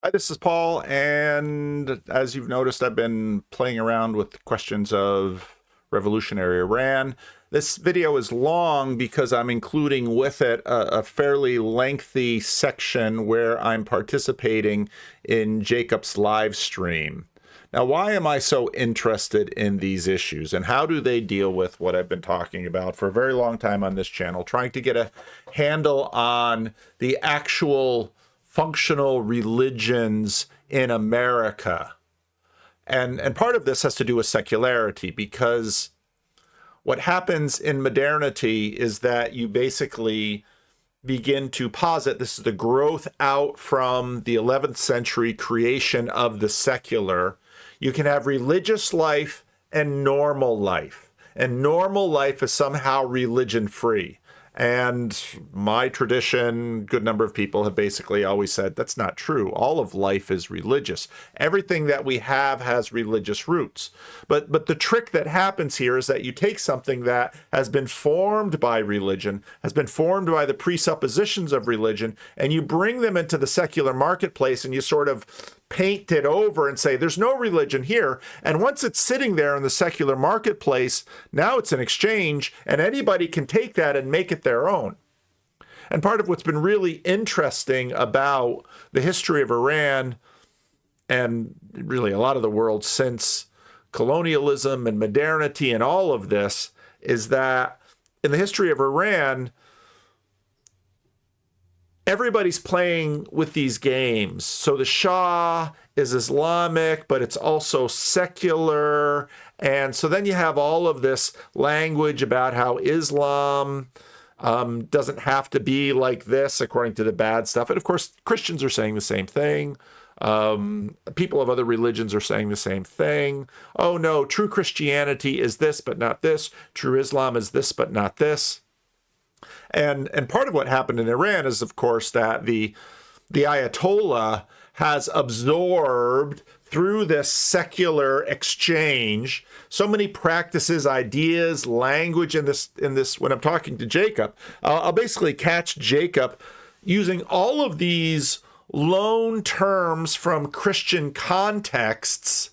Hi, this is Paul, and as you've noticed, I've been playing around with questions of revolutionary Iran. This video is long because I'm including with it a fairly lengthy section where I'm participating in Jacob's live stream. Now, why am I so interested in these issues, and how do they deal with what I've been talking about for a very long time on this channel, trying to get a handle on the actual functional religions in America? And part of this has to do with secularity, because what happens in modernity is that you basically begin to posit this is the growth out from the 11th century creation of the secular. You can have religious life and normal life. And normal life is somehow religion free. And my tradition, good number of people have basically always said that's not true. All of life is religious. Everything that we have has religious roots. But the trick that happens here is that you take something that has been formed by religion, has been formed by the presuppositions of religion, and you bring them into the secular marketplace and you sort of paint it over and say there's no religion here. And once it's sitting there in the secular marketplace, now it's an exchange, and anybody can take that and make it their own. And part of what's been really interesting about the history of Iran, and really a lot of the world since colonialism and modernity and all of this, is that in the history of Iran, everybody's playing with these games. So the Shah is Islamic, but it's also secular. And so then you have all of this language about how Islam doesn't have to be like this according to the bad stuff. And of course, Christians are saying the same thing. People of other religions are saying the same thing. Oh no, true Christianity is this, but not this. True Islam is this, but not this. And part of what happened in Iran is, of course, that the Ayatollah has absorbed through this secular exchange so many practices, ideas, language in this. When I'm talking to Jacob, I'll basically catch Jacob using all of these loan terms from Christian contexts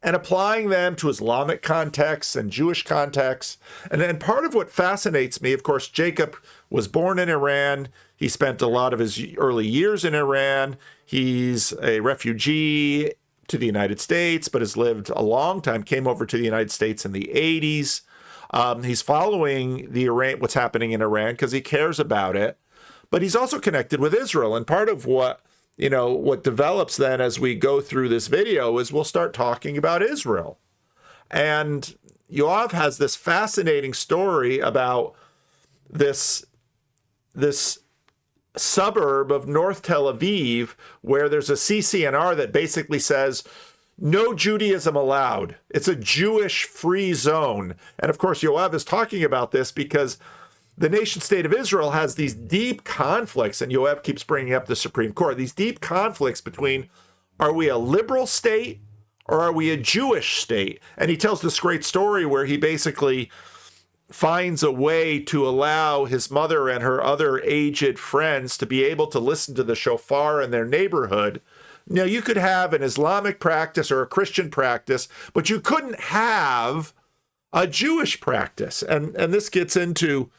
and applying them to Islamic contexts and Jewish contexts. And then part of what fascinates me, of course, Jacob was born in Iran. He spent a lot of his early years in Iran. He's a refugee to the United States, but has lived a long time, came over to the United States in the 80s. He's following what's happening in Iran because he cares about it. But he's also connected with Israel. And part of what develops then as we go through this video is we'll start talking about Israel. And Yoav has this fascinating story about this suburb of North Tel Aviv where there's a CCNR that basically says, no Judaism allowed. It's a Jewish free zone. And of course, Yoav is talking about this because the nation state of Israel has these deep conflicts, and Yoav keeps bringing up the Supreme Court, these deep conflicts between, are we a liberal state or are we a Jewish state? And he tells this great story where he basically finds a way to allow his mother and her other aged friends to be able to listen to the shofar in their neighborhood. Now, you could have an Islamic practice or a Christian practice, but you couldn't have a Jewish practice. And this gets into,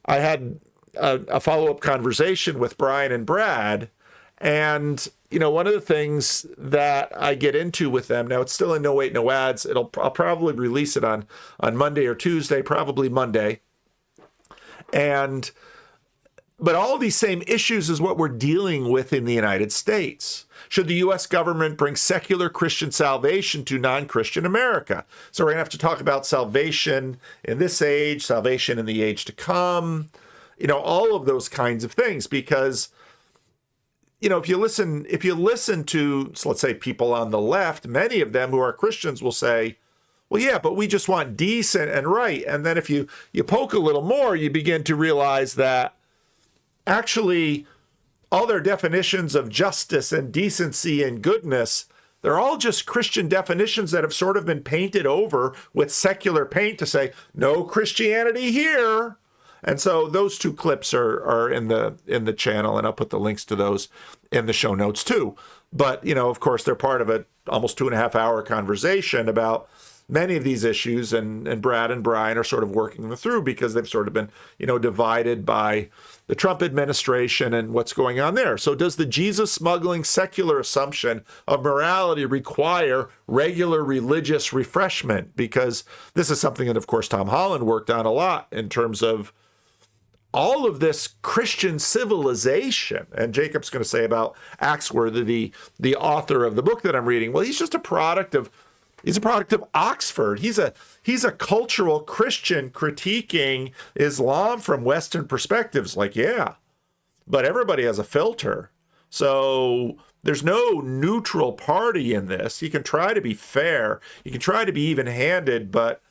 I had a follow-up conversation with Brian and Brad, and one of the things that I get into with them now, it's still in No Wait No Ads. I'll probably release it on Monday or Tuesday, probably Monday. But all of these same issues is what we're dealing with in the United States. Should the U.S. government bring secular Christian salvation to non-Christian America? So we're going to have to talk about salvation in this age, salvation in the age to come, all of those kinds of things. Because, if you listen to, so let's say, people on the left, many of them who are Christians will say, well, yeah, but we just want decent and right. And then if you poke a little more, you begin to realize that actually, all their definitions of justice and decency and goodness, they're all just Christian definitions that have sort of been painted over with secular paint to say, no Christianity here. And so those two clips are in the channel, and I'll put the links to those in the show notes too. But, you know, of course, they're part of a almost 2.5-hour conversation about many of these issues, and Brad and Brian are sort of working them through because they've sort of been, you know, divided by the Trump administration and what's going on there. So does the Jesus smuggling secular assumption of morality require regular religious refreshment? Because this is something that, of course, Tom Holland worked on a lot in terms of all of this Christian civilization. And Jacob's going to say about Axworthy, the author of the book that I'm reading, well, he's just a product of Oxford. He's a cultural Christian critiquing Islam from Western perspectives. Like, yeah, but everybody has a filter. So there's no neutral party in this. You can try to be fair. You can try to be even-handed, but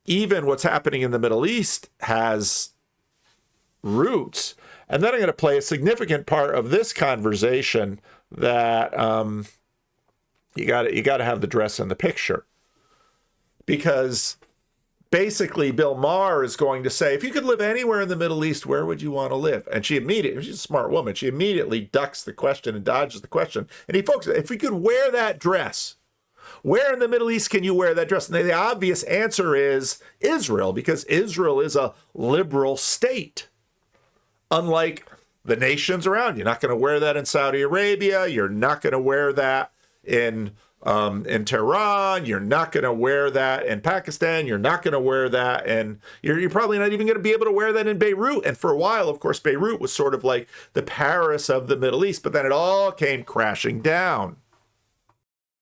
even what's happening in the Middle East has roots. And then I'm going to play a significant part of this conversation that you got to have the dress in the picture, because basically Bill Maher is going to say, if you could live anywhere in the Middle East, where would you want to live? And she's a smart woman. She immediately ducks the question and dodges the question. And he focuses, if we could wear that dress, where in the Middle East can you wear that dress? And the obvious answer is Israel, because Israel is a liberal state. Unlike the nations around, you're not going to wear that in Saudi Arabia. You're not going to wear that in Tehran. You're not going to wear that in Pakistan. You're not going to wear that, and you're probably not even going to be able to wear that in Beirut. And for a while, of course, Beirut was sort of like the Paris of the Middle East, but then it all came crashing down.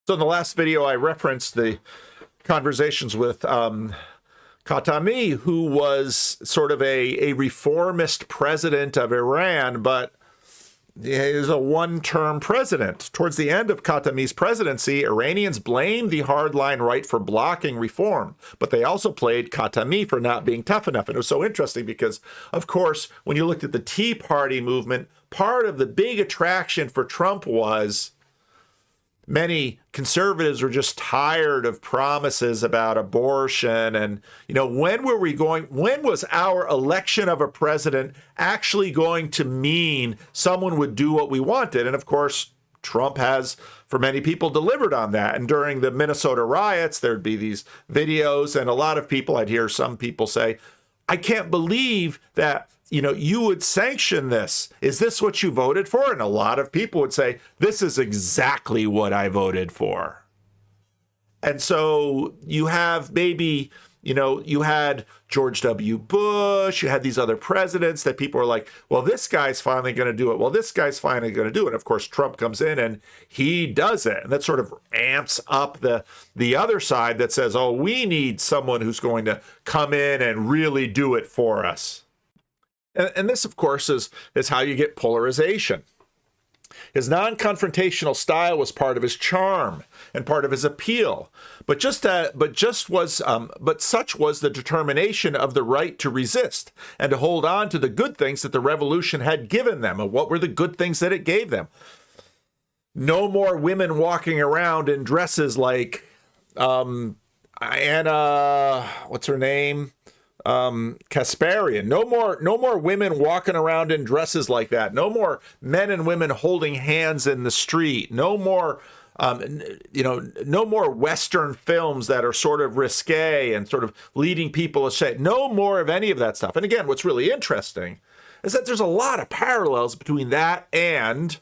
So in the last video, I referenced the conversations with Khatami, who was sort of a reformist president of Iran, but he is a one-term president. Towards the end of Khatami's presidency, Iranians blamed the hardline right for blocking reform, but they also played Khatami for not being tough enough. And it was so interesting because, of course, when you looked at the Tea Party movement, part of the big attraction for Trump was many conservatives were just tired of promises about abortion. And, you know, when was our election of a president actually going to mean someone would do what we wanted? And of course, Trump has, for many people, delivered on that. And during the Minnesota riots, there'd be these videos, and a lot of people, I'd hear some people say, I can't believe that, you know, you would sanction this. Is this what you voted for? And a lot of people would say, this is exactly what I voted for. And so you have maybe, you know, you had George W. Bush, you had these other presidents that people are like, well, this guy's finally going to do it. Well, this guy's finally going to do it. And of course, Trump comes in and he does it. And that sort of amps up the other side that says, oh, we need someone who's going to come in and really do it for us. And this, of course, is how you get polarization. His non-confrontational style was part of his charm and part of his appeal, but such was the determination of the right to resist and to hold on to the good things that the revolution had given them. And what were the good things that it gave them? No more women walking around in dresses like Anna, what's her name? Kasparian. No more women walking around in dresses like that. No more men and women holding hands in the street. No more, no more Western films that are sort of risque and sort of leading people astray. No more of any of that stuff. And again, what's really interesting is that there's a lot of parallels between that and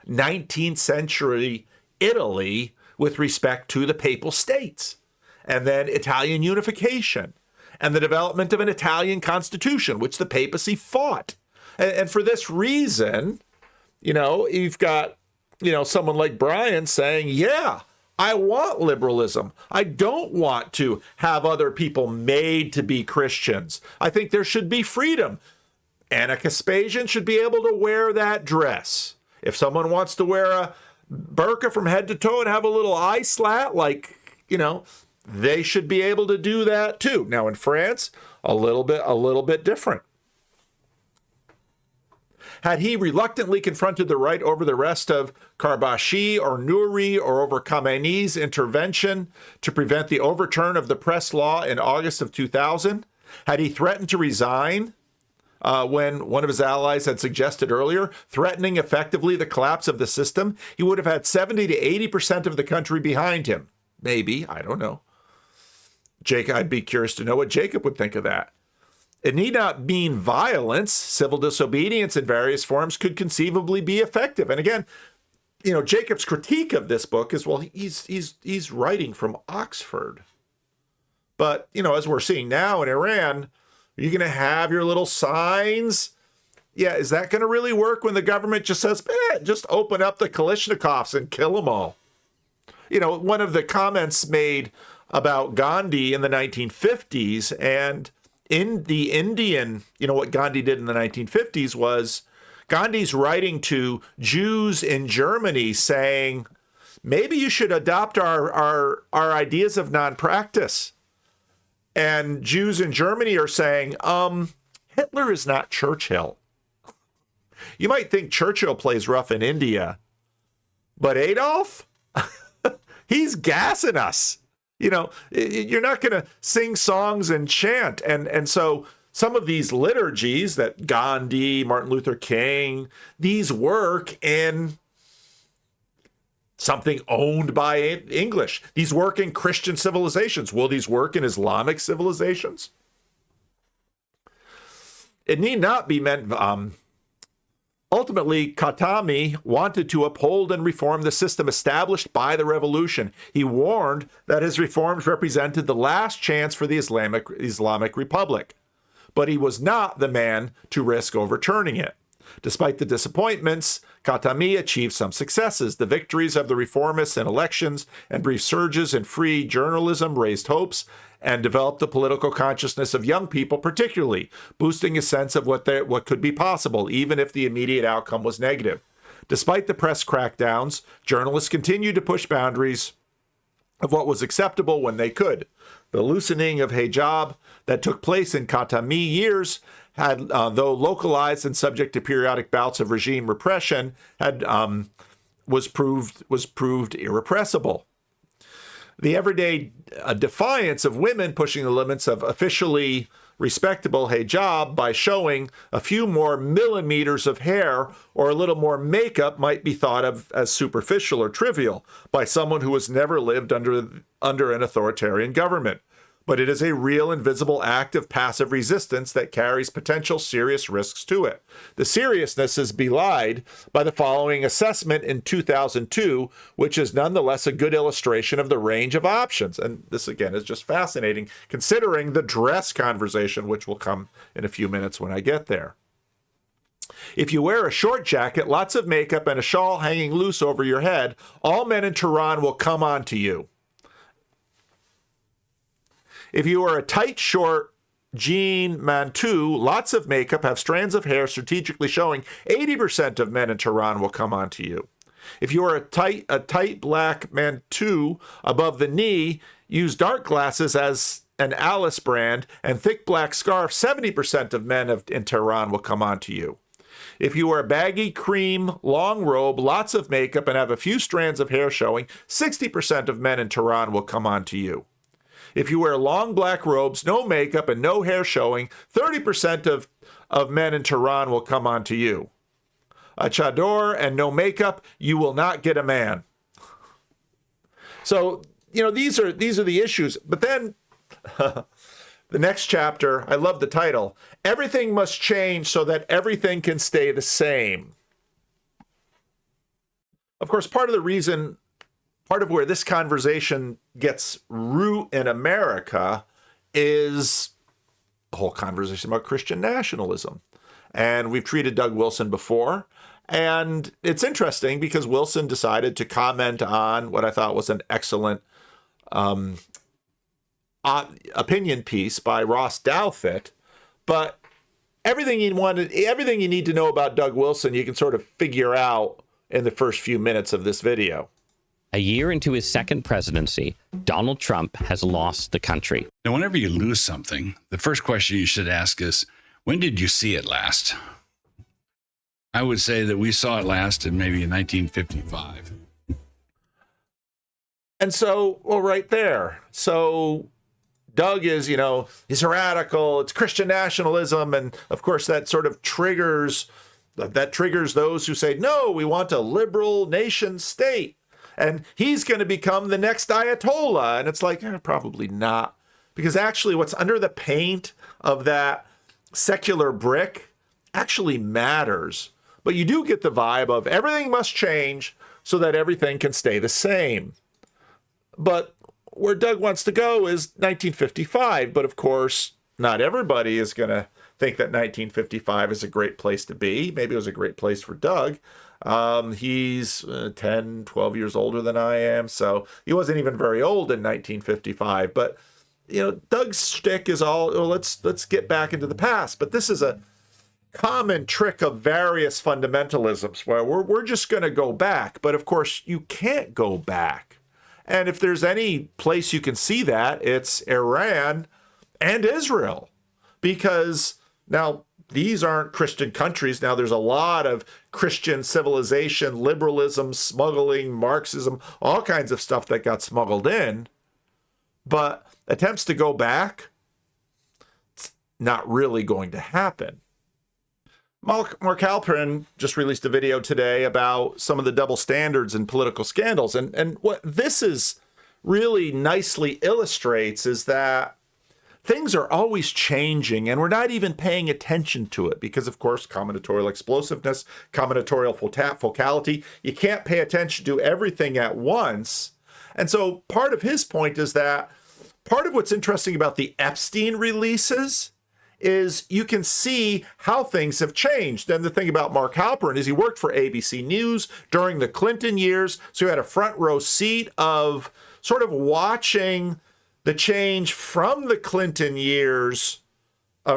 19th century Italy with respect to the Papal States, and then Italian unification, and the development of an Italian constitution, which the papacy fought. And for this reason, you know, you've got, you know, someone like Brian saying, yeah, I want liberalism. I don't want to have other people made to be Christians. I think there should be freedom. Maher-Kasparian should be able to wear that dress. If someone wants to wear a burqa from head to toe and have a little eye slat, like, you know, they should be able to do that too. Now in France, a little bit different. Had he reluctantly confronted the right over the rest of Karbashi or Nouri or over Khamenei's intervention to prevent the overturn of the press law in August of 2000, Had he threatened to resign when one of his allies had suggested earlier, threatening effectively the collapse of the system, he would have had 70 to 80% of the country behind him. Maybe, I don't know. I'd be curious to know what Jacob would think of that. It need not mean violence. Civil disobedience in various forms could conceivably be effective. And again, Jacob's critique of this book is, well, he's writing from Oxford. But, as we're seeing now in Iran, are you going to have your little signs? Yeah, is that going to really work when the government just says, just open up the Kalashnikovs and kill them all? One of the comments made about Gandhi in the 1950s and in the Indian, what Gandhi did in the 1950s was Gandhi's writing to Jews in Germany saying, maybe you should adopt our ideas of non-practice. And Jews in Germany are saying, Hitler is not Churchill. You might think Churchill plays rough in India, but Adolf, he's gassing us. You're not going to sing songs and chant. And so some of these liturgies that Gandhi, Martin Luther King, these work in something owned by English. These work in Christian civilizations. Will these work in Islamic civilizations? It need not be meant. Ultimately, Khatami wanted to uphold and reform the system established by the revolution. He warned that his reforms represented the last chance for the Islamic Republic, but he was not the man to risk overturning it. Despite the disappointments, Khatami achieved some successes. The victories of the reformists in elections and brief surges in free journalism raised hopes and developed the political consciousness of young people particularly, boosting a sense of what could be possible, even if the immediate outcome was negative. Despite the press crackdowns, journalists continued to push boundaries of what was acceptable when they could. The loosening of hijab that took place in Khatami years had, though localized and subject to periodic bouts of regime repression, was proved irrepressible. The everyday defiance of women pushing the limits of officially respectable hijab by showing a few more millimeters of hair or a little more makeup might be thought of as superficial or trivial by someone who has never lived under an authoritarian government. But it is a real and visible act of passive resistance that carries potential serious risks to it. The seriousness is belied by the following assessment in 2002, which is nonetheless a good illustration of the range of options. And this, again, is just fascinating, considering the dress conversation, which will come in a few minutes when I get there. If you wear a short jacket, lots of makeup, and a shawl hanging loose over your head, all men in Tehran will come on to you. If you are a tight, short jean mantou, lots of makeup, have strands of hair strategically showing, 80% of men in Tehran will come on to you. If you are a tight black mantou above the knee, use dark glasses as an Alice brand, and thick black scarf, 70% of men in Tehran will come on to you. If you wear a baggy cream long robe, lots of makeup, and have a few strands of hair showing, 60% of men in Tehran will come on to you. If you wear long black robes, no makeup, and no hair showing, 30% of men in Tehran will come on to you. A chador and no makeup, you will not get a man. So, these are the issues. But then the next chapter, I love the title, Everything Must Change so that everything can stay the same. Of course, part of where this conversation gets root in America is the whole conversation about Christian nationalism. And we've treated Doug Wilson before. And it's interesting because Wilson decided to comment on what I thought was an excellent opinion piece by Ross Douthat. But everything you need to know about Doug Wilson, you can sort of figure out in the first few minutes of this video. A year into his second presidency, Donald Trump has lost the country. Now, whenever you lose something, the first question you should ask is, when did you see it last? I would say that we saw it last in maybe 1955. And so, right there. So Doug is, he's heretical, it's Christian nationalism. And of course, that sort of triggers those who say, no, we want a liberal nation state. And he's going to become the next Ayatollah. And it's like, probably not. Because actually what's under the paint of that secular brick actually matters. But you do get the vibe of everything must change so that everything can stay the same. But where Doug wants to go is 1955. But of course, not everybody is going to think that 1955 is a great place to be. Maybe it was a great place for Doug. He's 10, 12 years older than I am. So he wasn't even very old in 1955. But, Doug's shtick is all, let's get back into the past. But this is a common trick of various fundamentalisms where we're just going to go back. But of course, you can't go back. And if there's any place you can see that, it's Iran and Israel. Because now these aren't Christian countries. Now there's a lot of Christian civilization, liberalism, smuggling, Marxism, all kinds of stuff that got smuggled in. But attempts to go back, it's not really going to happen. Maher-Kasparian just released a video today about some of the double standards and political scandals. And what this is really nicely illustrates is that things are always changing, and we're not even paying attention to it because, of course, combinatorial explosiveness, combinatorial focality, you can't pay attention to everything at once. And so part of his point is that part of what's interesting about the Epstein releases is you can see how things have changed. And the thing about Maher-Kasparian is he worked for ABC News during the Clinton years, so he had a front row seat of sort of watching the change from the Clinton years,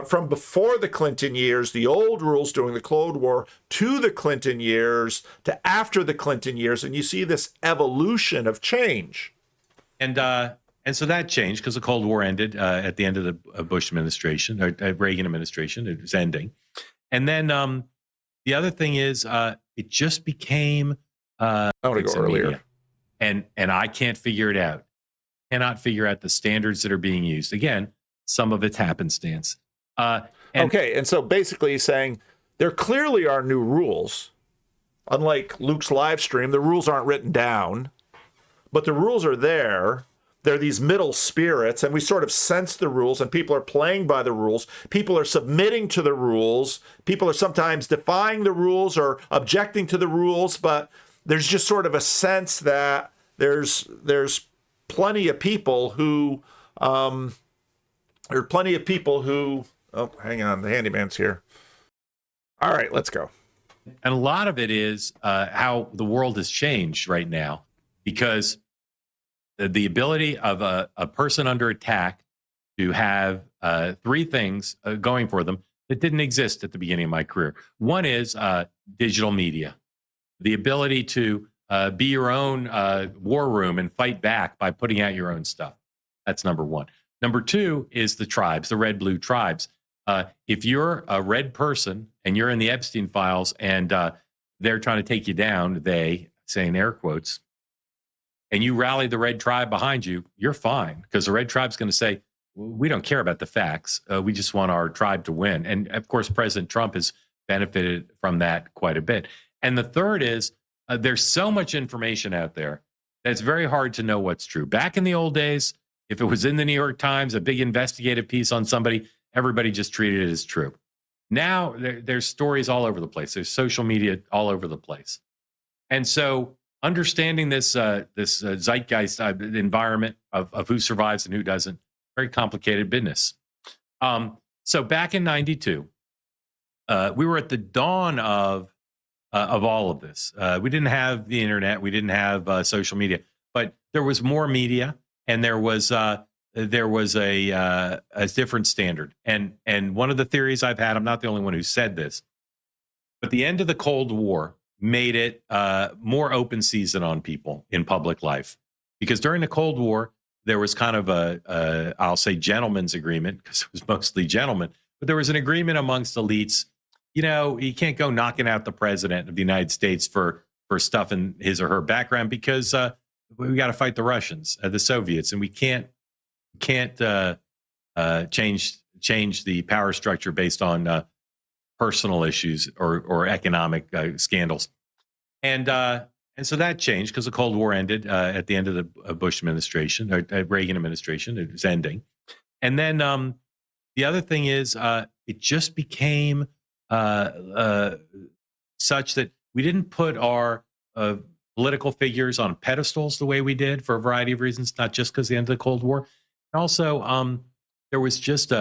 from before the Clinton years, the old rules during the Cold War, to the Clinton years, to after the Clinton years, and you see this evolution of change. And so that changed because the Cold War ended at the end of the Bush administration, or Reagan administration. It was ending. And then the other thing is it just became I want to go earlier. Media. And I can't figure it out. Cannot figure out the standards that are being used. Again, some of it's happenstance. And so basically he's saying there clearly are new rules. Unlike Luke's live stream, the rules aren't written down, but the rules are there. They're these middle spirits, and we sort of sense the rules, and people are playing by the rules. People are submitting to the rules. People are sometimes defying the rules or objecting to the rules, but there's just sort of a sense that there's plenty of people who, oh, hang on, the handyman's here. All right, let's go. And a lot of it is how the world has changed right now, because the ability of a person under attack to have three things going for them that didn't exist at the beginning of my career. One is digital media, the ability to be your own war room and fight back by putting out your own stuff. That's number one. Number two is the tribes, the red-blue tribes. If you're a red person and you're in the Epstein files and they're trying to take you down, they, saying air quotes, and you rally the red tribe behind you, you're fine, because the red tribe's going to say, we don't care about the facts. We just want our tribe to win. And of course, President Trump has benefited from that quite a bit. And the third is there's so much information out there that it's very hard to know what's true. Back in the old days, if it was in the New York Times, a big investigative piece on somebody, everybody just treated it as true. Now there's stories all over the place. There's social media all over the place. And so understanding this zeitgeist environment of who survives and who doesn't, very complicated business. So back in '92, we were at the dawn of all of this. We didn't have the internet, we didn't have social media, but there was more media, and there was a different standard. And one of the theories I've had, I'm not the only one who said this, but the end of the Cold War made it more open season on people in public life, because during the Cold War there was kind of a I'll say gentleman's agreement, because it was mostly gentlemen, but there was an agreement amongst elites. You know, you can't go knocking out the president of the United States for stuff in his or her background, because we got to fight the Russians, the Soviets, and we can't change the power structure based on personal issues or economic scandals. And so that changed because the Cold War ended at the end of the Bush administration, or Reagan administration. It was ending. And then the other thing is it just became such that we didn't put our political figures on pedestals the way we did for a variety of reasons, not just because of the end of the Cold War. Also, there was just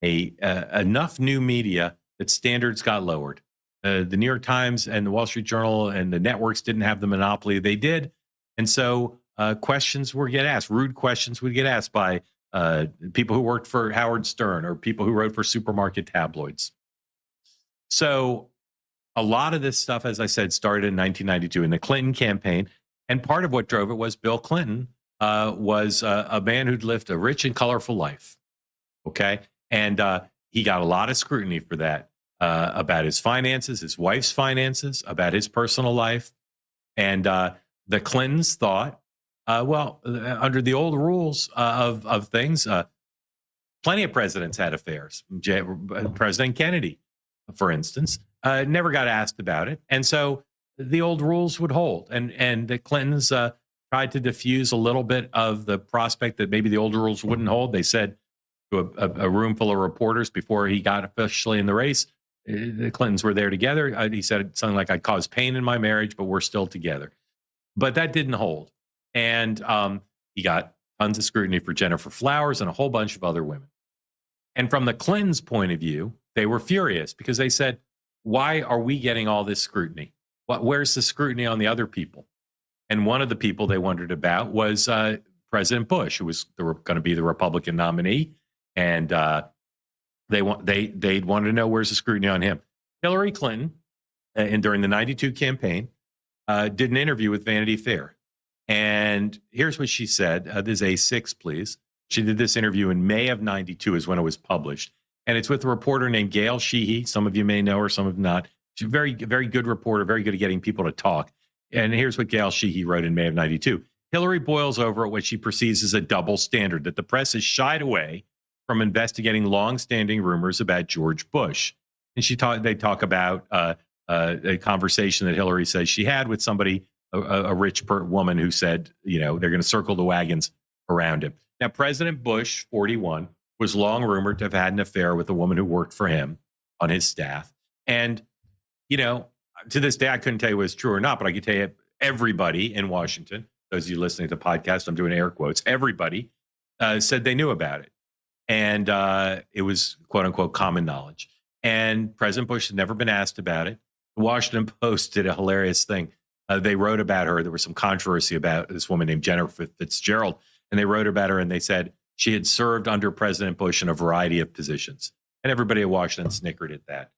enough new media that standards got lowered. The New York Times and the Wall Street Journal and the networks didn't have the monopoly they did. And so questions would get asked, rude questions would get asked by people who worked for Howard Stern or people who wrote for supermarket tabloids. So a lot of this stuff, as I said, started in 1992 in the Clinton campaign. And part of what drove it was Bill Clinton was a man who'd lived a rich and colorful life. Okay. And he got a lot of scrutiny for that, about his finances, his wife's finances, about his personal life. And the Clintons thought, under the old rules of things, plenty of presidents had affairs. President Kennedy, for instance, never got asked about it. And so the old rules would hold. And the Clintons tried to diffuse a little bit of the prospect that maybe the old rules wouldn't hold. They said to a room full of reporters before he got officially in the race, the Clintons were there together. He said something like, "I caused pain in my marriage, but we're still together." But that didn't hold. And he got tons of scrutiny for Jennifer Flowers and a whole bunch of other women. And from the Clintons' point of view, they were furious because they said, why are we getting all this scrutiny? Where's the scrutiny on the other people? And one of the people they wondered about was President Bush, who was going to be the Republican nominee. And they wanted to know, where's the scrutiny on him? Hillary Clinton, during the 92 campaign, did an interview with Vanity Fair. And here's what she said. This is A6, please. She did this interview in May of 92 is when it was published. And it's with a reporter named Gail Sheehy. Some of you may know her, some of you not. She's a very, very good reporter, very good at getting people to talk. And here's what Gail Sheehy wrote in May of 92. Hillary boils over at what she perceives as a double standard, that the press has shied away from investigating long-standing rumors about George Bush. And they talk about a conversation that Hillary says she had with somebody, a rich woman who said, they're going to circle the wagons around him. Now, President Bush, 41, was long rumored to have had an affair with a woman who worked for him on his staff. And, to this day, I couldn't tell you whether it's true or not, but I can tell you everybody in Washington, those of you listening to the podcast, I'm doing air quotes, everybody said they knew about it. And it was, quote unquote, common knowledge. And President Bush had never been asked about it. The Washington Post did a hilarious thing. They wrote about her. There was some controversy about this woman named Jennifer Fitzgerald. And they wrote about her and they said she had served under President Bush in a variety of positions. And everybody at Washington snickered at that.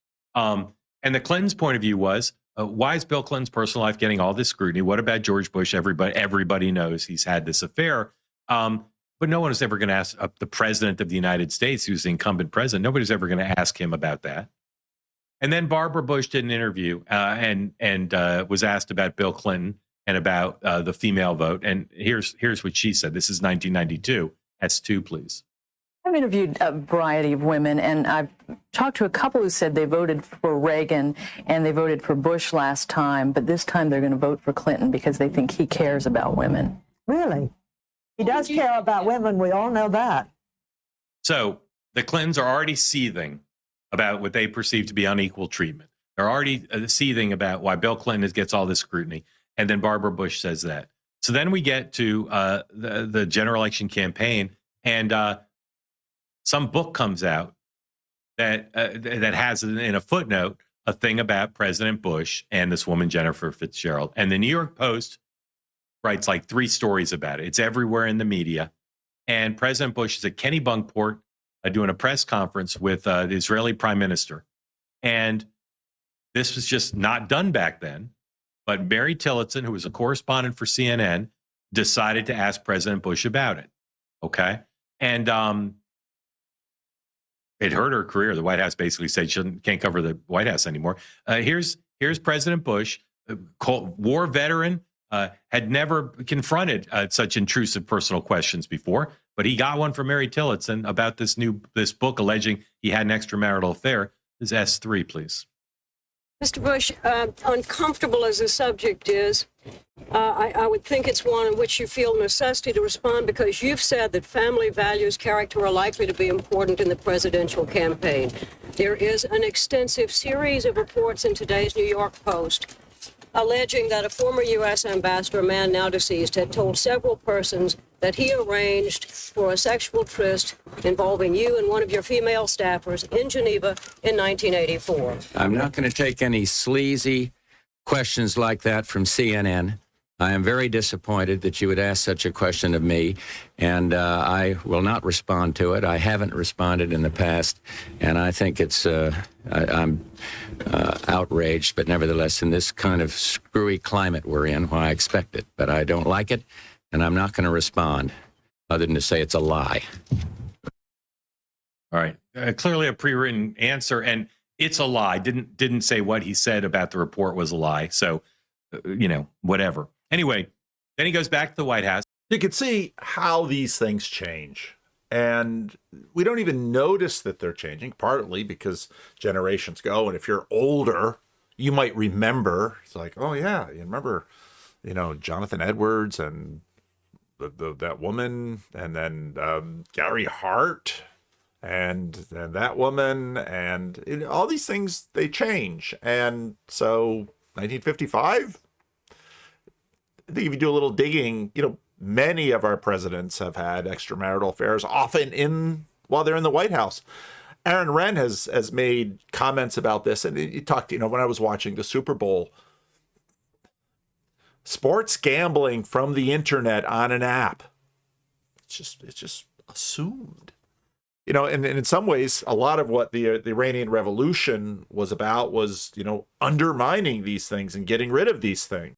And the Clintons' point of view was, why is Bill Clinton's personal life getting all this scrutiny? What about George Bush? Everybody knows he's had this affair. But no one is ever going to ask the president of the United States, who's the incumbent president. Nobody's ever going to ask him about that. And then Barbara Bush did an interview and was asked about Bill Clinton and about the female vote. And here's what she said. This is 1992. S2, please. I've interviewed a variety of women, and I've talked to a couple who said they voted for Reagan and they voted for Bush last time, but this time they're going to vote for Clinton because they think he cares about women. Really? He does care about women. We all know that. So the Clintons are already seething about what they perceive to be unequal treatment. They're already seething about why Bill Clinton gets all this scrutiny. And then Barbara Bush says that. So then we get to the general election campaign, and some book comes out that has in a footnote a thing about President Bush and this woman, Jennifer Fitzgerald. And the New York Post writes like 3 stories about it. It's everywhere in the media. And President Bush is at Kennebunkport doing a press conference with the Israeli prime minister. And this was just not done back then. But Mary Tillotson, who was a correspondent for CNN, decided to ask President Bush about it. Okay. And it hurt her career. The White House basically said she can't cover the White House anymore. Here's President Bush, war veteran, had never confronted such intrusive personal questions before. But he got one from Mary Tillotson about this book alleging he had an extramarital affair. This is S3, please. Mr. Bush, uncomfortable as the subject is, I would think it's one in which you feel necessity to respond because you've said that family values, character are likely to be important in the presidential campaign. There is an extensive series of reports in today's New York Post alleging that a former U.S. ambassador, a man now deceased, had told several persons that he arranged for a sexual tryst involving you and one of your female staffers in Geneva in 1984. I'm not going to take any sleazy questions like that from CNN. I am very disappointed that you would ask such a question of me, and I will not respond to it. I haven't responded in the past, and I think I'm outraged, but nevertheless, in this kind of screwy climate we're in, well, I expect it, but I don't like it, and I'm not going to respond other than to say it's a lie. All right. Clearly a pre-written answer, and it's a lie. Didn't say what he said about the report was a lie. So, whatever. Anyway, then he goes back to the White House. You can see how these things change. And we don't even notice that they're changing, partly because generations go. And if you're older, you might remember. It's like, oh, yeah, you remember, Jonathan Edwards and that woman, and then Gary Hart and that woman, and all these things, they change. And so 1955, I think if you do a little digging, many of our presidents have had extramarital affairs, often while they're in the White House. Aaron Wren has made comments about this, and he talked, when I was watching the Super Bowl, sports gambling from the internet on an app. It's just assumed. And in some ways, a lot of what the Iranian Revolution was about was, undermining these things and getting rid of these things.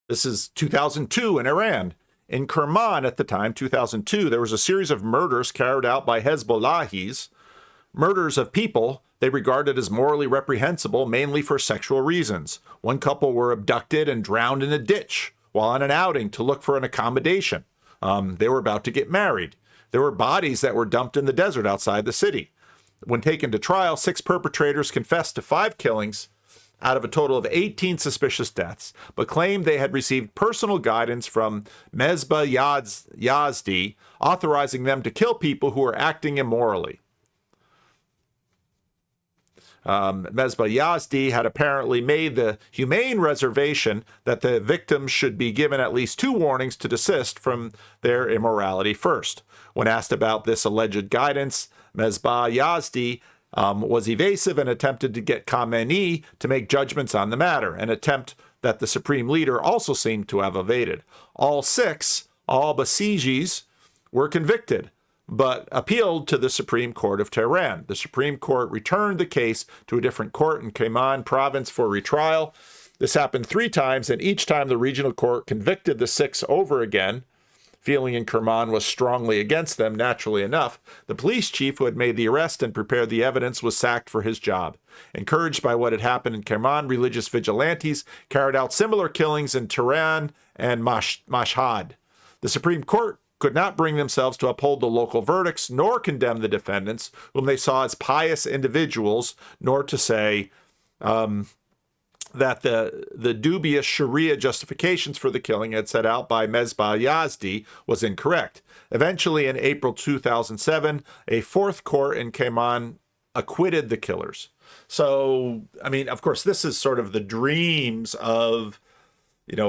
This is 2002 in Iran. In Kerman at the time, 2002, there was a series of murders carried out by Hezbollahis, murders of people they regarded as morally reprehensible, mainly for sexual reasons. One couple were abducted and drowned in a ditch while on an outing to look for an accommodation. They were about to get married. There were bodies that were dumped in the desert outside the city. When taken to trial, 6 perpetrators confessed to 5 killings out of a total of 18 suspicious deaths, but claimed they had received personal guidance from Mesbah Yazdi, authorizing them to kill people who were acting immorally. Mesbah Yazdi had apparently made the humane reservation that the victims should be given at least 2 warnings to desist from their immorality first. When asked about this alleged guidance, Mesbah Yazdi was evasive and attempted to get Khamenei to make judgments on the matter, an attempt that the supreme leader also seemed to have evaded. All 6 al-Basijis were convicted, but appealed to the Supreme Court of Tehran. The Supreme Court returned the case to a different court in Kerman province for retrial. This happened 3 times, and each time the regional court convicted the 6 over again. Feeling in Kerman was strongly against them, naturally enough. The police chief who had made the arrest and prepared the evidence was sacked for his job. Encouraged by what had happened in Kerman, religious vigilantes carried out similar killings in Tehran and Mashhad. The Supreme Court could not bring themselves to uphold the local verdicts, nor condemn the defendants, whom they saw as pious individuals, nor to say that the dubious Sharia justifications for the killing had set out by Mesbah Yazdi was incorrect. Eventually, in April 2007, a 4th court in Kerman acquitted the killers. So, I mean, of course, this is sort of the dreams of, it's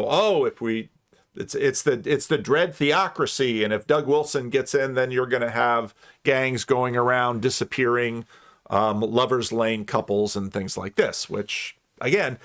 the dread theocracy, and if Doug Wilson gets in, then you're going to have gangs going around disappearing lovers lane couples and things like this, which, again,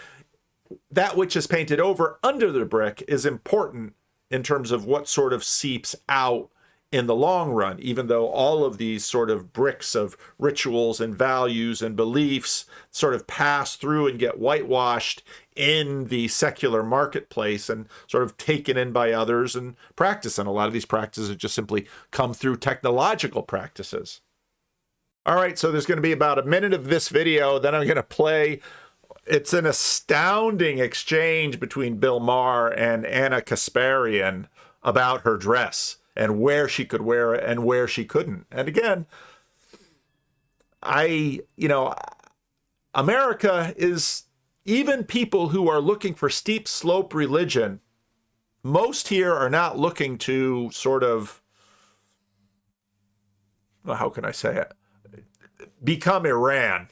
that which is painted over under the brick is important in terms of what sort of seeps out in the long run, even though all of these sort of bricks of rituals and values and beliefs sort of pass through and get whitewashed in the secular marketplace and sort of taken in by others and practiced. And a lot of these practices just simply come through technological practices. All right, so there's going to be about a minute of this video, then I'm going to play. It's an astounding exchange between Bill Maher and Maher-Kasparian about her dress. and where she could wear it and where she couldn't. And again, America is, even people who are looking for steep slope religion, most here are not looking to sort of, well, how can I say it, become Iran.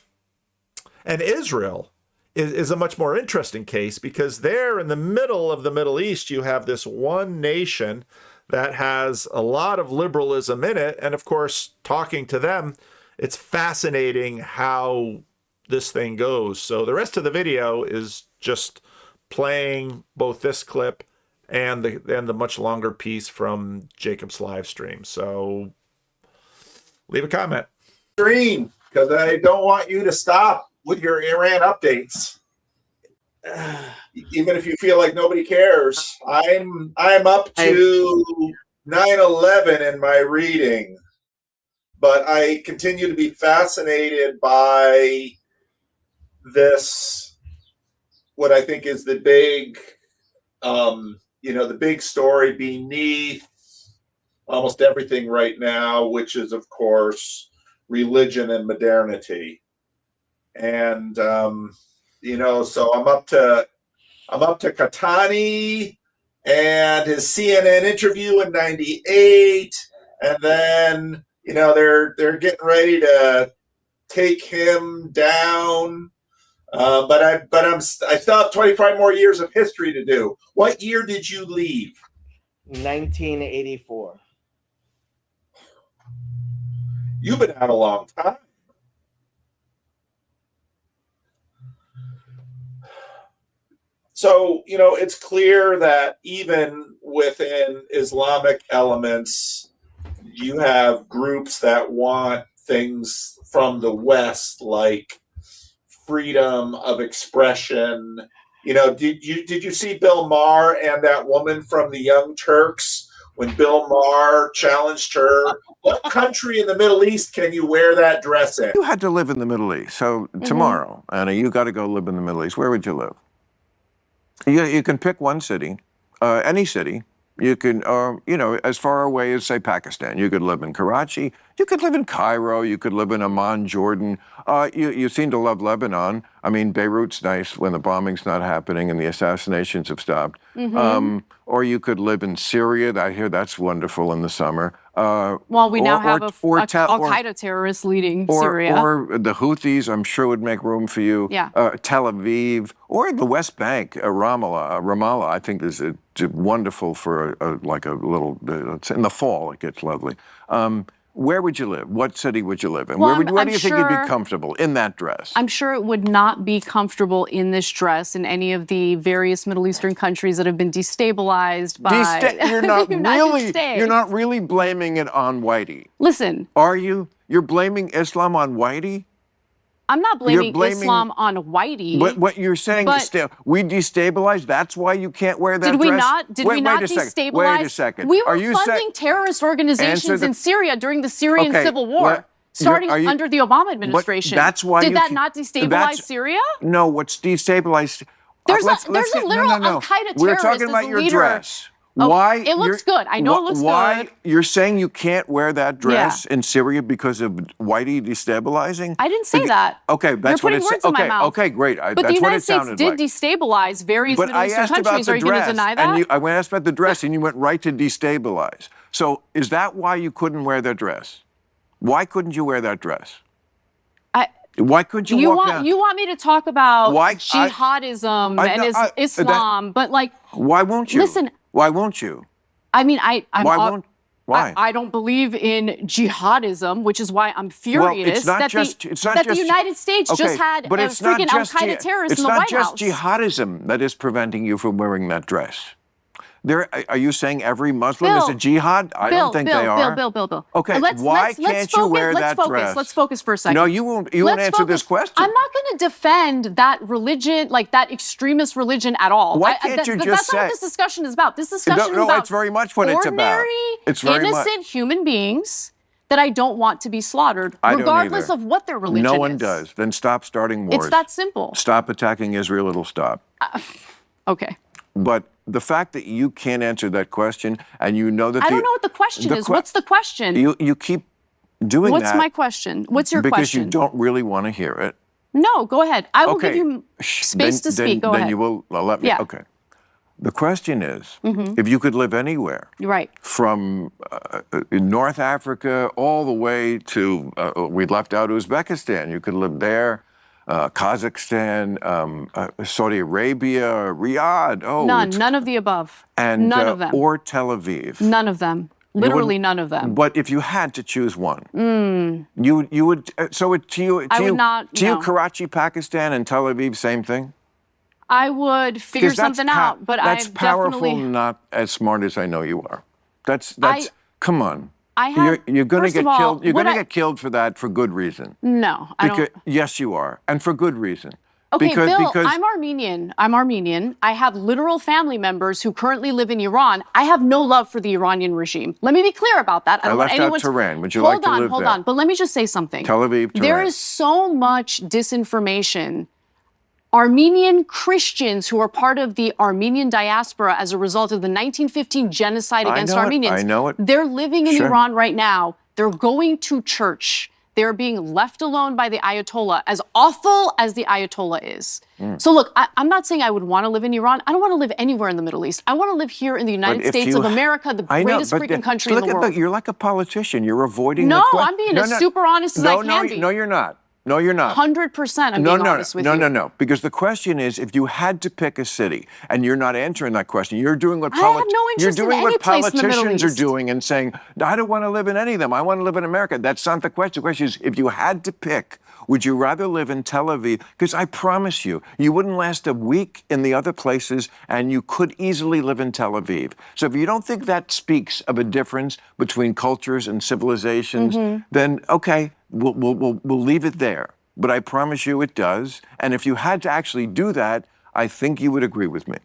And Israel is a much more interesting case, because there in the middle of the Middle East, you have this one nation that has a lot of liberalism in it. And of course, talking to them, it's fascinating how this thing goes. So the rest of the video is just playing both this clip and the much longer piece from Jacob's live stream. So leave a comment. Stream, because I don't want you to stop with your Iran updates. Even if you feel like nobody cares. I'm up to 9/11 in my reading, but I continue to be fascinated by this, what I think is the big, the big story beneath almost everything right now, which is, of course, religion and modernity. And, so I'm up to Katani and his CNN interview in '98. And then, they're getting ready to take him down. But I still have 25 more years of history to do. What year did you leave? 1984. You've been out a long time. So, it's clear that even within Islamic elements, you have groups that want things from the West, like freedom of expression. Did you see Bill Maher and that woman from the Young Turks when Bill Maher challenged her? What country in the Middle East can you wear that dress in? You had to live in the Middle East. So tomorrow, Anna, you got to go live in the Middle East. Where would you live? You can pick one city, any city. You can, as far away as, say, Pakistan. You could live in Karachi. You could live in Cairo. You could live in Amman, Jordan. You seem to love Lebanon. I mean, Beirut's nice when the bombing's not happening and the assassinations have stopped. Or you could live in Syria. I hear that's wonderful in the summer. Well, we now have Al-Qaeda terrorists leading Syria. Or the Houthis, I'm sure, would make room for you. Yeah. Tel Aviv, or the West Bank, Ramallah, I think is wonderful for a little, in the fall, it gets lovely. Where would you live? What city would you live in? Well, where do you think you'd be comfortable in that dress? I'm sure it would not be comfortable in this dress in any of the various Middle Eastern countries that have been destabilized by you're not really blaming it on Whitey. Listen. Are you? You're blaming Islam on Whitey? I'm not blaming Islam on Whitey. But what you're saying is we destabilized. That's why you can't wear that dress. Did we not destabilize? Wait a second. We were funding terrorist organizations in Syria during the Syrian civil war, starting under the Obama administration. That's why did that not destabilize Syria? No, what's destabilized? There's a literal Al-Qaeda terrorist. We're talking about your dress. Why? It looks good. I know it looks good. You're saying you can't wear that dress in Syria because of Whitey destabilizing? I didn't say that. Okay, that's what it said. Okay, great. But the United States did destabilize various Middle Eastern countries. Are you going to deny that? And I asked about the dress, and you went right to destabilize. So is that why you couldn't wear that dress? Why couldn't you wear that dress? Why couldn't you walk down? You want me to talk about jihadism and Islam, but why won't you? Listen. Why won't you? I mean, Why? I don't believe in jihadism, which is why I'm furious that the United States just had a freaking Al-Qaeda terrorist in the White House. It's not just jihadism that is preventing you from wearing that dress. Are you saying every Muslim is a jihad? I don't think they are. Bill. Okay, why can't you wear that dress? Let's focus for a second. No, you won't answer this question. I'm not going to defend that religion, that extremist religion at all. Why can't you just say? That's not what this discussion is about. This discussion is about it's very much what it's about. Ordinary, innocent human beings that I don't want to be slaughtered, regardless of what their religion is. No one does. Then stop starting wars. It's that simple. Stop attacking Israel. It'll stop. Okay. But the fact that you can't answer that question, and you know that I don't know what the question is. What's the question? You keep doing that. What's my question? What's your because question? Because you don't really want to hear it. No, go ahead. I will give you space to speak. Go ahead. Then you will let me. Yeah. Okay. The question is, if you could live anywhere, right, from North Africa all the way to, we left out Uzbekistan, you could live there, Kazakhstan, Saudi Arabia, Riyadh. Oh, none of the above. And none of them. Or Tel Aviv. None of them. Literally none of them. But if you had to choose one, you would. So to you, Karachi, Pakistan, and Tel Aviv, same thing. I would figure something out, but that's I've powerful. Definitely... Not as smart as I know you are. That's. Come on. You're going to get killed. You're going to get killed for that for good reason. No, I don't. Yes, you are, and for good reason. Okay, Bill, I'm Armenian. I have literal family members who currently live in Iran. I have no love for the Iranian regime. Let me be clear about that. I left out Tehran. Would you like to live there? Hold on. But let me just say something. Tel Aviv, Tehran. There is so much disinformation. Armenian Christians who are part of the Armenian diaspora as a result of the 1915 genocide against Armenians. I know it. They're living in Iran right now. They're going to church. They're being left alone by the Ayatollah, as awful as the Ayatollah is. So look, I'm not saying I would want to live in Iran. I don't want to live anywhere in the Middle East. I want to live here in the United States of America, the greatest freaking country in the world. You're like a politician. You're avoiding the question. No, I'm being as super honest as I can be. No, you're not. No, you're not. 100% I'm being honest with you. No. Because the question is, if you had to pick a city, and you're not answering that question, you're doing what politicians are doing and saying, I don't want to live in any of them. I want to live in America. That's not the question. The question is, if you had to pick, would you rather live in Tel Aviv? Because I promise you, you wouldn't last a week in the other places, and you could easily live in Tel Aviv. So if you don't think that speaks of a difference between cultures and civilizations, then okay, we'll leave it there. But I promise you it does. And if you had to actually do that, I think you would agree with me.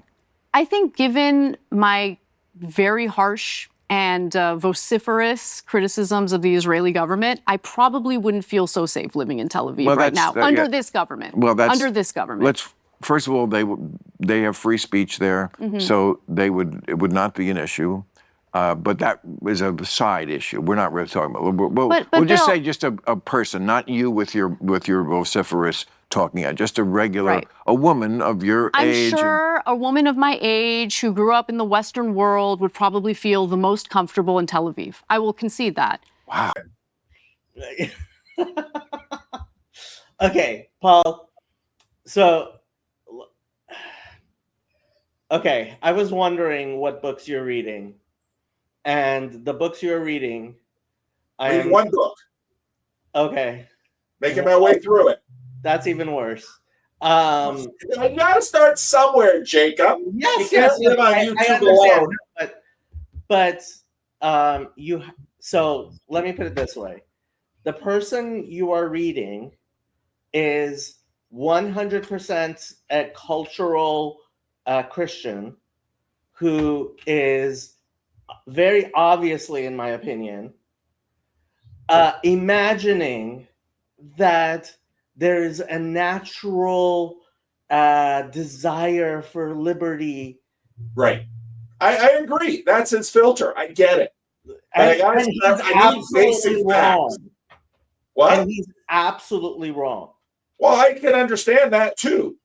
I think given my very harsh and vociferous criticisms of the Israeli government, I probably wouldn't feel so safe living in Tel Aviv right now under this government. Under this government. First of all, they have free speech there, so it would not be an issue. But that is a side issue. We're not really talking about. We'll just say just a person, not you with your vociferous talking at, just a regular, a woman of your age. I'm sure a woman of my age who grew up in the Western world would probably feel the most comfortable in Tel Aviv. I will concede that. Wow. Okay, Paul. So, okay, I was wondering what books you're reading. And the books you're reading, reading one book. Okay. Making my way through it. That's even worse. I got to start somewhere, Jacob. Yes, you can't live on YouTube alone. But so let me put it this way. The person you are reading is 100% a cultural Christian who is very obviously, in my opinion, imagining that there's a natural desire for liberty. Right. I agree. That's his filter. I get it. I need basic facts. What? And he's absolutely wrong. Well, I can understand that too.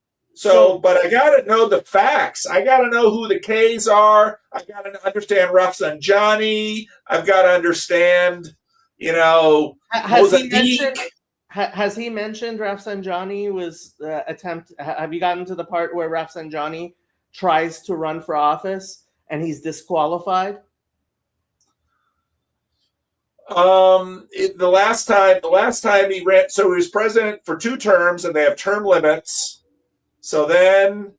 But I got to know the facts. I got to know who the K's are. I got to understand Rafsanjani. I've got to understand, Has he mentioned Rafsanjani was have you gotten to the part where Rafsanjani tries to run for office and he's disqualified? The last time he ran, so he was president for 2 terms, and they have term limits. So then,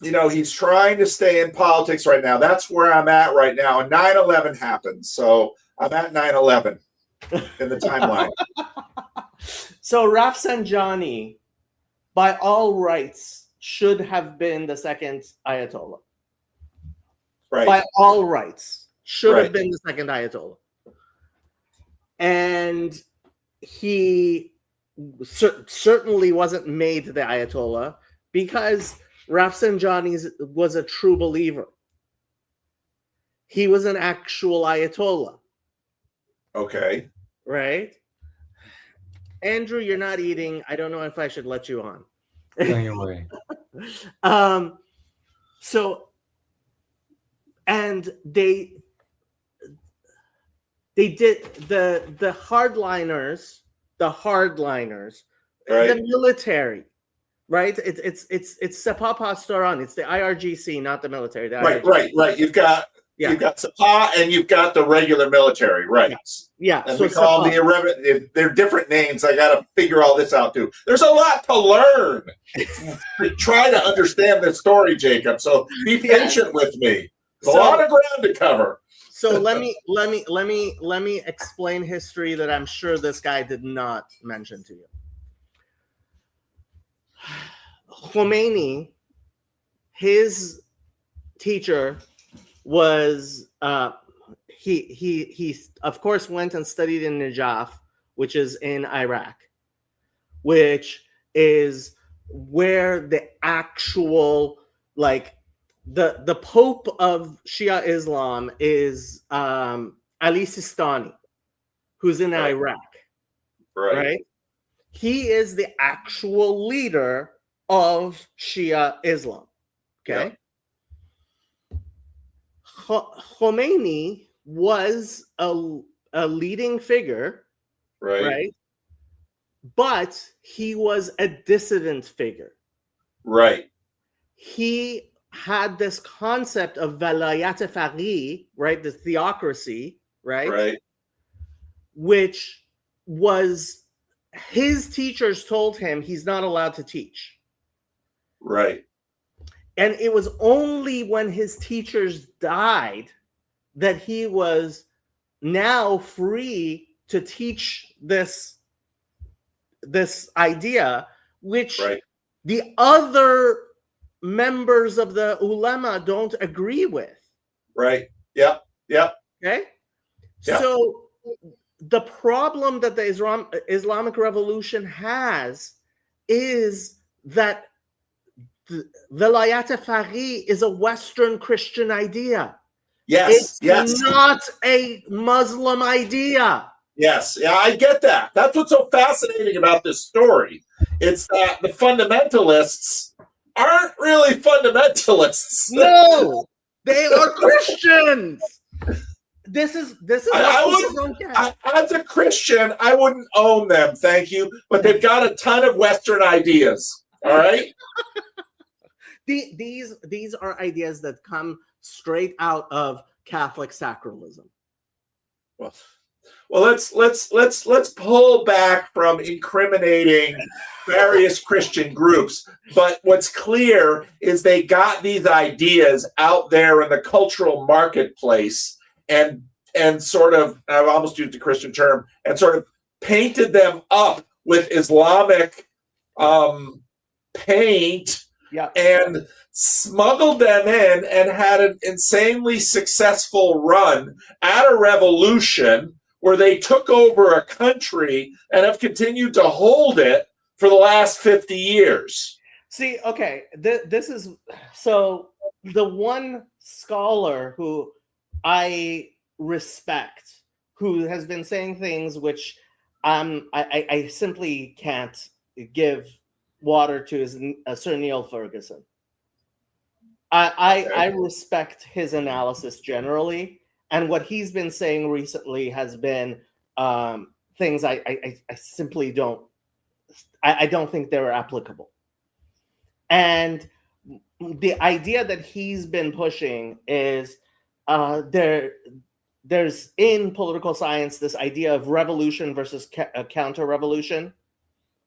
he's trying to stay in politics right now. That's where I'm at right now. And 9/11 happened. So I'm at 9/11 in the timeline. So Rafsanjani, by all rights, should have been the second Ayatollah. Right. By all rights, should have been the second Ayatollah. And he certainly wasn't made the Ayatollah because Rafsanjani was a true believer. He was an actual Ayatollah. Okay. Right? Andrew, you're not eating. I don't know if I should let you on. Going away. So, and they did the hardliners, Right. the military, right? It's Sepa Pastoran. It's the IRGC, not the military. The Right, IRGC. right. You've got Sepa and you've got the regular military, right? Yeah. And So we call them Sepa. the irreverent. They're different names. I got to figure all this out too. There's a lot to learn to try to understand this story, Jacob. So be patient with me. There's a lot of ground to cover. So let me explain history that I'm sure this guy did not mention to you. Khomeini, his teacher was he of course went and studied in Najaf, which is in Iraq, which is where the actual the Pope of Shia Islam is Ali Sistani, who's in Iraq, right? He is the actual leader of Shia Islam. Okay. Khomeini was a leading figure, right? But he was a dissident figure. Right. He had this concept of velayat faqih, right? The theocracy, right? Which was his teachers told him he's not allowed to teach. Right. And it was only when his teachers died that he was now free to teach this idea, which the other members of the ulama don't agree with. Right. Yep. Yep. Okay. Yep. So the problem that the Islamic Revolution has is that Velayat Faqih is a Western Christian idea. Yes. It's not a Muslim idea. Yes. Yeah, I get that. That's what's so fascinating about this story. It's that the fundamentalists aren't really fundamentalists. No, they are Christians. This is as a Christian, I wouldn't own them, thank you. But they've got a ton of Western ideas. All right. These are ideas that come straight out of Catholic sacralism. Well, let's pull back from incriminating various Christian groups. But what's clear is they got these ideas out there in the cultural marketplace and sort of, I've almost used a Christian term, and sort of painted them up with Islamic paint and smuggled them in and had an insanely successful run at a revolution where they took over a country and have continued to hold it for the last 50 years. See, okay, this is, so the one scholar who I respect, who has been saying things which I simply can't give water to, is Sir Neil Ferguson. I respect his analysis generally, and what he's been saying recently has been things I simply don't, I don't think they're applicable. And the idea that he's been pushing is there's in political science this idea of revolution versus counter-revolution,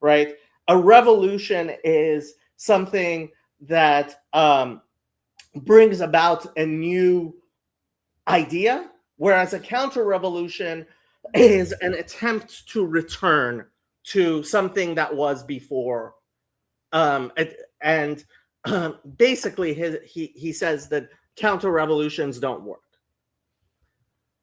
right? A revolution is something that brings about a new idea, whereas a counter-revolution is an attempt to return to something that was before. Basically, he says that counter-revolutions don't work.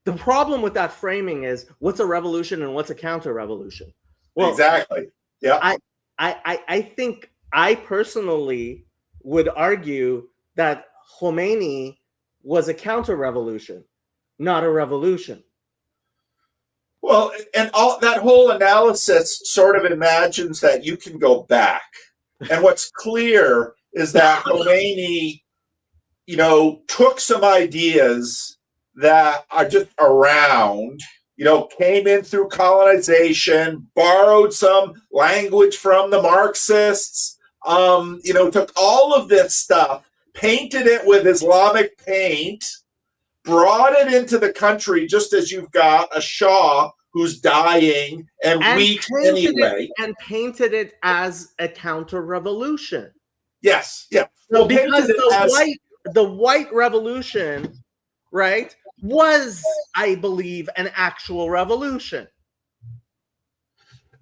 The problem with that framing is, what's a revolution and what's a counter-revolution? Well, exactly. Yeah. I think I personally would argue that Khomeini was a counter-revolution, not a revolution. Well, and all that whole analysis sort of imagines that you can go back. And what's clear is that Khomeini, took some ideas that are just around, came in through colonization, borrowed some language from the Marxists, took all of this stuff, painted it with Islamic paint, brought it into the country, just as you've got a Shah who's dying and weak anyway. And painted it as a counter-revolution. Yes, yeah. So because the white revolution, right, was, I believe, an actual revolution.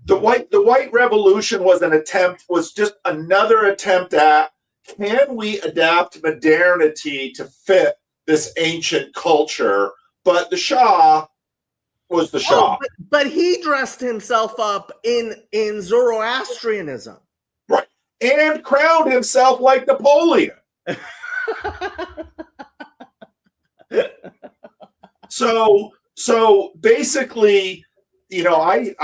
The white revolution was just another attempt at, can we adapt modernity to fit this ancient culture? But the Shah was the Shah. But he dressed himself up in Zoroastrianism. Right. And crowned himself like Napoleon. So basically, I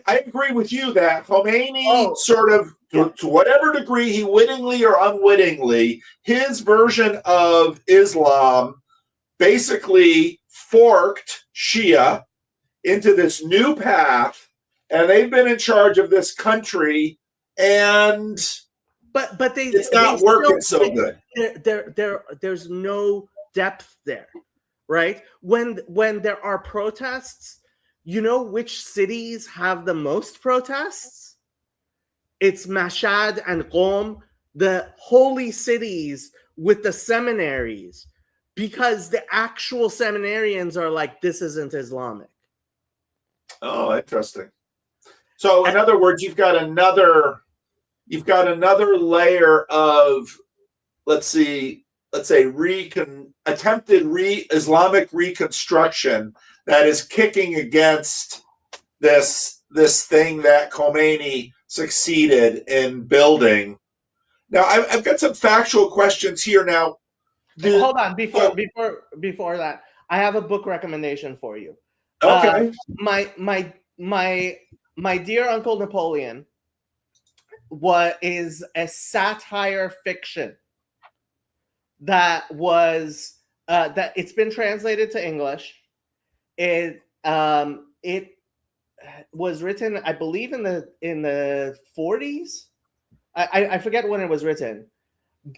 agree with you that Khomeini sort of, to whatever degree he wittingly or unwittingly, his version of Islam basically forked Shia into this new path, and they've been in charge of this country, and it's not working so good. There's no depth there, right? When there are protests, which cities have the most protests? It's Mashhad and Qom, the holy cities with the seminaries, because the actual seminarians are like, this isn't Islamic. Oh, interesting. So in other words, you've got another layer of, let's say attempted Islamic reconstruction that is kicking against this thing that Khomeini succeeded in building. Now, I've got some factual questions here. Now, hold on. Before that, I have a book recommendation for you. Okay. My dear Uncle Napoleon is a satire fiction that it's been translated to English. It was written, I believe, in the 40s. I forget when it was written,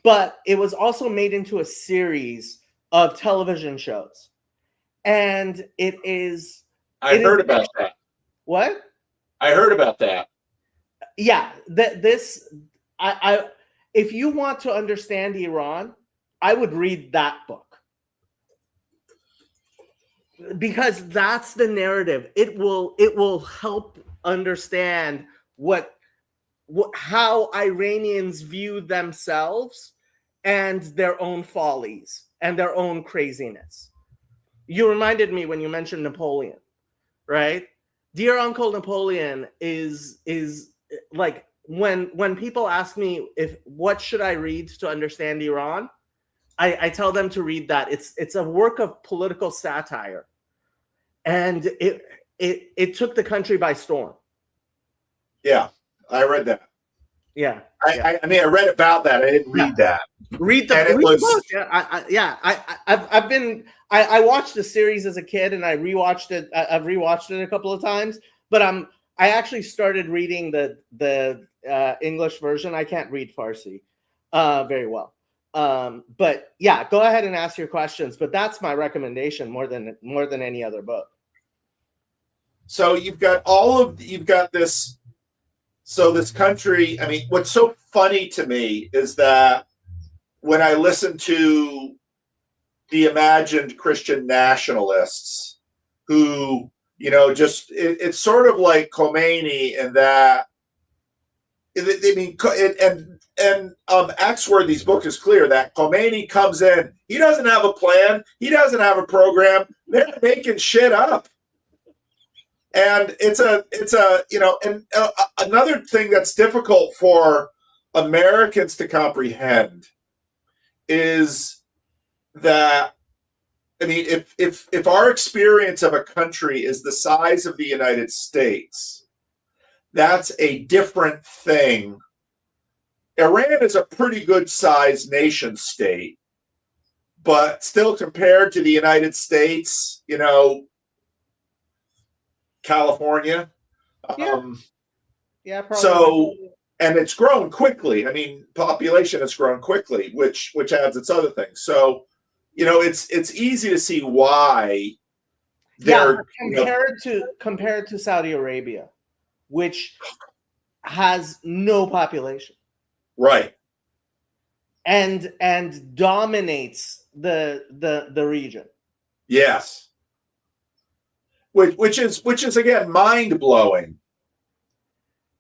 but it was also made into a series of television shows, and it is. I heard about that. What? I heard about that. Yeah, if you want to understand Iran, I would read that book, because that's the narrative. It will help understand how Iranians view themselves and their own follies and their own craziness. You reminded me when you mentioned Napoleon, right? Dear Uncle Napoleon is like, when people ask me what should I read to understand Iran, I tell them to read that. It's a work of political satire, and it took the country by storm. Yeah, I read that. Yeah, I mean, I read about that. I didn't read that. Read the book. I watched the series as a kid, and I rewatched it. I've rewatched it a couple of times, but I actually started reading the English version. I can't read Farsi very well. But yeah, go ahead and ask your questions. But that's my recommendation more than any other book. So you've got this. So this country. I mean, what's so funny to me is that when I listen to the imagined Christian nationalists, who it's sort of like Khomeini in that. I mean, and Axworthy's book is clear that Khomeini comes in. He doesn't have a plan. He doesn't have a program. They're making shit up. And it's another thing that's difficult for Americans to comprehend is that, I mean, if our experience of a country is the size of the United States, that's a different thing. Iran is a pretty good sized nation state, but still compared to the United States, you know, California. Yeah, probably. So, and it's grown quickly. I mean, population has grown quickly, which adds its other things. So, you know, it's easy to see why they're compared to Saudi Arabia, which has no population, right, and dominates the region. Yes, which is again mind blowing.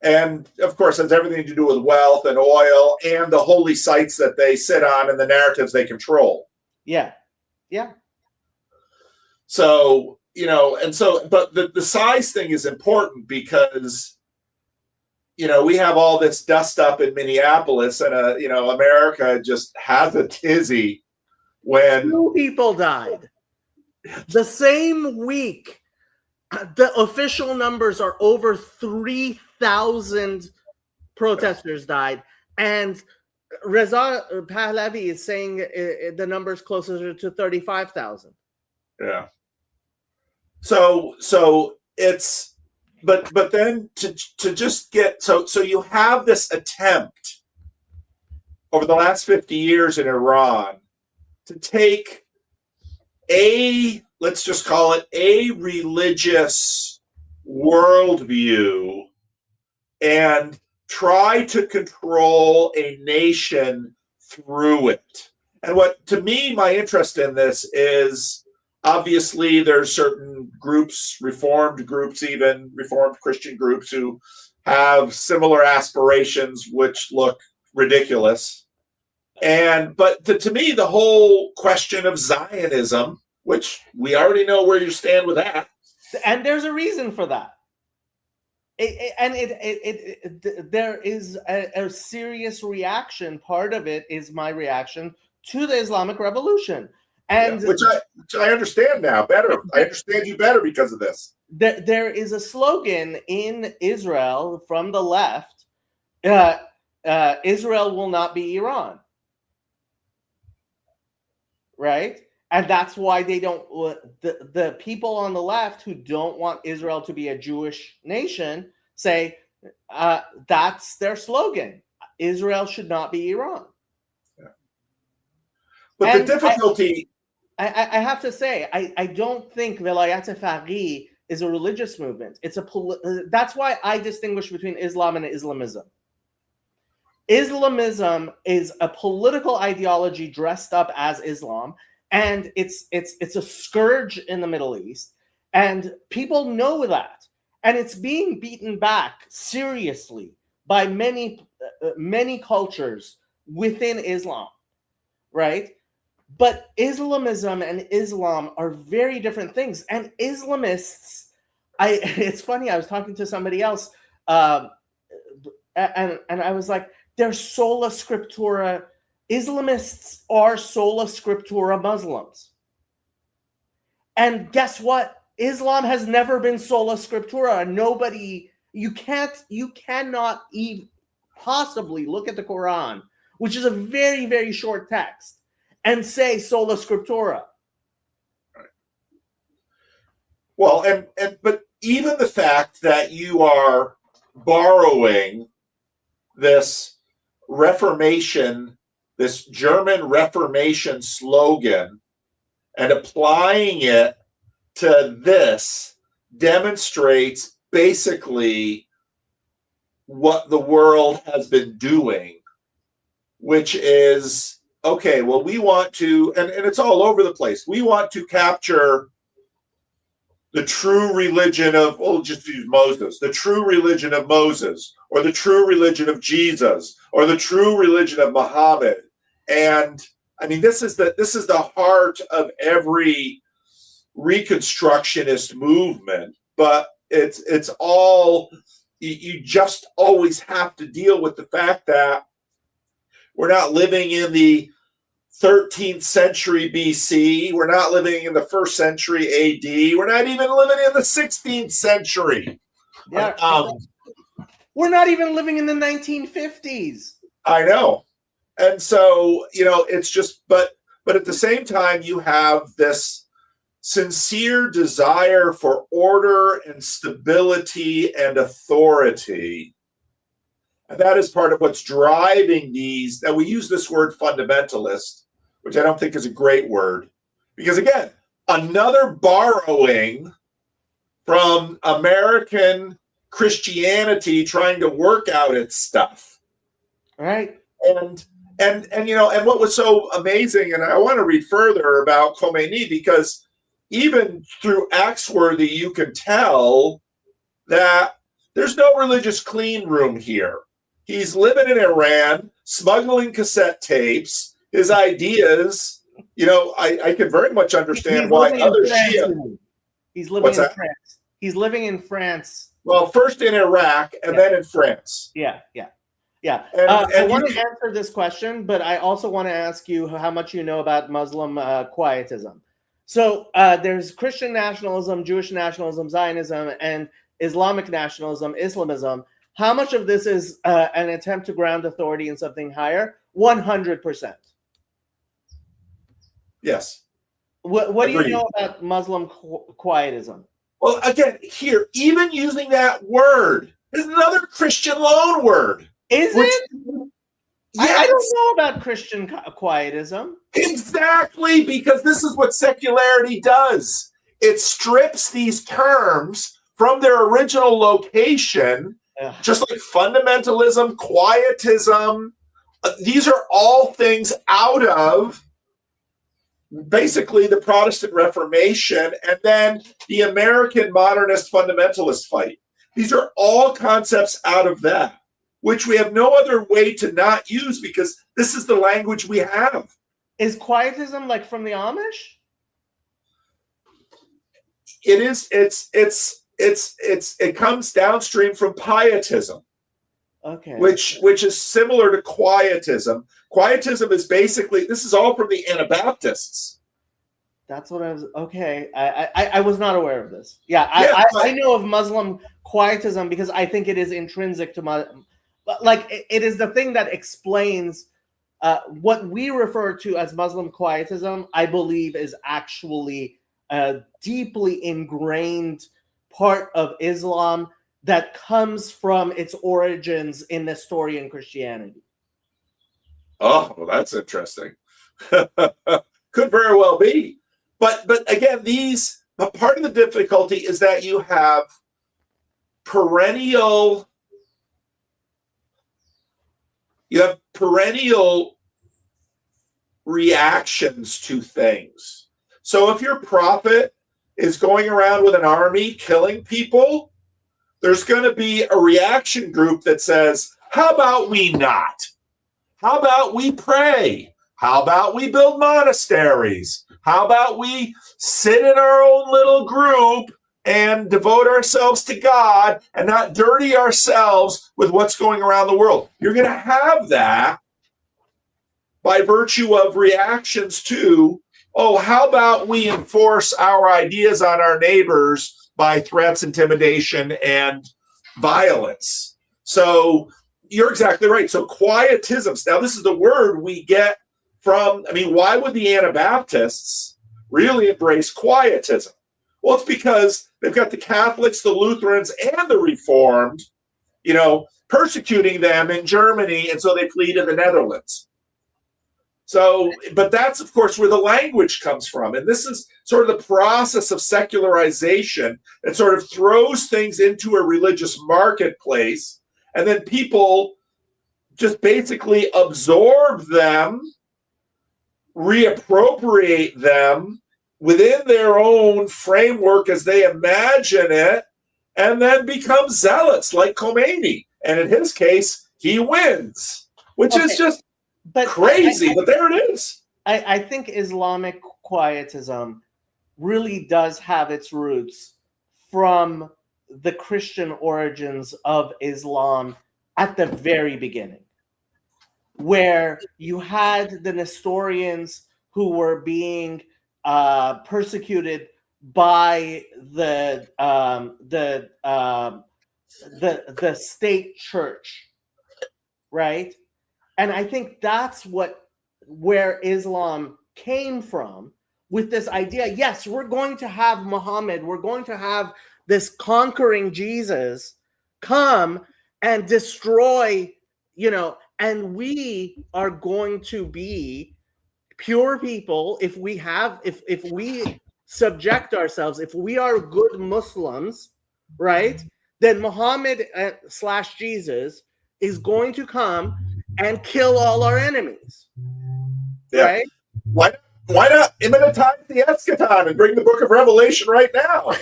And of course, has everything to do with wealth and oil and the holy sites that they sit on and the narratives they control. Yeah. So, you know, and so, but the size thing is important because, you know, we have all this dust up in Minneapolis, and you know, America just has a tizzy when 2 people died the same week. The official numbers are over 3,000 protesters died, and Reza Pahlavi is saying the number's closer to 35,000. Yeah. So it's, but then to just get, so you have this attempt over the last 50 years in Iran to take let's just call it a religious worldview and try to control a nation through it. And what, to me, my interest in this is, obviously there's certain groups, reformed groups, even reformed Christian groups, who have similar aspirations which look ridiculous. But to me, the whole question of Zionism, which we already know where you stand with that. And there's a reason for that. There is a serious reaction. Part of it is my reaction to the Islamic Revolution. And which I understand now better. I understand you better because of this. There is a slogan in Israel from the left, Israel will not be Iran. Right? And that's why they don't, the people on the left who don't want Israel to be a Jewish nation say that's their slogan. Israel should not be Iran. Yeah. But and the difficulty... I have to say, I don't think Velayat Faqih is a religious movement. It's that's why I distinguish between Islam and Islamism. Islamism is a political ideology dressed up as Islam, and it's a scourge in the Middle East, and people know that, and it's being beaten back seriously by many cultures within Islam, right? But Islamism and Islam are very different things, and Islamists, it's funny, I was talking to somebody else, and I was like, they're sola scriptura. Islamists are sola scriptura Muslims. And guess what? Islam has never been sola scriptura. Nobody, you cannot even possibly look at the Quran, which is a very, very short text, and say sola scriptura. Right. Well, but even the fact that you are borrowing this Reformation, this German Reformation slogan, and applying it to this demonstrates basically what the world has been doing, which is, okay, well, we want to, and it's all over the place, we want to capture the true religion of, well, just use Moses, the true religion of Moses, or the true religion of Jesus, or the true religion of Muhammad. And I mean, this is the heart of every Reconstructionist movement, but it's all, you just always have to deal with the fact that We're not living in the 13th century BC. We're not living in the 1st century AD. We're not even living in the 16th century. Yeah. We're not even living in the 1950s. I know. And so, it's just, but at the same time, you have this sincere desire for order and stability and authority. And that is part of what's driving these. Now, we use this word fundamentalist, which I don't think is a great word, because again, another borrowing from American Christianity trying to work out its stuff. Right. And what was so amazing, and I want to read further about Khomeini, because even through Axworthy, you can tell that there's no religious clean room here. He's living in Iran, smuggling cassette tapes. His ideas, I can very much understand why other Shia. He's living in France. He's living in France. Well, first in Iraq and then in France. Yeah. And I want to answer this question, but I also want to ask you how much you know about Muslim quietism. So there's Christian nationalism, Jewish nationalism, Zionism, and Islamic nationalism, Islamism. How much of this is an attempt to ground authority in something higher? 100%. Yes. What do you know about Muslim quietism? Well, again, here, even using that word is another Christian loan word. Is it? Yes. I don't know about Christian quietism. Exactly, because this is what secularity does. It strips these terms from their original location, just like fundamentalism, quietism. These are all things out of basically the Protestant Reformation and then the American modernist fundamentalist fight. These are all concepts out of that, which we have no other way to not use because this is the language we have. Is quietism like from the Amish? It is. It comes downstream from pietism. Okay. Which is similar to quietism. Quietism is basically, this is all from the Anabaptists. That's what I was, okay. I was not aware of this. Yeah, I know of Muslim quietism because I think it is intrinsic to it is the thing that explains what we refer to as Muslim quietism, I believe is actually a deeply ingrained part of Islam that comes from its origins in Nestorian Christianity. Oh, well, that's interesting. Could very well be. But again, part of the difficulty is that you have perennial reactions to things. So if your prophet is going around with an army killing people, there's going to be a reaction group that says, how about we not? How about we pray? How about we build monasteries? How about we sit in our own little group and devote ourselves to God and not dirty ourselves with what's going around the world? You're going to have that by virtue of reactions to, oh, how about we enforce our ideas on our neighbors by threats, intimidation, and violence? So you're exactly right. So quietism, now this is the word we get from, why would the Anabaptists really embrace quietism? Well, it's because they've got the Catholics, the Lutherans, and the Reformed, persecuting them in Germany, and so they flee to the Netherlands. So, but that's, of course, where the language comes from. And this is sort of the process of secularization that sort of throws things into a religious marketplace. And then people just basically absorb them, reappropriate them within their own framework as they imagine it, and then become zealots like Khomeini. And in his case, he wins, which is just crazy, but there it is. I think Islamic quietism really does have its roots from the Christian origins of Islam at the very beginning. where you had the Nestorians who were being persecuted by the state church, right? And I think that's where Islam came from, with this idea. Yes, we're going to have Muhammad, we're going to have this conquering Jesus come and destroy, and we are going to be pure people if we subject ourselves, if we are good Muslims, right? Then Muhammad / Jesus is going to come and kill all our enemies, right? Why not immanentize the eschaton and bring the book of Revelation right now?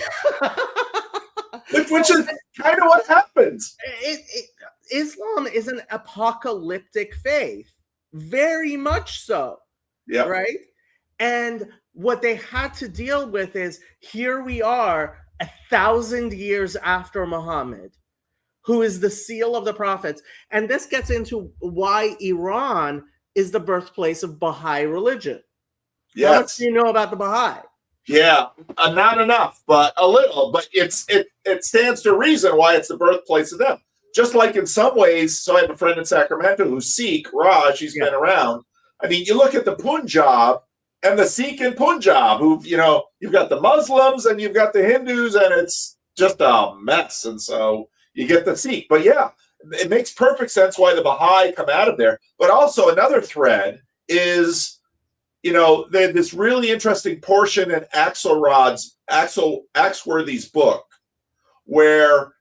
which is kind of what happens. Islam is an apocalyptic faith, very much so, right? And what they had to deal with is, here we are 1,000 years after Muhammad, who is the seal of the prophets. And this gets into why Iran is the birthplace of Bahai religion. Yes. How much do you know about the Bahai? Yeah, not enough, but a little. But it stands to reason why it's the birthplace of them. Just like in some ways, so I have a friend in Sacramento who's Sikh, Raj, he's been around. I mean, you look at the Punjab and the Sikh in Punjab, who, you've got the Muslims and you've got the Hindus, and it's just a mess. And so you get the Sikh. But yeah, it makes perfect sense why the Bahai come out of there. But also another thread is, this really interesting portion in Axworthy's book, where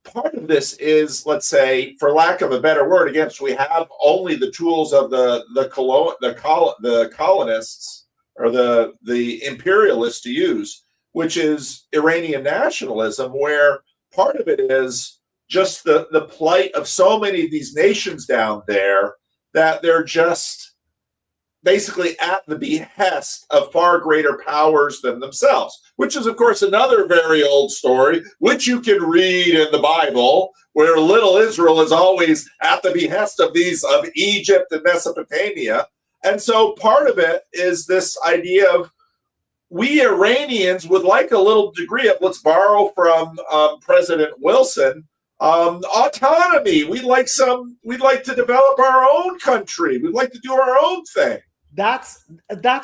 part of this is, let's say, for lack of a better word, again, so we have only the tools of the colonists or the imperialists to use, which is Iranian nationalism, where part of it is just the plight of so many of these nations down there that they're just basically at the behest of far greater powers than themselves, which is, of course, another very old story, which you can read in the Bible, where little Israel is always at the behest of Egypt and Mesopotamia. And so part of it is this idea of, we Iranians would like a little degree of, let's borrow from President Wilson, autonomy. We'd like to develop our own country. We'd like to do our own thing. That's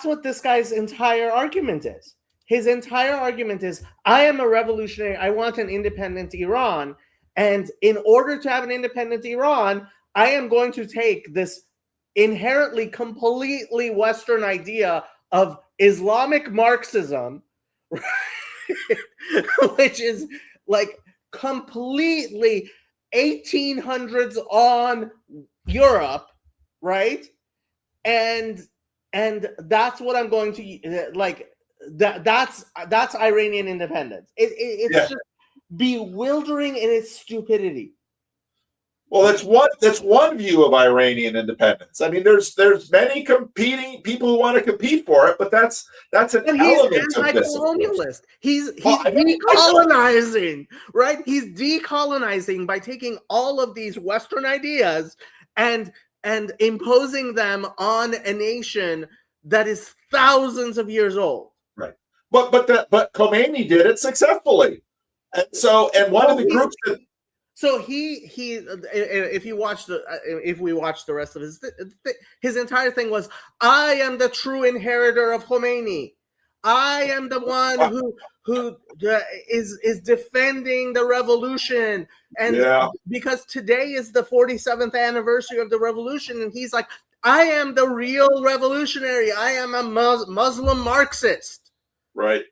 what this guy's entire argument is. His entire argument is, I am a revolutionary. I want an independent Iran. And in order to have an independent Iran, I am going to take this inherently, completely Western idea of Islamic Marxism, which is like completely 1800s on Europe, right? And that's what I'm going to like. That's Iranian independence. It's just bewildering in its stupidity. Well, that's one view of Iranian independence. I mean, there's many competing people who want to compete for it, but that's an element of this. He's decolonizing, right? He's decolonizing by taking all of these Western ideas and imposing them on a nation that is thousands of years old. Right. But Khomeini did it successfully. And one of the groups that, so if we watch the rest of his entire thing was, I am the true inheritor of Khomeini. I am the one who is defending the revolution, and because today is the 47th anniversary of the revolution, and he's like, I am the real revolutionary. I am a Muslim Marxist. Right.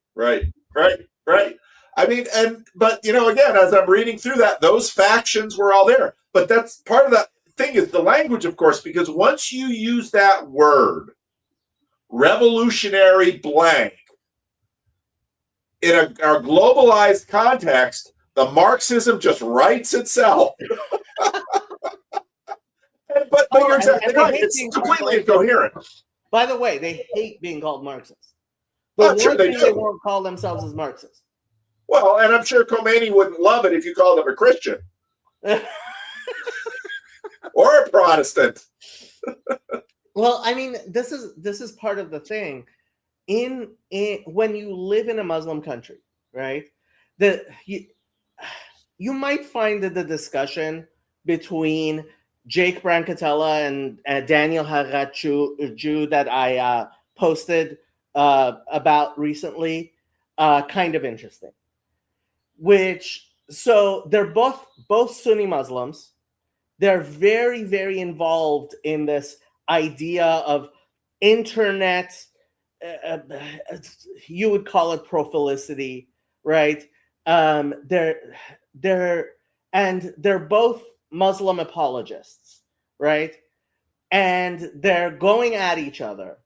I mean, but again, as I'm reading through that, those factions were all there. But that's part of the thing, is the language, of course, because once you use that word, revolutionary blank, in a globalized context, the Marxism just writes itself. but you're exactly right. It's completely incoherent. By the way, they hate being called Marxists. But they won't call themselves as Marxists. Well, and I'm sure Khomeini wouldn't love it if you called him a Christian. or a Protestant. Well, I mean, this is part of the thing. In when you live in a Muslim country, right? You might find that the discussion between Jake Brancatella and Daniel Haggachu that I posted about recently kind of interesting. So they're both Sunni Muslims. They're very, very involved in this idea of internet. You would call it prophilicity, right? They're both Muslim apologists, right? And they're going at each other.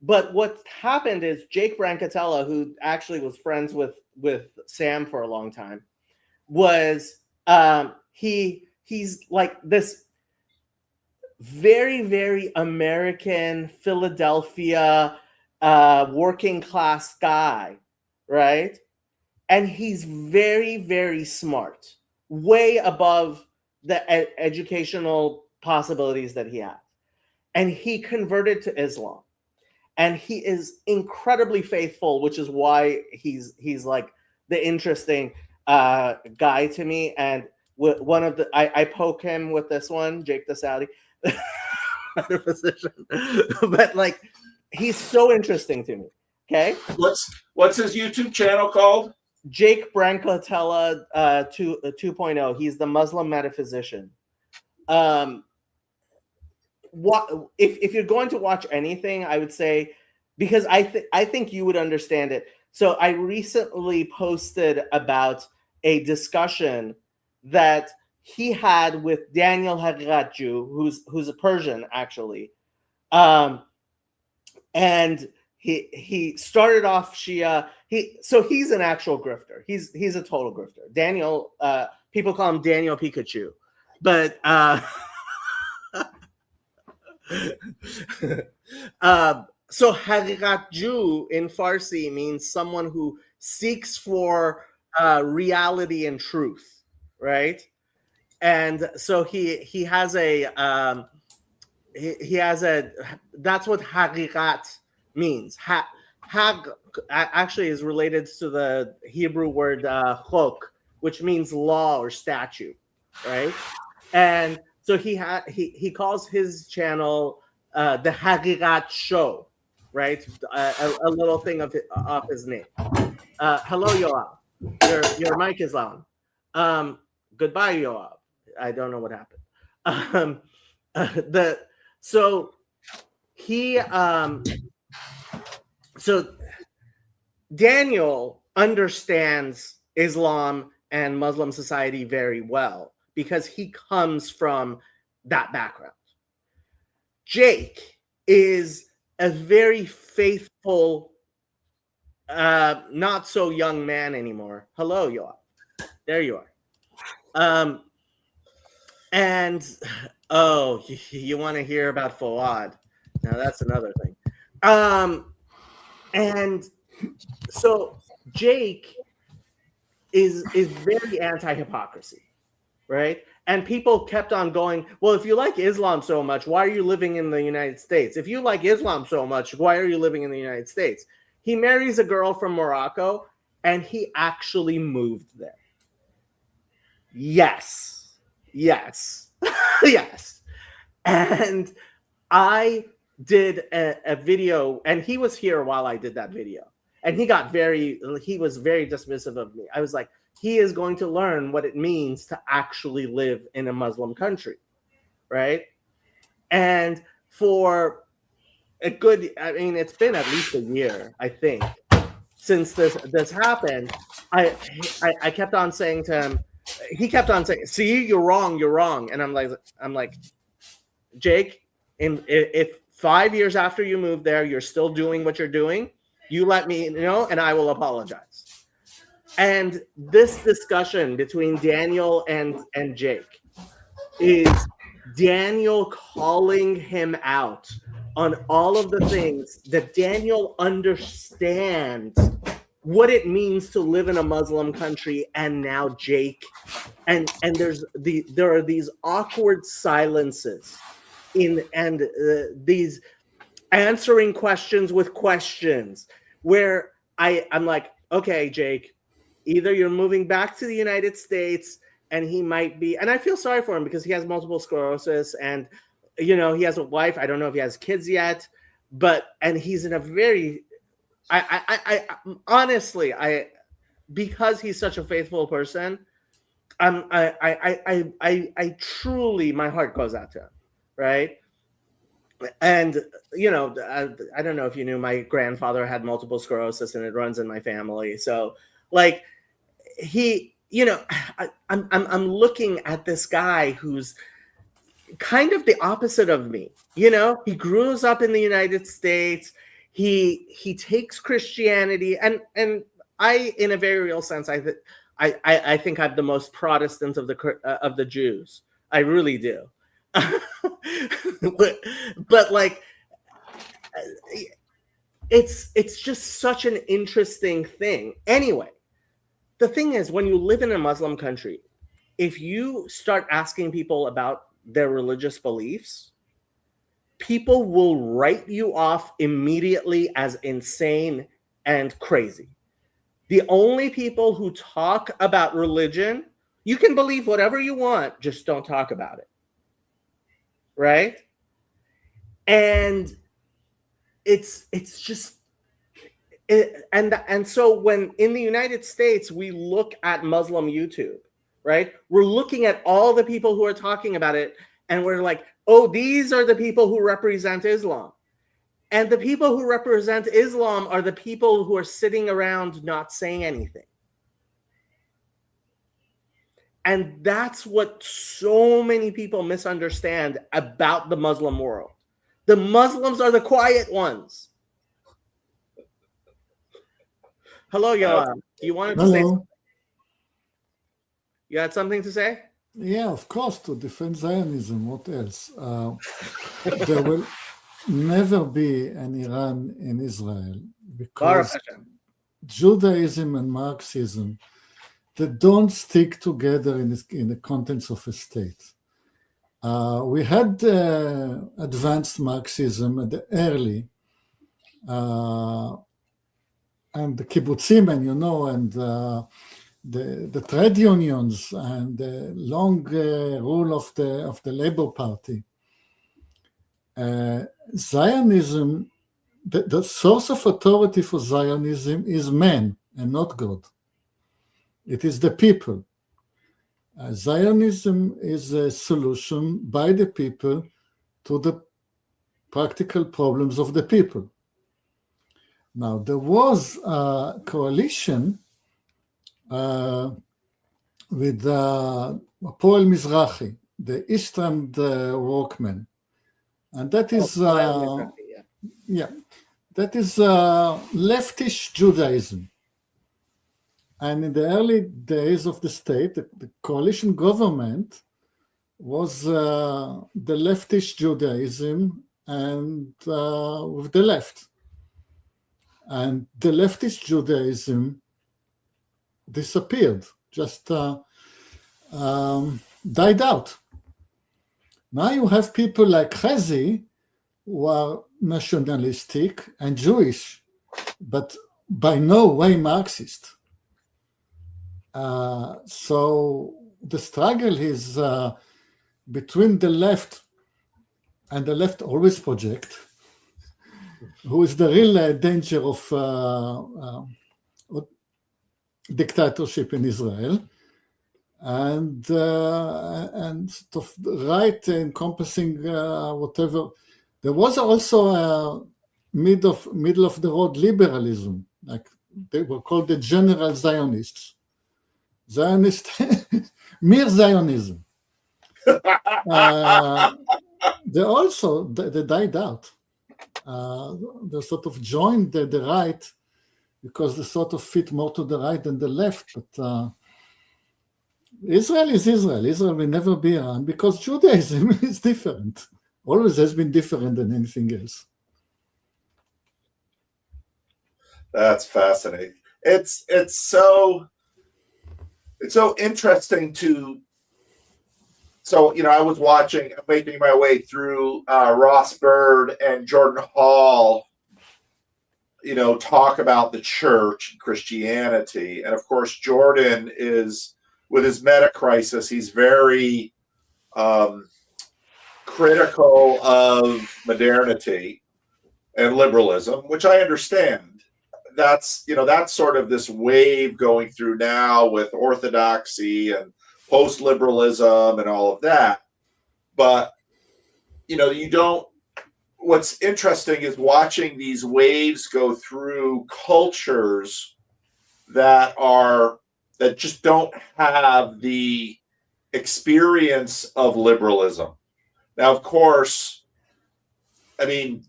But what happened is Jake Brancatella, who actually was friends with Sam for a long time, was he's like this very, very American Philadelphia working class guy, right? And he's very, very smart, way above the educational possibilities that he has. And he converted to Islam. And he is incredibly faithful, which is why he's like the interesting guy to me. And one of the I poke him with this one, Jake the Saudi, physician. But like, he's so interesting to me. Okay, what's his YouTube channel called? Jake Brancatella 2.0. He's the Muslim metaphysician. What if you're going to watch anything, I would say, because I think you would understand it. So I recently posted about a discussion that he had with Daniel Haggachu, who's a Persian actually, and he started off Shia. He's an actual grifter. He's a total grifter. Daniel, people call him Daniel Pikachu, but so Haggachu in Farsi means someone who seeks for reality and truth, right? And so he has a that's what haqiqat means. Hag actually is related to the Hebrew word chok, which means law or statute, right? And so he calls his channel the Haqiqat Show, right? A little thing of his name. Hello, Yoav. Your mic is on. Goodbye, Yoav. I don't know what happened. So Daniel understands Islam and Muslim society very well because he comes from that background. Jake is a very faithful, not so young man anymore. Hello, Yoav. There you are. And oh, you want to hear about Fawad? Now that's another thing. And so Jake is very anti-hypocrisy, right? And people kept on going, well, if you like Islam so much, why are you living in the United States? If you like Islam so much, why are you living in the United States? He marries a girl from Morocco, and he actually moved there. Yes. Yes. And I did a video, and he was here while I did that video. And he was very dismissive of me. I was like, he is going to learn what it means to actually live in a Muslim country, right? And for it's been at least a year, I think, since this happened. I kept on saying to him, he kept on saying, see, you're wrong. And I'm like, Jake, if 5 years after you moved there, you're still doing what you're doing, you let me know and I will apologize. And this discussion between Daniel and Jake is Daniel calling him out on all of the things that Daniel understands what it means to live in a Muslim country, and now Jake, and there are these awkward silences these answering questions with questions where I'm like, okay, Jake, either you're moving back to the United States and he might be, and I feel sorry for him because he has multiple sclerosis and, he has a wife. I don't know if he has kids yet, and he's in a very, I honestly, because he's such a faithful person, I truly, my heart goes out to him. Right. And, I don't know if you knew, my grandfather had multiple sclerosis and it runs in my family. So like I'm looking at this guy who's kind of the opposite of me. He grows up in the United States. He takes Christianity and I, in a very real sense, I think I'm the most Protestant of the Jews. I really do. but like, it's just such an interesting thing. Anyway, the thing is, when you live in a Muslim country, if you start asking people about their religious beliefs, people will write you off immediately as insane and crazy. The only people who talk about religion, you can believe whatever you want, just don't talk about it. Right? And it's just, and so when in the United States we look at Muslim YouTube, right? We're looking at all the people who are talking about it, and we're like, oh, these are the people who represent Islam. And the people who represent Islam are the people who are sitting around not saying anything. And that's what so many people misunderstand about the Muslim world. The Muslims are the quiet ones. Hello, Yoav. You wanted to say something? You had something to say? Yeah, of course, to defend Zionism. What else? There will never be an Iran in Israel because Judaism and Marxism, they don't stick together in the contents of a state. We had advanced Marxism at the early, and the kibbutzim, and the trade unions, and the long rule of the Labor Party. Zionism, the source of authority for Zionism is man and not God. It is the people. Zionism is a solution by the people to the practical problems of the people. Now, there was a coalition with Poel Mizrahi, the Eastern workmen, and that is leftish Judaism. And in the early days of the state, the coalition government was the leftist Judaism and with the left. And the leftist Judaism disappeared, just died out. Now you have people like Chazi who are nationalistic and Jewish, but by no way Marxist. So the struggle is between the left, and the left always project, who is the real danger of dictatorship in Israel, and sort of right encompassing whatever. There was also a middle of the road liberalism, like they were called the general Zionists. Zionist, mere Zionism. They died out. They sort of joined the right because they sort of fit more to the right than the left. But Israel is Israel. Israel will never be Iran because Judaism is different. Always has been different than anything else. That's fascinating. it's so interesting to. So, I was making my way through Ross Bird and Jordan Hall, talk about the church and Christianity. And of course, Jordan is, with his meta crisis, he's very critical of modernity and liberalism, which I understand. That's sort of this wave going through now with orthodoxy and post-liberalism and all of that. But, what's interesting is watching these waves go through cultures that just don't have the experience of liberalism. Now, of course, the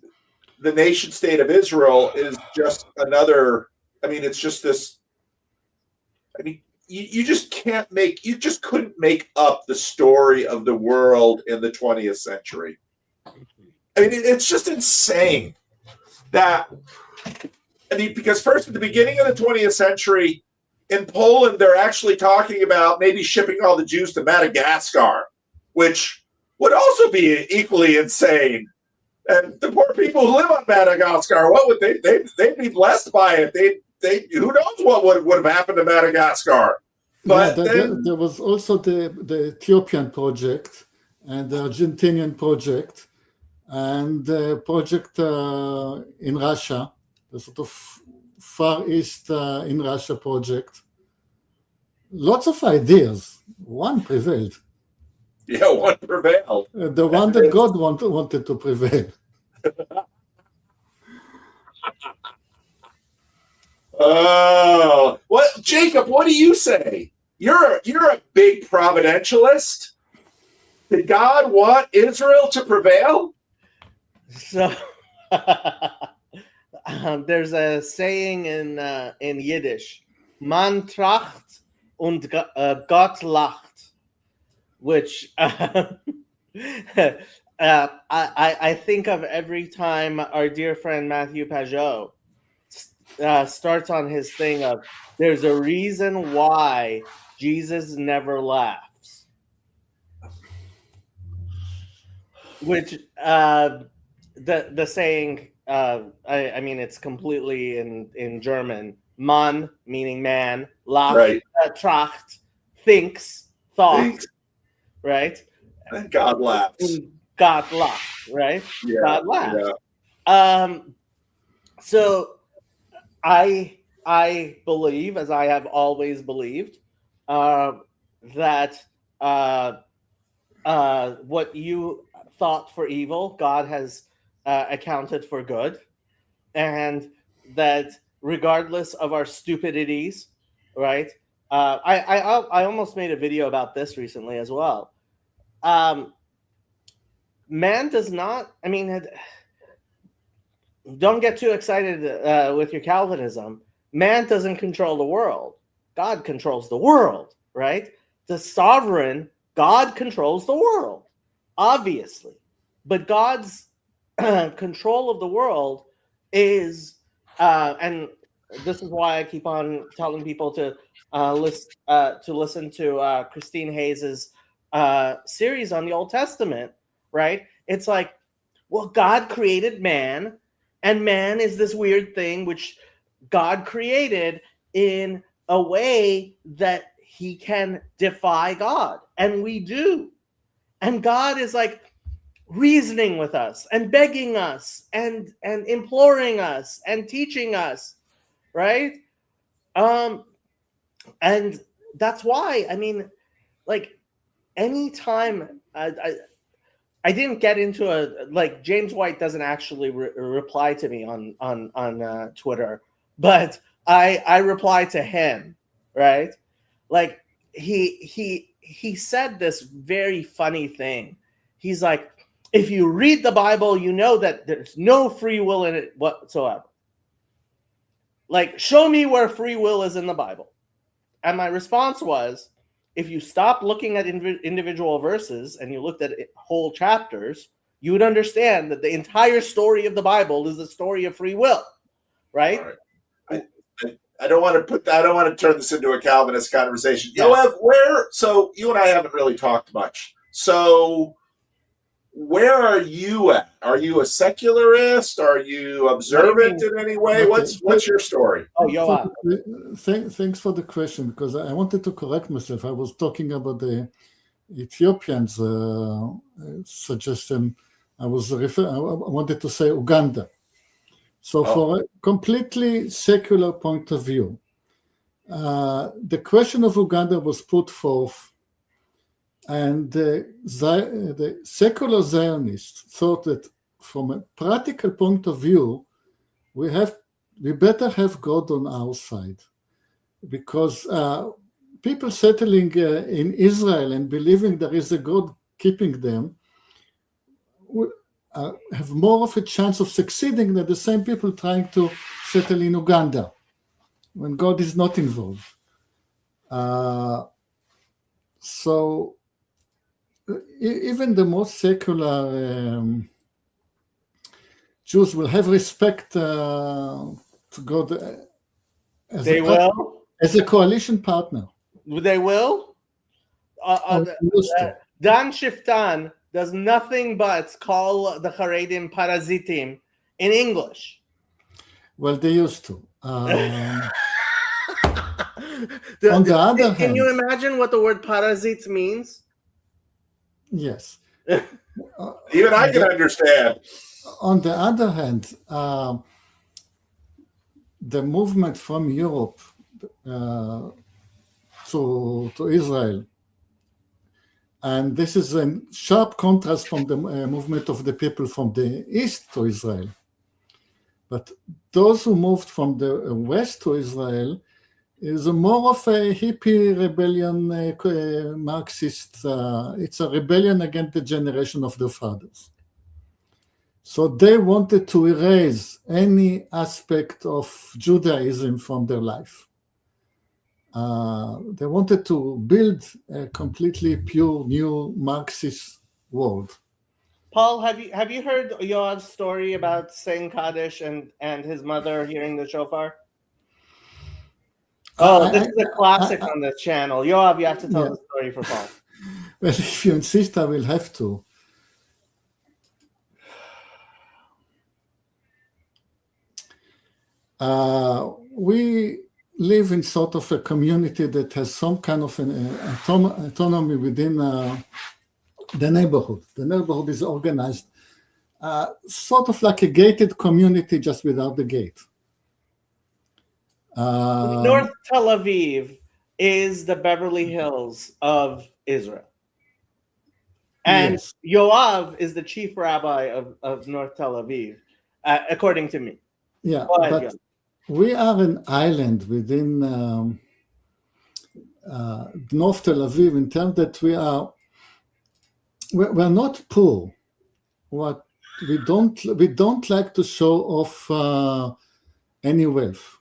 nation state of Israel is just another, it's just this, you just couldn't make up the story of the world in the 20th century. It's just insane that, because first at the beginning of the 20th century in Poland, they're actually talking about maybe shipping all the Jews to Madagascar, which would also be equally insane. And the poor people who live on Madagascar, what would they'd be blessed by it. They who knows what would have happened to Madagascar. But there was also the Ethiopian project and the Argentinian project and the project in Russia, the sort of Far East in Russia project. Lots of ideas. One prevailed. Yeah, one prevailed. The one that God wanted to prevail. Oh, what, Jacob? What do you say? You're a big providentialist. Did God want Israel to prevail? So there's a saying in Yiddish: "Man tracht und Gott lacht," which I think of every time our dear friend Matthew Pajot starts on his thing of there's a reason why Jesus never laughs, which the saying it's completely in German. Man meaning man, lacht, right. Tracht, thought, right? And God laughs. God laughs, right? Yeah, God laughs. Yeah. So I believe, as I have always believed, that what you thought for evil, God has accounted for good, and that regardless of our stupidities, right? I almost made a video about this recently as well. Man does not, don't get too excited with your Calvinism. Man doesn't control the world. God controls the world, right? The sovereign, God controls the world, obviously. But God's control of the world is, and this is why I keep on telling people to listen to Christine Hayes's series on the Old Testament, right? It's like, well, God created man, and man is this weird thing which God created in a way that he can defy God. And we do. And God is like reasoning with us and begging us and imploring us and teaching us, right? And that's why, anytime I didn't get into James White doesn't actually reply to me on Twitter, but I reply to him, right? Like he said this very funny thing. He's like, if you read the Bible, you know that there's no free will in it whatsoever. Like, show me where free will is in the Bible. And my response was, if you stop looking at individual verses and you looked at whole chapters, you would understand that the entire story of the Bible is the story of free will, right? I don't want to turn this into a Calvinist conversation. Yeah. Yoav, so you and I haven't really talked much. So where are you at? Are you a secularist? Are you observant in any way? Okay. What's your story? Oh, Yoav. Thanks for the question, because I wanted to correct myself. I was talking about the Ethiopians' suggestion. I wanted to say Uganda. So for a completely secular point of view, the question of Uganda was put forth, and the secular Zionists thought that from a practical point of view, we better have God on our side, because people settling in Israel and believing there is a God keeping them have more of a chance of succeeding than the same people trying to settle in Uganda when God is not involved. So even the most secular Jews will have respect to God as a coalition partner. They will? Dan Shiftan does nothing but call the Haredim parazitim in English. Well, they used to. On the other hand, can you imagine what the word parazit means? Yes. Even I can understand. On the other hand, the movement from Europe to Israel, and this is a sharp contrast from the movement of the people from the east to Israel. But those who moved from the west to Israel is more of a hippie rebellion, Marxist. It's a rebellion against the generation of their fathers. So they wanted to erase any aspect of Judaism from their life. They wanted to build a completely pure new Marxist world. Paul, have you heard Yoav's story about saying Kaddish and his mother hearing the shofar? Oh, this is a classic on this channel. Yoav, you have to tell the story for Paul. Well, if you insist, I will have to. We live in sort of a community that has some kind of an autonomy within the neighborhood. The neighborhood is organized sort of like a gated community, just without the gate. North Tel Aviv is the Beverly Hills of Israel. And yes. Yoav is the chief rabbi of North Tel Aviv, according to me. Yeah, but we are an island within North Tel Aviv in terms that we're not poor. What we don't like to show off any wealth.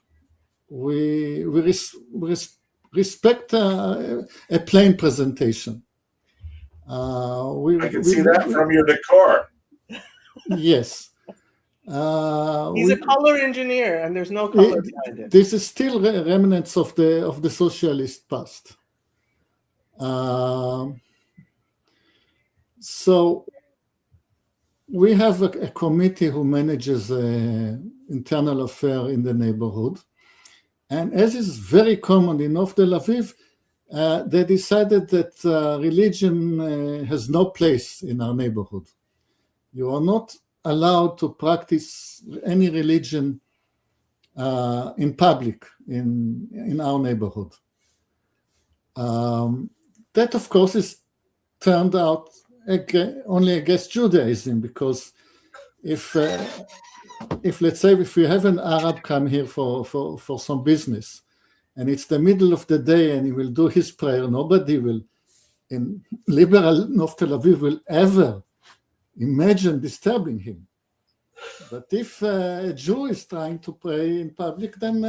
We respect a plain presentation. I can see that from your decor. Yes. He's a color engineer, and there's no color behind it. This is still remnants of the socialist past. So we have a committee who manages internal affair in the neighborhood, and as is very common in North Tel Aviv, they decided that religion has no place in our neighborhood. You are not allowed to practice any religion in public in our neighborhood. That, of course, is turned out only against Judaism, because if let's say if we have an Arab come here for some business, and it's the middle of the day and he will do his prayer, nobody will in liberal North Tel Aviv will ever imagine disturbing him. But if a Jew is trying to pray in public, then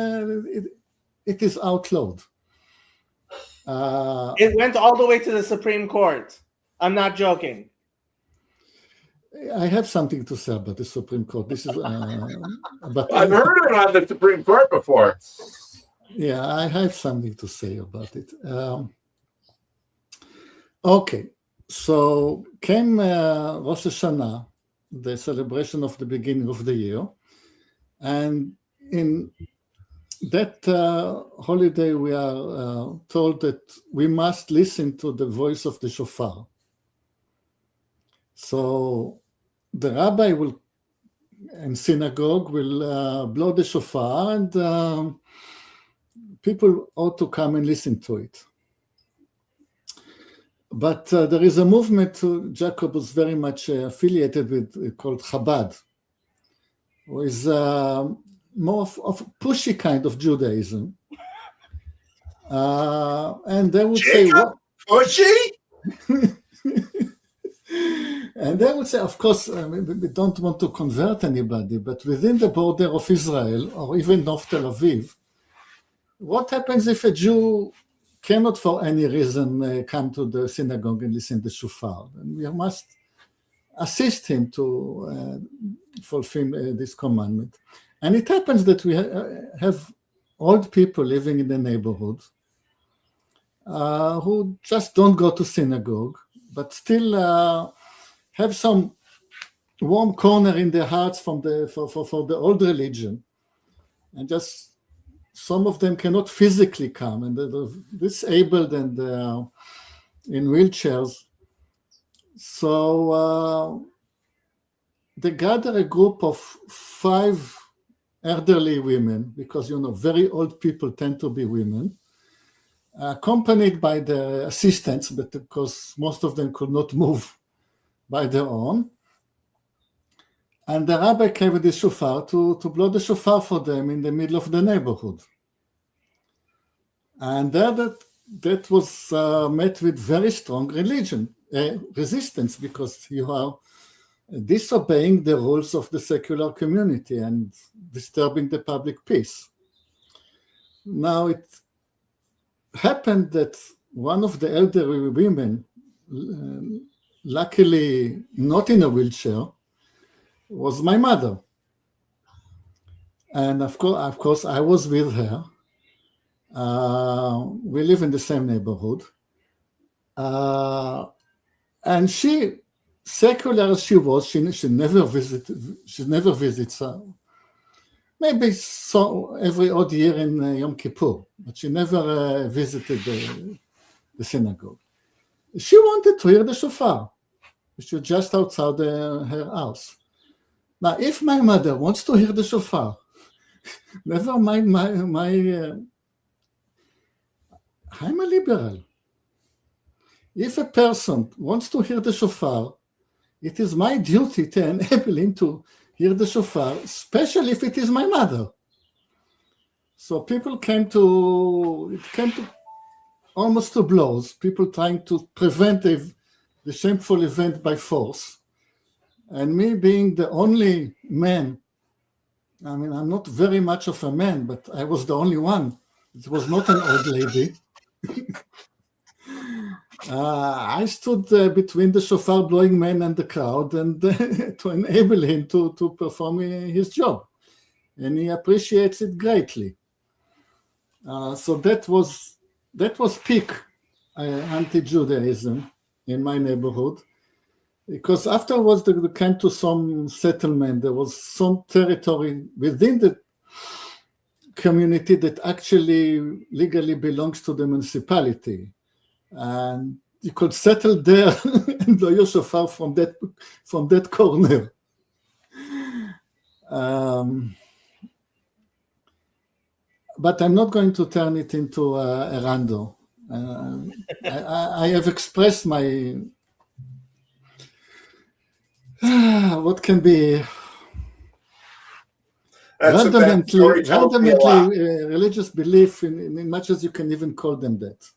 it is outlawed. It went all the way to the Supreme Court. I'm not joking. I have something to say about the Supreme Court. This is, but I've heard it on the Supreme Court before. Yeah, I have something to say about it. Okay, so came Rosh Hashanah, the celebration of the beginning of the year, and in that holiday we are told that we must listen to the voice of the shofar. So the rabbi will, in synagogue, will blow the shofar, and people ought to come and listen to it. But there is a movement Jacob was very much affiliated with called Chabad, who is more of pushy kind of Judaism. And they would say, what? Pushy? And they would say, of course, we don't want to convert anybody, but within the border of Israel, or even North Tel Aviv, what happens if a Jew cannot for any reason come to the synagogue and listen to shofar? And we must assist him to fulfill this commandment. And it happens that we have old people living in the neighborhood who just don't go to synagogue, but still have some warm corner in their hearts for the old religion. And just some of them cannot physically come, and they're disabled and in wheelchairs. So they gather a group of 5 elderly women, because very old people tend to be women, accompanied by their assistants, but because most of them could not move by their own. And the rabbi came with the shofar to blow the shofar for them in the middle of the neighborhood. And that was met with very strong resistance, because you are disobeying the rules of the secular community and disturbing the public peace. Now, it happened that one of the elderly women, luckily not in a wheelchair, was my mother. And of course, I was with her. We live in the same neighborhood. And she, secular as she was, she never visits her. Maybe so every odd year in Yom Kippur, but she never visited the synagogue. She wanted to hear the shofar. She was just outside her house. Now, if my mother wants to hear the shofar, never mind I'm a liberal. If a person wants to hear the shofar, it is my duty to enable him to hear the shofar, especially if it is my mother. So it came to almost to blows, people trying to prevent the shameful event by force. And me being the only man, I mean, I'm not very much of a man, but I was the only one. It was not an old lady. I stood between the shofar blowing man and the crowd, and to enable him to perform his job. And he appreciates it greatly. So that was peak anti-Judaism in my neighborhood. Because afterwards they came to some settlement. There was some territory within the community that actually legally belongs to the municipality. And you could settle there and blow your shofar from that corner. But I'm not going to turn it into a rando. I have expressed my what can be randomly religious belief in much as you can even call them that.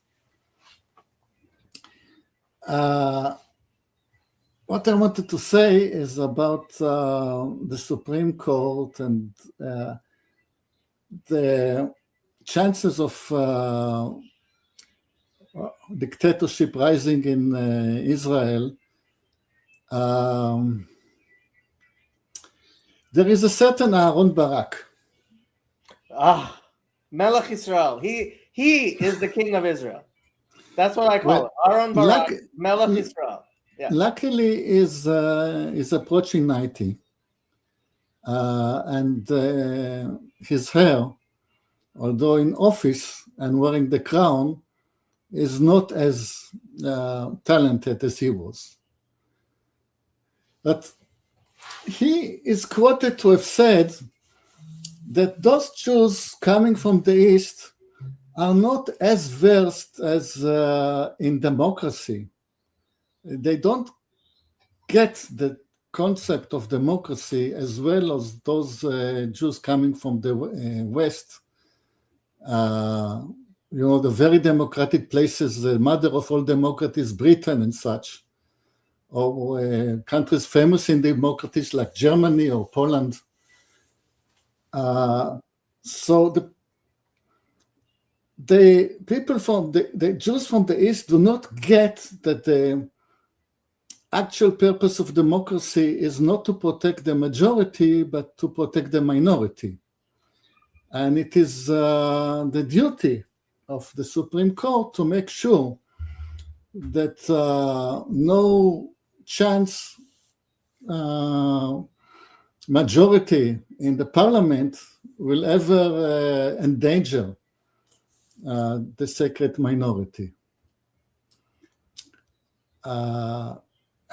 What I wanted to say is about the Supreme Court and the chances of dictatorship rising in Israel. There is a certain Aaron Barak. Melech Israel. He is the king of Israel. That's what I call it. Aaron Barak, Melech Israel. Yeah. Luckily, is approaching 90, and his hair, although in office and wearing the crown, is not as talented as he was. But he is quoted to have said that those Jews coming from the East are not as versed as in democracy. They don't get the concept of democracy as well as those Jews coming from the West. The very democratic places, the mother of all democracies, Britain and such, or countries famous in democracies like Germany or Poland. So the people from the Jews from the East do not get that the actual purpose of democracy is not to protect the majority, but to protect the minority. And it is the duty of the Supreme Court to make sure that no chance majority in the parliament will ever endanger the sacred minority.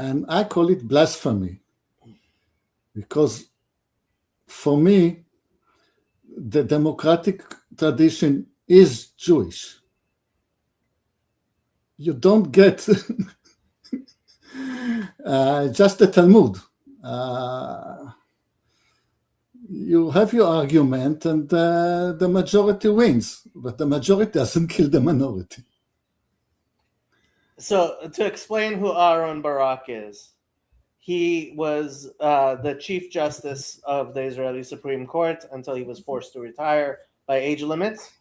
And I call it blasphemy, because for me, the democratic tradition is Jewish. You don't get just the Talmud. You have your argument and the majority wins, but the majority doesn't kill the minority. So to explain who Aaron Barak is, he was the Chief Justice of the Israeli Supreme Court until he was forced to retire by age limits.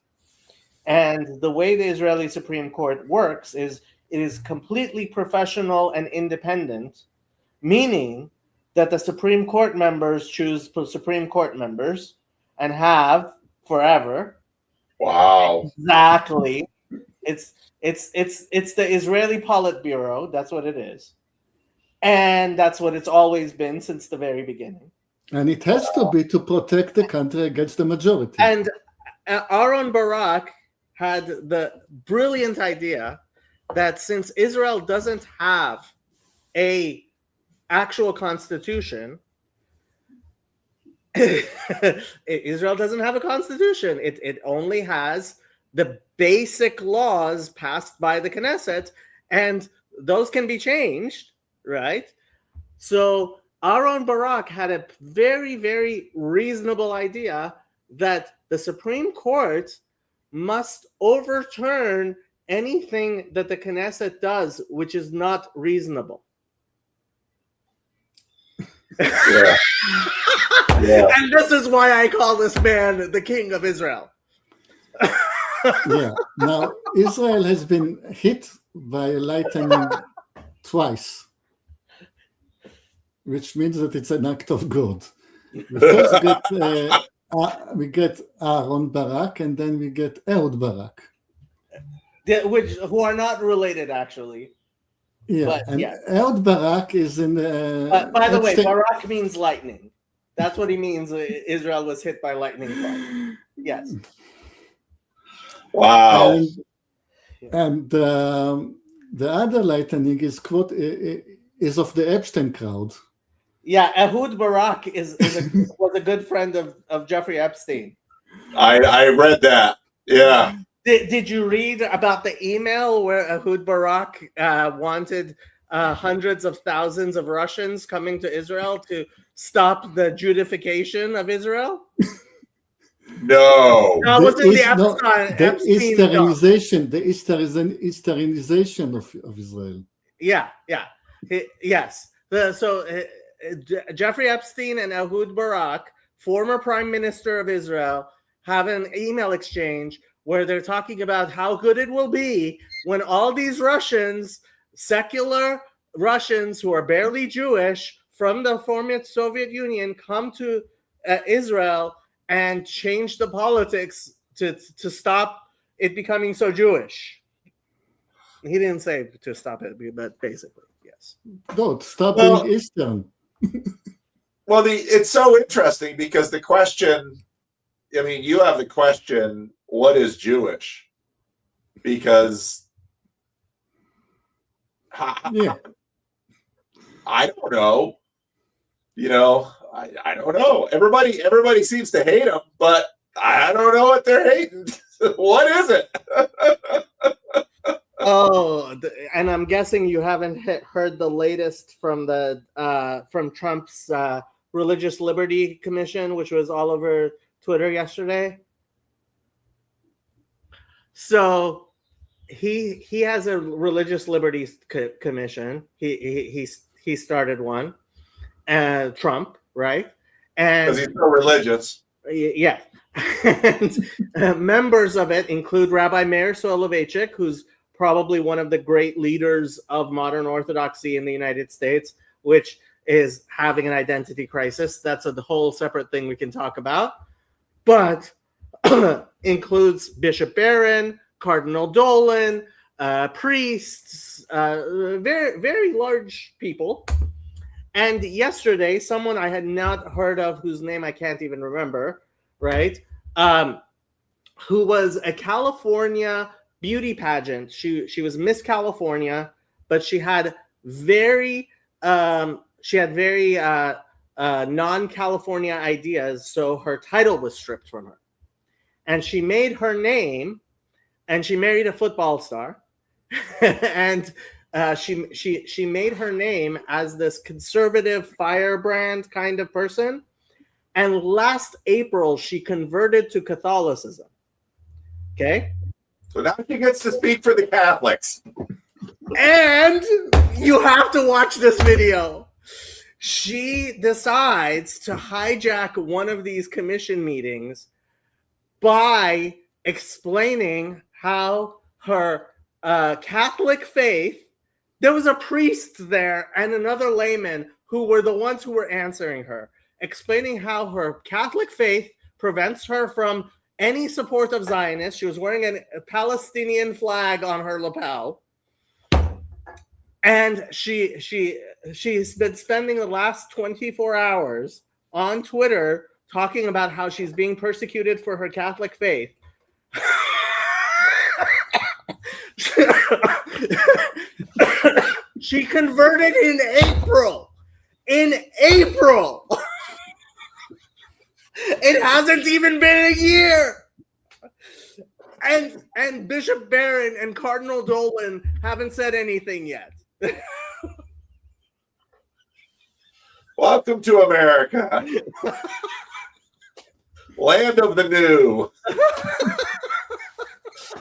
And the way the Israeli Supreme Court works is it is completely professional and independent, meaning that the Supreme Court members choose Supreme Court members and have forever. Wow. Exactly. It's the Israeli Politburo. That's what it is. And that's what it's always been since the very beginning. And it has to be to protect the country against the majority. And Aaron Barak had the brilliant idea that since Israel doesn't have a actual constitution, Israel doesn't have a constitution. It only has the basic laws passed by the Knesset, and those can be changed, right? So Aaron Barak had a very, very reasonable idea that the Supreme Court must overturn anything that the Knesset does which is not reasonable. Yeah. Yeah. And this is why I call this man the King of Israel. Yeah. Now, Israel has been hit by lightning twice, which means that it's an act of God. We first we get Aaron Barak, and then we get Ehud Barak. Who are not related, actually. Yeah, but, and yeah. Ehud Barak is in the... by the way, Barak means lightning. That's what he means. Israel was hit by lightning. Yes. Wow. And the other lightning is of the Epstein crowd. Yeah, Ehud Barak was a good friend of Jeffrey Epstein. I read that. Yeah. Did you read about the email where Ehud Barak wanted hundreds of thousands of Russians coming to Israel to stop the Judification of Israel? No. No, it wasn't the Easternization of Israel. Yeah. Yes. Jeffrey Epstein and Ehud Barak, former prime minister of Israel, have an email exchange where they're talking about how good it will be when all these Russians, secular Russians who are barely Jewish from the former Soviet Union, come to Israel and change the politics to stop it becoming so Jewish. He didn't say to stop it, but basically, yes. Don't stop being Eastern. Well, it's so interesting because the question, I mean, you have the question, what is Jewish? Because Yeah. I don't know. You know, I don't know. Everybody seems to hate him, but I don't know what they're hating. What is it? And I'm guessing you haven't heard the latest from from Trump's Religious Liberty Commission, which was all over Twitter yesterday. So he has a Religious Liberties Commission. He started one. Trump, right? And because he's so religious. Yeah. And members of it include Rabbi Meir Soloveichik, who's probably one of the great leaders of modern Orthodoxy in the United States, which is having an identity crisis. That's a whole separate thing we can talk about. But includes Bishop Barron, Cardinal Dolan, priests, very, very large people. And yesterday, someone I had not heard of, whose name I can't even remember, right? Who was a California beauty pageant. She was Miss California, but she had very non-California ideas, so her title was stripped from her. And she made her name, and she married a football star, and she made her name as this conservative firebrand kind of person. And last April, she converted to Catholicism. Okay? So now she gets to speak for the Catholics. And you have to watch this video. She decides to hijack one of these commission meetings by explaining how her Catholic faith, there was a priest there and another layman who were the ones who were answering her, explaining how her Catholic faith prevents her from any support of Zionists. She was wearing a Palestinian flag on her lapel. And she's been spending the last 24 hours on Twitter talking about how she's being persecuted for her Catholic faith. She converted in April. In April. It hasn't even been a year. And Bishop Barron and Cardinal Dolan haven't said anything yet. Welcome to America. Land of the new.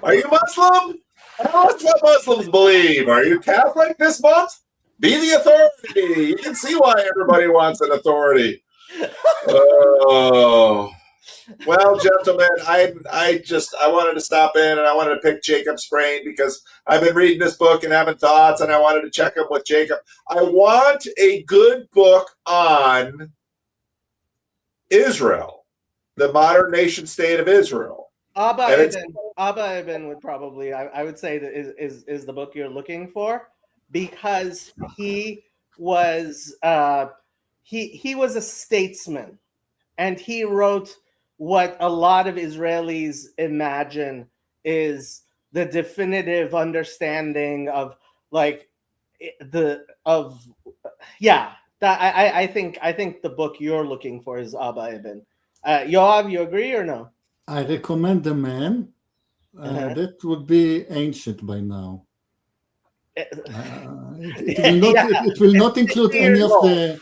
Are you Muslim? That's what Muslims believe. Are you Catholic this month? Be the authority. You can see why everybody wants an authority. Oh. Well, gentlemen, I wanted to stop in and I wanted to pick Jacob's brain because I've been reading this book and having thoughts, and I wanted to check up with Jacob. I want a good book on Israel, the modern nation state of Israel. Abba Ibn would probably, I would say, that is the book you're looking for, because he was a statesman, and he wrote what a lot of Israelis imagine is the definitive understanding of, like, I think the book you're looking for is Abba Ibn. Yoav, you agree or no? I recommend The Man. That would be ancient by now. It will not include any of the.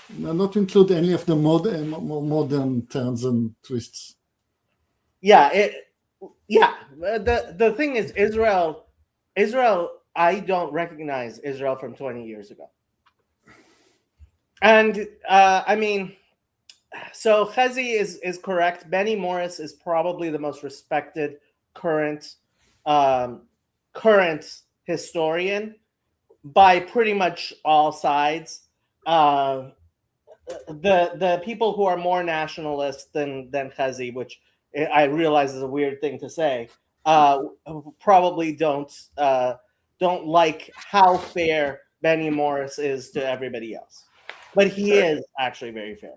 Not include any of the modern turns and twists. The thing is, Israel, I don't recognize Israel from 20 years ago. And so Chezi is correct. Benny Morris is probably the most respected current historian by pretty much all sides. The people who are more nationalist than Chezi, which I realize is a weird thing to say, probably don't like how fair Benny Morris is to everybody else. But he is actually very fair.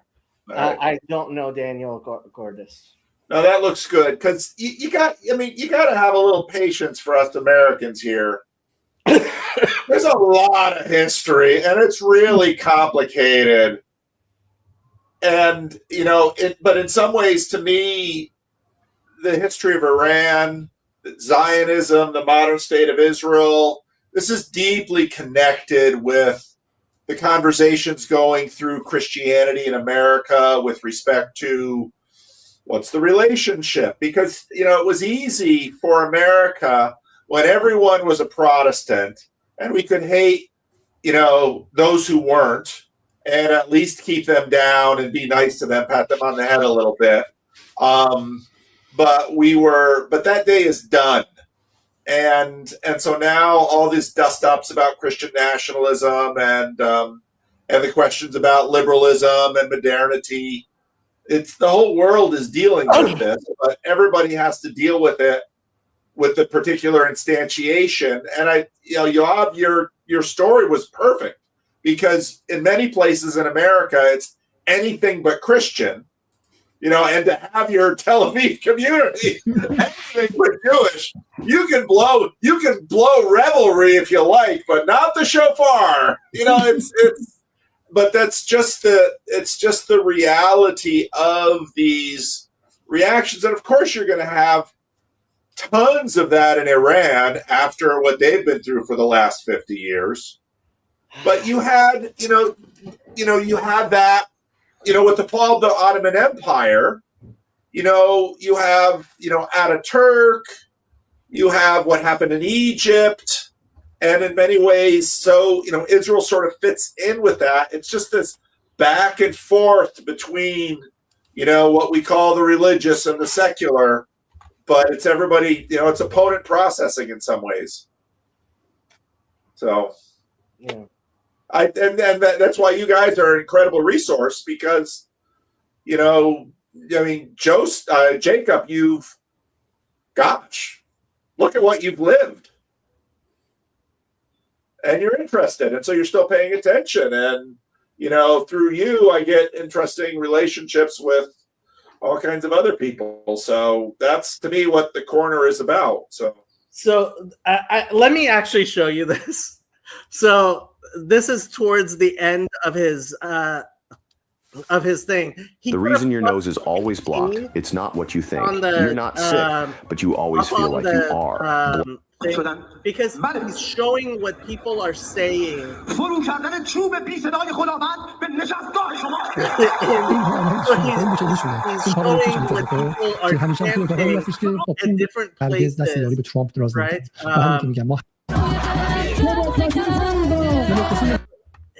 Right. I don't know Daniel Gordis. No, that looks good because you got to have a little patience for us Americans here. There's a lot of history, and it's really complicated. And but in some ways, to me, the history of Iran, Zionism, the modern state of Israel, this is deeply connected with the conversations going through Christianity in America with respect to what's the relationship? Because, it was easy for America when everyone was a Protestant and we could hate, those who weren't and at least keep them down and be nice to them, pat them on the head a little bit. But that day is done. And so now all these dust ups about Christian nationalism and the questions about liberalism and modernity, it's the whole world is dealing with this, but everybody has to deal with it with the particular instantiation. And Yoav, your story was perfect because in many places in America, it's anything but Christian. And to have your Tel Aviv community anything but Jewish, you can blow revelry if you like, but not the shofar. But it's just the reality of these reactions, and of course you're going to have tons of that in Iran after what they've been through for the last 50 years. But you had that. With the fall of the Ottoman Empire, you have, Ataturk, you have what happened in Egypt, and in many ways, so, Israel sort of fits in with that. It's just this back and forth between, what we call the religious and the secular, but it's everybody, it's opponent processing in some ways. So, yeah. That's why you guys are an incredible resource because, Jacob, look at what you've lived. And you're interested. And so you're still paying attention. And, through you, I get interesting relationships with all kinds of other people. So that's, to me, what the corner is about. So let me actually show you this. So this is towards the end of his thing. The reason your nose is always blocked, it's not what you think. You're not sick, but you always feel like you are. Because he's showing what people are saying. He's showing what people are chanting in different places, right?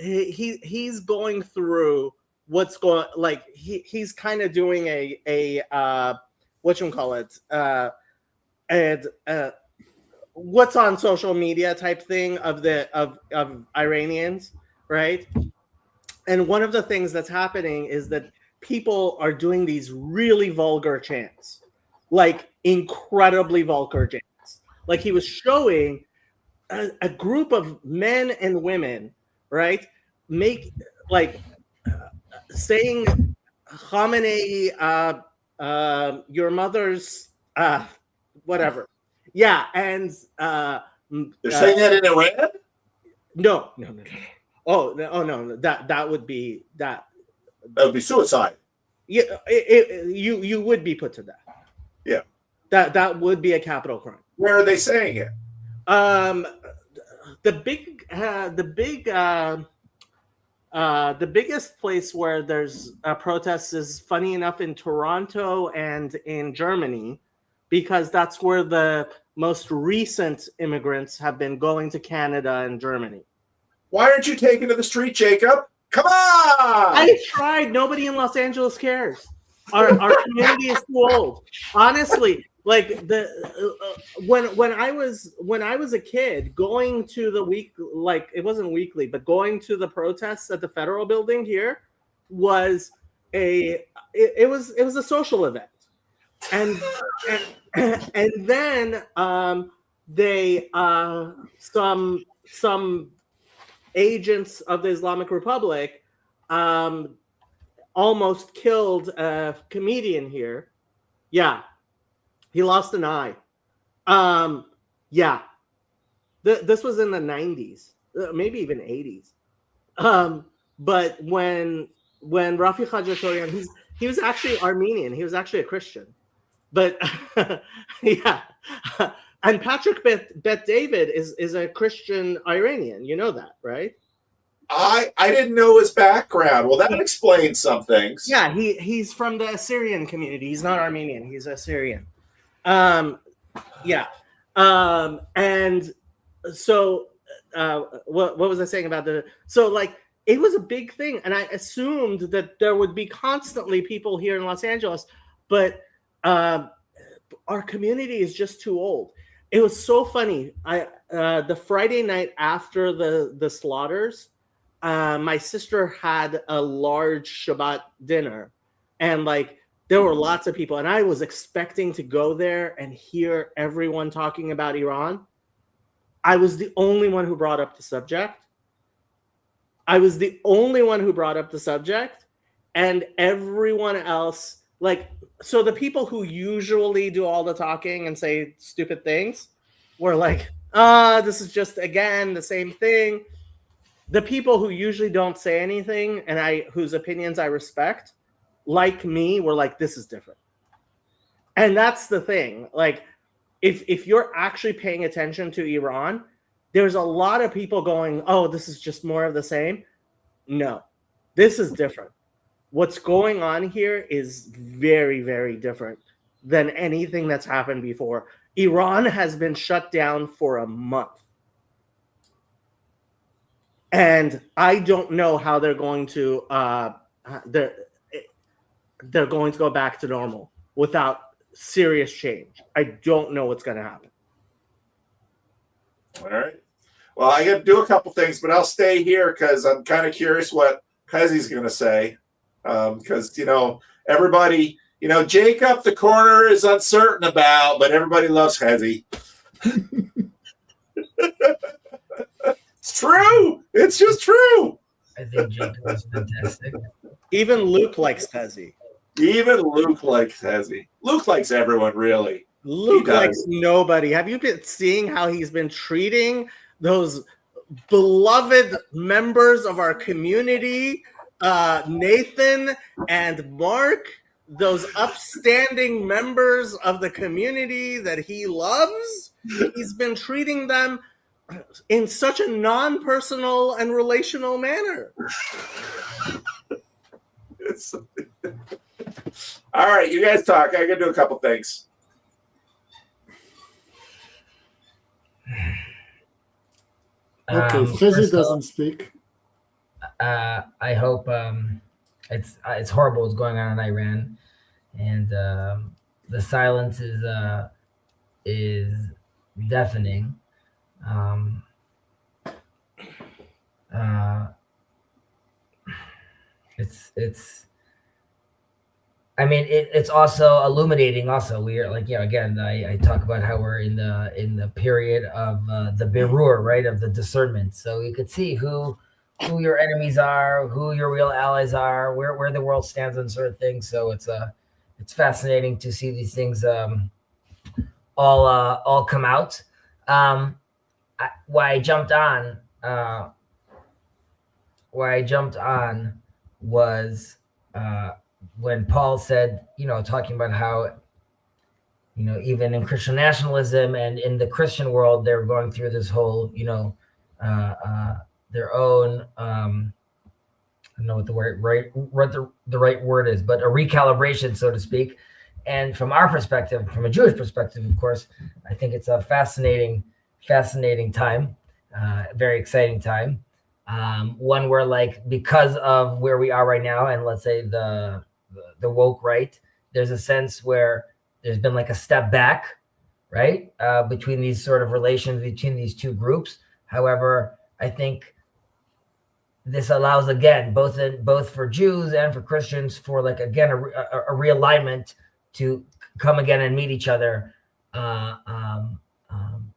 He's going through what's going, like he's kind of doing a whatchamacallit, and what's on social media type thing of Iranians, right? And one of the things that's happening is that people are doing these really vulgar chants, like incredibly vulgar chants. Like he was showing a group of men and women, right, saying Khamenei, your mother's whatever. Yeah, and they're saying that in Iran? No. Oh no. That would be that. That would be suicide. Yeah, you would be put to death. Yeah. That would be a capital crime. Where are they saying it? The biggest place where there's protests is, funny enough, in Toronto and in Germany, because that's where the most recent immigrants have been going to Canada and Germany. Why aren't you taking to the street, Jacob? Come on! I tried. Nobody in Los Angeles cares. Our community is too old. Honestly, like when I was a kid, going to the it wasn't weekly, but going to the protests at the Federal Building here was a social event. and then they some agents of the Islamic Republic almost killed a comedian here. Yeah, he lost an eye. Yeah, this was in the 90s, maybe even 80s. But when Rafi Khadjatorian, he was actually Armenian. He was actually a Christian. But yeah, and Patrick Bet David is a Christian Iranian. You know that, right? I didn't know his background. Well, that explains some things. Yeah, he's from the Assyrian community. He's not Armenian. He's Assyrian. Yeah. And so what was I saying about it was a big thing, and I assumed that there would be constantly people here in Los Angeles, but our community is just too old. It was so funny. The Friday night after the slaughters, my sister had a large Shabbat dinner, and there were lots of people, and I was expecting to go there and hear everyone talking about Iran. I was the only one who brought up the subject. And everyone else, so the people who usually do all the talking and say stupid things were this is just, again, the same thing. The people who usually don't say anything and whose opinions I respect, like me, were this is different. And that's the thing. If you're actually paying attention to Iran, there's a lot of people going, oh, this is just more of the same. No, this is different. What's going on here is very, very different than anything that's happened before. Iran has been shut down for a month. And I don't know how they're going to they're going to go back to normal without serious change. I don't know what's going to happen. All right. Well, I got to do a couple things, but I'll stay here because I'm kind of curious what Kezi's going to say. Because, everybody, Jacob the corner is uncertain about, but everybody loves Kezi. It's true. It's just true. I think Jacob is fantastic. Even Luke likes Kezi. Luke likes everyone, really. Luke likes nobody. Have you been seeing how he's been treating those beloved members of our community, Nathan and Mark, those upstanding members of the community that he loves? He's been treating them in such a non-personal and relational manner. All right, you guys talk. I got to do a couple things. Okay, Fezzi doesn't speak. I hope it's horrible what's going on in Iran, and the silence is deafening. It's also illuminating. Also, we are again, I talk about how we're in the period of the berur, right, of the discernment. So you could see who your enemies are, who your real allies are, where the world stands on certain things. So it's fascinating to see these things all come out. Why I jumped on was when Paul said, talking about how, even in Christian nationalism and in the Christian world, they're going through this whole, their own, I don't know what the right word is, but a recalibration, so to speak. And from our perspective, from a Jewish perspective, of course, I think it's a fascinating time, very exciting time. One where, because of where we are right now, and let's say the woke right, there's a sense where there's been a step back, right, between these sort of relations between these two groups. However, I think this allows, again, both for Jews and for Christians, for a realignment to come again and meet each other,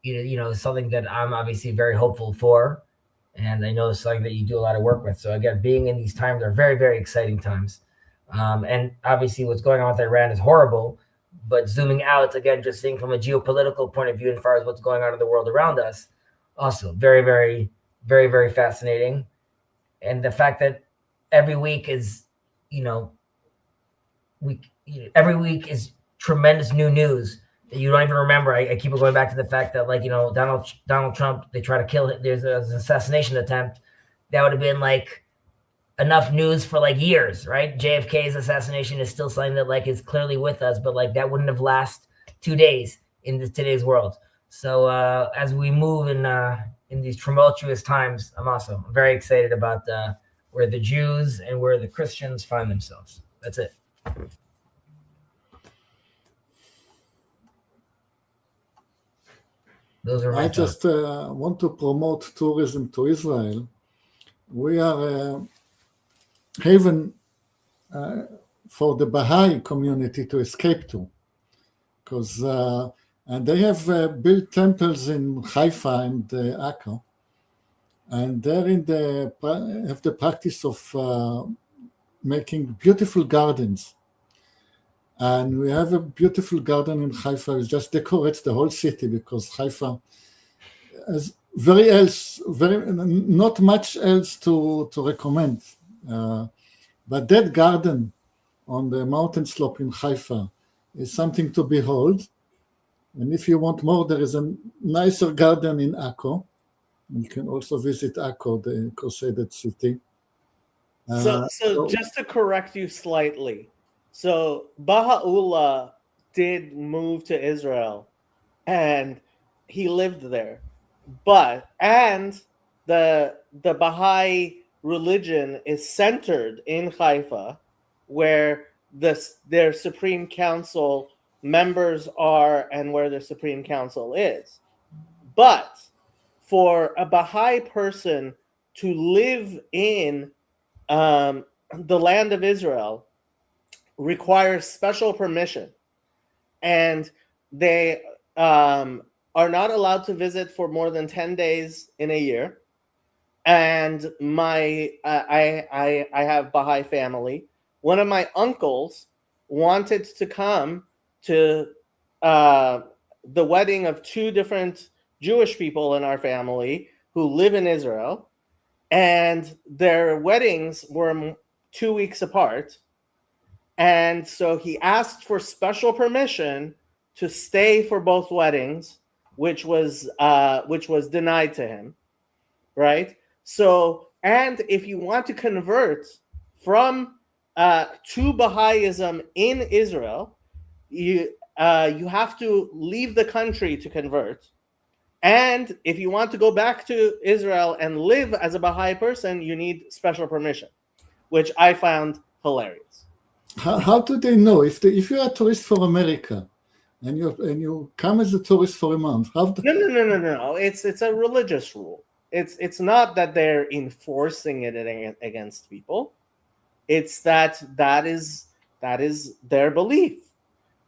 is something that I'm obviously very hopeful for. And I know it's something that you do a lot of work with. So again, being in these times are very, very exciting times. And obviously what's going on with Iran is horrible, but zooming out, again, just seeing from a geopolitical point of view as far as what's going on in the world around us, also very, very, very, very fascinating. And the fact that every week is, every week is tremendous new news that you don't even remember. I keep going back to the fact that, Donald Trump, they try to kill him. There's an assassination attempt. That would have been enough news for years, right? JFK's assassination is still something that is clearly with us, but that wouldn't have lasted 2 days in today's world. So as we move in these tumultuous times, I'm also very excited about where the Jews and where the Christians find themselves. That's it. Those are my I just want to promote tourism to Israel. We are a haven for the Bahai community to escape to, because and they have built temples in Haifa and Akko, and they're have the practice of making beautiful gardens. And we have a beautiful garden in Haifa. It just decorates the whole city, because Haifa has not much else to recommend. But that garden on the mountain slope in Haifa is something to behold. And if you want more, there is a nicer garden in Akko. You can also visit Akko, the Crusaded city. So just to correct you slightly, so Baha'u'llah did move to Israel, and he lived there, and the Bahai religion is centered in Haifa, where their Supreme Council members are and where their Supreme Council is. But for a Bahai person to live in the land of Israel requires special permission, and they are not allowed to visit for more than 10 days in a year. And I have Bahai family. One of my uncles wanted to come to the wedding of two different Jewish people in our family who live in Israel, and their weddings were 2 weeks apart. And so he asked for special permission to stay for both weddings, which was denied to him, right? So, and if you want to convert from to Baha'ism in Israel, you have to leave the country to convert. And if you want to go back to Israel and live as a Baha'i person, you need special permission, which I found hilarious. How do they know if you're a tourist for America and you come as a tourist for a month? No. It's a religious rule. It's not that they're enforcing it against people. It's that is their belief,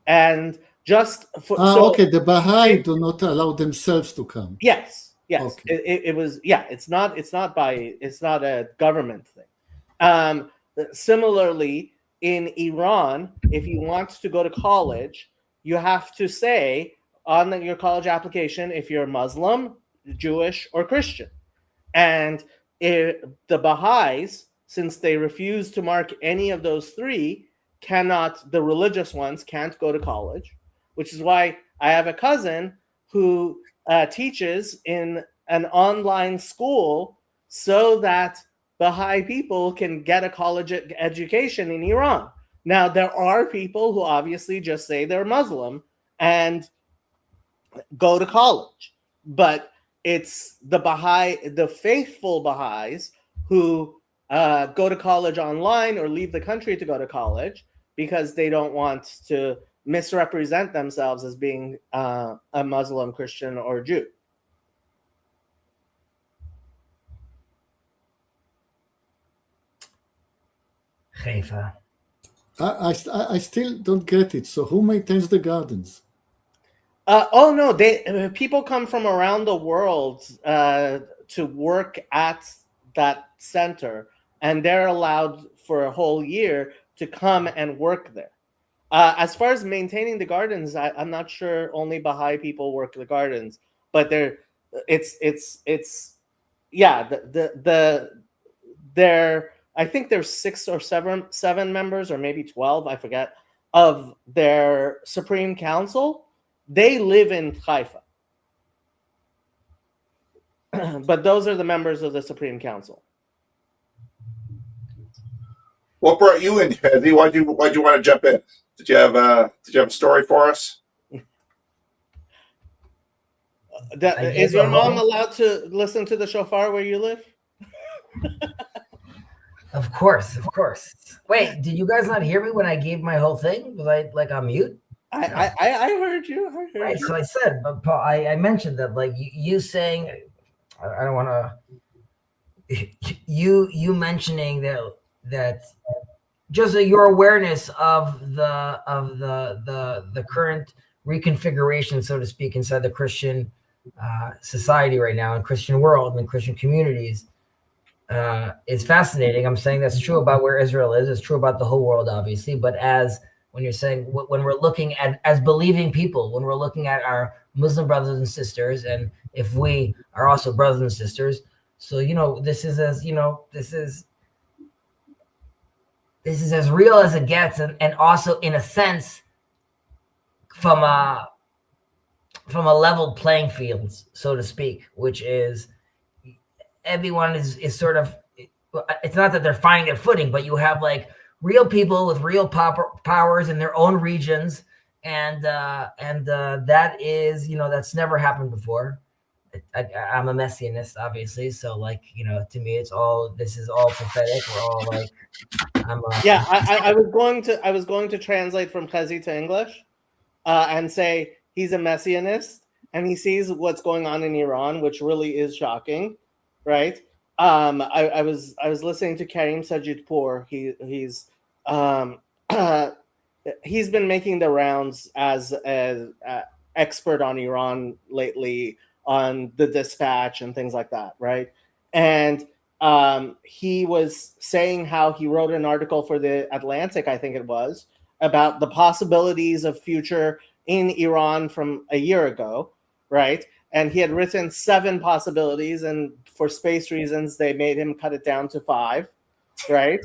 and just for okay. The Baha'i do not allow themselves to come. Yes. Okay. It was It's not a government thing. Similarly, in Iran, if you want to go to college, you have to say on your college application if you're Muslim, Jewish, or Christian. And the Baha'is, since they refuse to mark any of those three, the religious ones can't go to college, which is why I have a cousin who teaches in an online school so that Baha'i people can get a college education in Iran. Now, there are people who obviously just say they're Muslim and go to college, but it's the faithful Baha'is who go to college online or leave the country to go to college because they don't want to misrepresent themselves as being a Muslim, Christian, or Jew. Haifa. I still don't get it. So who maintains the gardens? Oh no, people come from around the world to work at that center, and they're allowed for a whole year to come and work there. As far as maintaining the gardens, I'm not sure. Only Bahai people work the gardens, but I think there's 6 or 7 members, or maybe 12, I forget, of their Supreme Council. They live in Haifa. But those are the members of the Supreme Council. What brought you in, Hezi? Why'd you want to jump in? Did you have a story for us? Is your mom allowed to listen to the shofar where you live? Of course. Wait, did you guys not hear me when I gave my whole thing? Was I like on mute? I heard you. Right, so I said, but Paul, I mentioned that, like, you saying, I don't want to. You mentioning that just your awareness of the current reconfiguration, so to speak, inside the Christian society right now, and Christian world and Christian communities is fascinating. I'm saying that's true about where Israel is. It's true about the whole world, obviously. But when you're saying, when we're looking at, as believing people, when we're looking at our Muslim brothers and sisters, and if we are also brothers and sisters, so this is as real as it gets, and also in a sense from a level playing field, so to speak, which is everyone is sort of, it's not that they're finding their footing, but you have like real people with real powers in their own regions, and that is, that's never happened before. I'm a messianist, obviously, so like, to me, this is all prophetic. We're all like, I was going to translate from Chezi to English, and say he's a messianist, and he sees what's going on in Iran, which really is shocking, right? I was listening to Karim Sajidpour. He's been making the rounds as an expert on Iran lately, on the Dispatch and things like that, right? And he was saying how he wrote an article for the Atlantic, I think it was, about the possibilities of future in Iran from a year ago, right? And he had written 7 possibilities, and for space reasons, they made him cut it down to 5, right?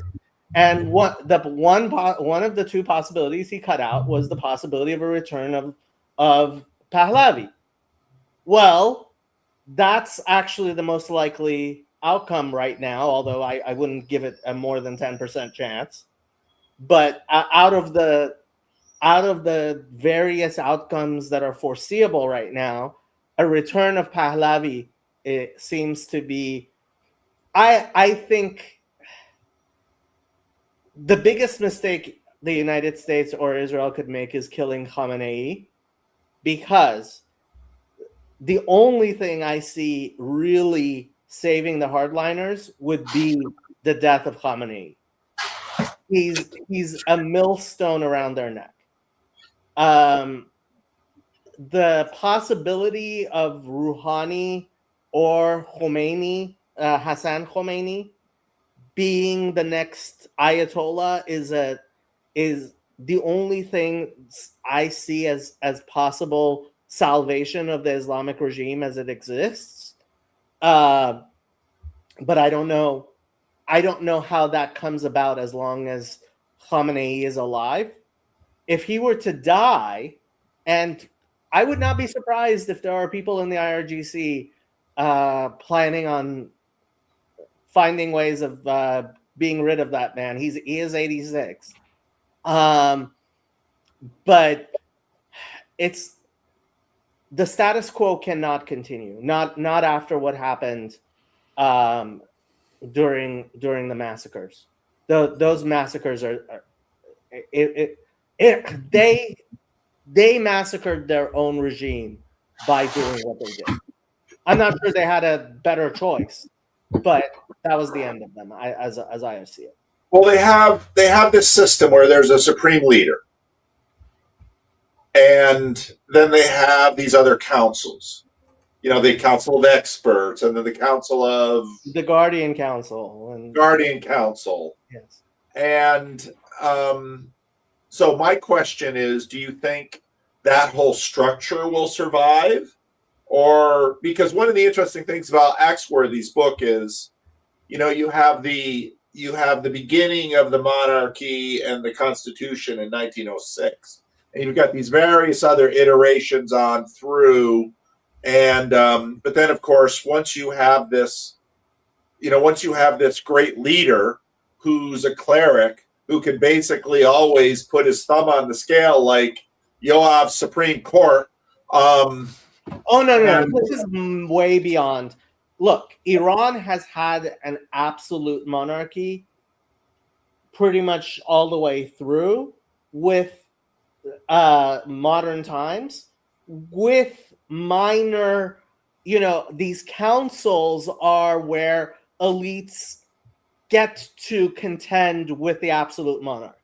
And one of the 2 possibilities he cut out was the possibility of a return of Pahlavi. Well, that's actually the most likely outcome right now, although I wouldn't give it a more than 10% chance. But out of the various outcomes that are foreseeable right now, a return of Pahlavi, it seems to be, I think, the biggest mistake the United States or Israel could make is killing Khamenei, because the only thing I see really saving the hardliners would be the death of Khamenei. He's a millstone around their neck. The possibility of Rouhani or Khomeini, Hassan Khomeini, being the next Ayatollah is the only thing I see as possible salvation of the Islamic regime as it exists. But I don't know how that comes about as long as Khamenei is alive. If he were to die, and I would not be surprised if there are people in the IRGC planning on finding ways of being rid of that man. He is 86. But it's, the status quo cannot continue. Not after what happened during the massacres. Those massacres they massacred their own regime by doing what they did. I'm not sure they had a better choice, but that was the end of them, as I see it. Well, they have this system where there's a supreme leader, and then they have these other councils. You know, the Council of Experts, and then the Council of the Guardian Council and Guardian Council. Yes. And so my question is, do you think that whole structure will survive? Or because one of the interesting things about Axworthy's book is, you know, you have the beginning of the monarchy and the Constitution in 1906, and you've got these various other iterations on through, and but then of course once you have this great leader who's a cleric who can basically always put his thumb on the scale, like Yoav's Supreme Court. Oh, no. This is way beyond. Look, Iran has had an absolute monarchy pretty much all the way through with modern times, with minor, these councils are where elites get to contend with the absolute monarch.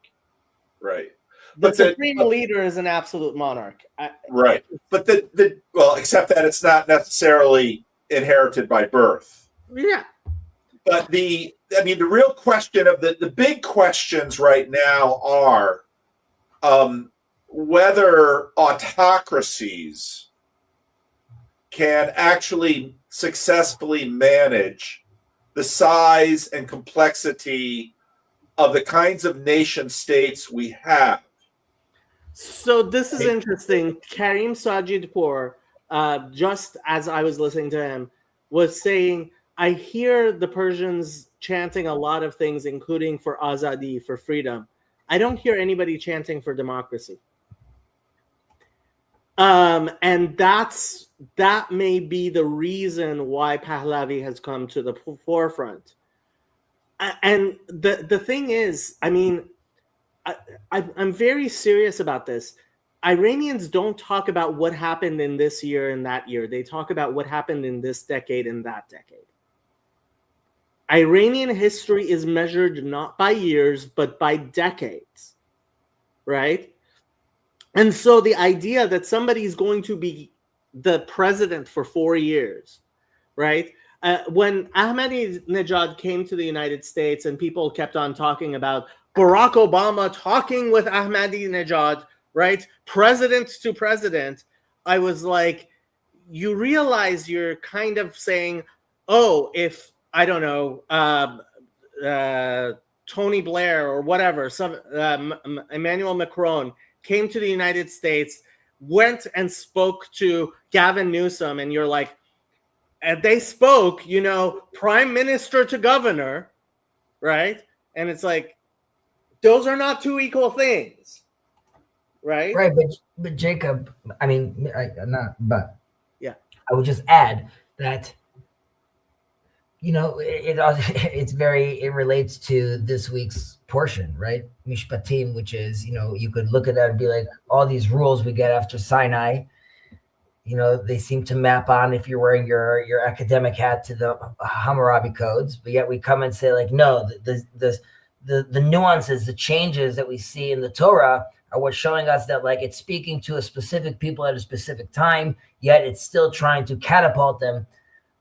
Right. The supreme leader is an absolute monarch. Right. But except that it's not necessarily inherited by birth. Yeah. But the real question of the big questions right now are whether autocracies can actually successfully manage the size and complexity of the kinds of nation states we have. So this is interesting. Karim Sajidpour, just as I was listening to him, was saying, I hear the Persians chanting a lot of things, including for azadi, for freedom. I don't hear anybody chanting for democracy. And that may be the reason why Pahlavi has come to the forefront. And the thing is, I'm very serious about this. Iranians don't talk about what happened in this year and that year. They talk about what happened in this decade and that decade. Iranian history is measured not by years, but by decades, right? And so the idea that somebody is going to be the president for 4 years, right? When Ahmadinejad came to the United States and people kept on talking about Barack Obama talking with Ahmadinejad, right? President to president. I was like, you realize you're kind of saying, oh, if, I don't know, Tony Blair or whatever, Emmanuel Macron came to the United States, went and spoke to Gavin Newsom, and you're like, and they spoke, prime minister to governor, right? And it's like, those are not two equal things, right? Right, but Jacob, I would just add that, it relates to this week's portion, right? Mishpatim, which is, you could look at that and be like, all these rules we get after Sinai, they seem to map on if you're wearing your academic hat to the Hammurabi codes, but yet we come and say like, no, the nuances, the changes that we see in the Torah are what's showing us that like it's speaking to a specific people at a specific time, yet it's still trying to catapult them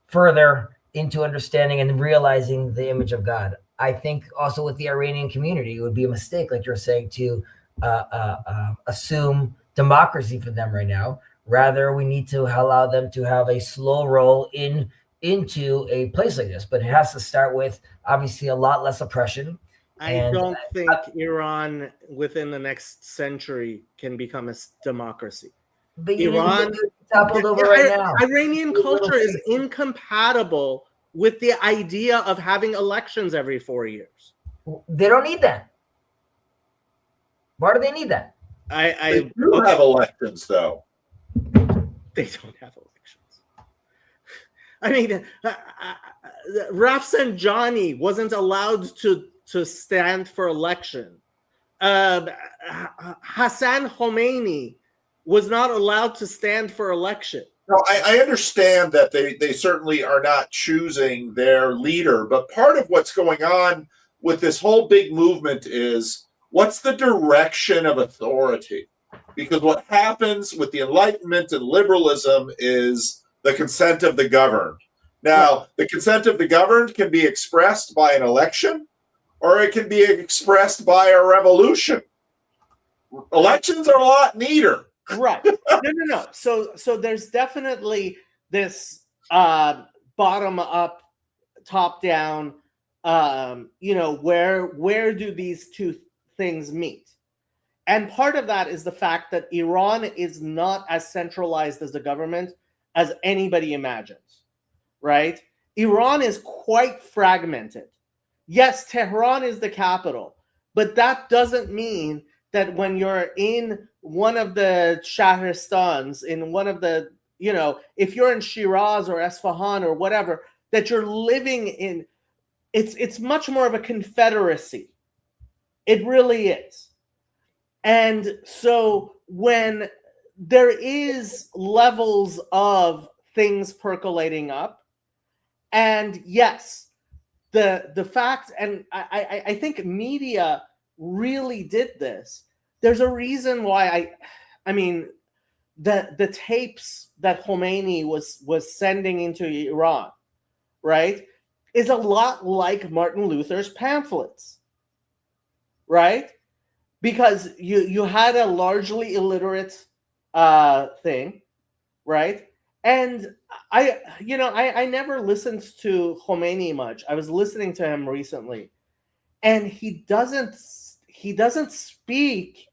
further into understanding and realizing the image of God. I think also with the Iranian community, it would be a mistake, like you're saying, to assume democracy for them right now. Rather, we need to allow them to have a slow roll into a place like this. But it has to start with, obviously, a lot less oppression. I don't think Iran within the next century can become a democracy. But Iran toppled over right now. Iranian culture is incompatible with the idea of having elections every 4 years. They don't need that. Why do they need that? They do have elections, though. They don't have elections. Rafsanjani wasn't allowed to stand for election. Hassan Khomeini was not allowed to stand for election. No, I understand that they certainly are not choosing their leader, but part of what's going on with this whole big movement is, what's the direction of authority? Because what happens with the Enlightenment and liberalism is the consent of the governed. Now, the consent of the governed can be expressed by an election, or it can be expressed by a revolution. Elections are a lot neater. Right. No. So there's definitely this bottom up, top down, where do these two things meet? And part of that is the fact that Iran is not as centralized as the government as anybody imagines, right? Iran is quite fragmented. Yes, Tehran is the capital, but that doesn't mean that when you're in one of the Shahristans, in one of the, if you're in Shiraz or Esfahan or whatever, that you're living in, it's much more of a confederacy. It really is. And so when there is levels of things percolating up, and yes, the fact, and I think media really did this. There's a reason why the tapes that Khomeini was sending into Iran, right, is a lot like Martin Luther's pamphlets, right? Because you had a largely illiterate thing, right? And I never listened to Khomeini much. I was listening to him recently, and he doesn't speak.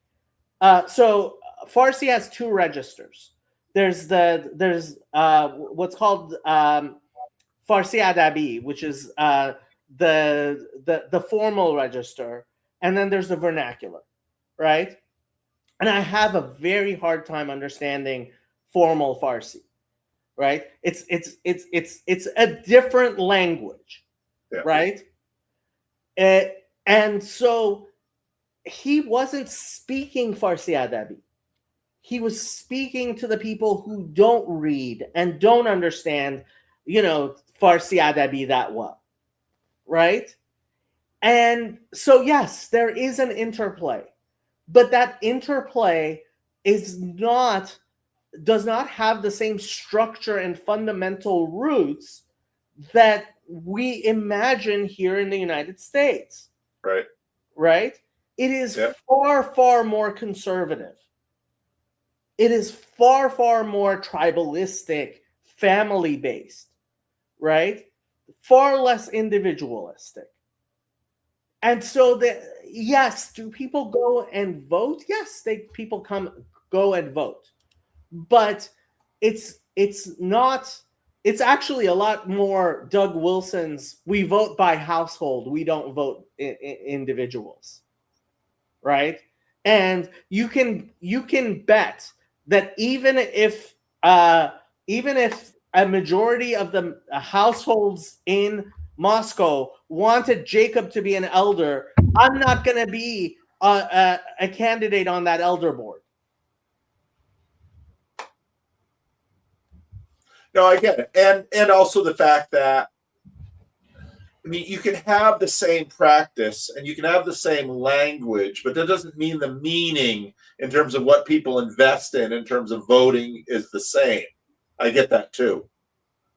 So Farsi has two registers. There's what's called Farsi Adabi, which is the formal register, and then there's the vernacular, right? And I have a very hard time understanding formal Farsi, right? It's a different language, yeah. Right? And so he wasn't speaking Farsi Adabi. He was speaking to the people who don't read and don't understand, Farsi Adabi that well, right? And so, yes, there is an interplay, but that interplay does not have the same structure and fundamental roots that we imagine here in the United States. Right. Right? It is far, far more conservative. It is far, far more tribalistic, family-based, right? Far less individualistic. And so, yes, do people go and vote? Yes, people go and vote. But it's not, it's actually a lot more Doug Wilson's, we vote by household, we don't vote individuals, right? And you can bet that even if a majority of the households in Moscow wanted Jacob to be an elder, I'm not going to be a candidate on that elder board. No, I get it. And also the fact that, you can have the same practice and you can have the same language, but that doesn't mean the meaning in terms of what people invest in terms of voting is the same. I get that too.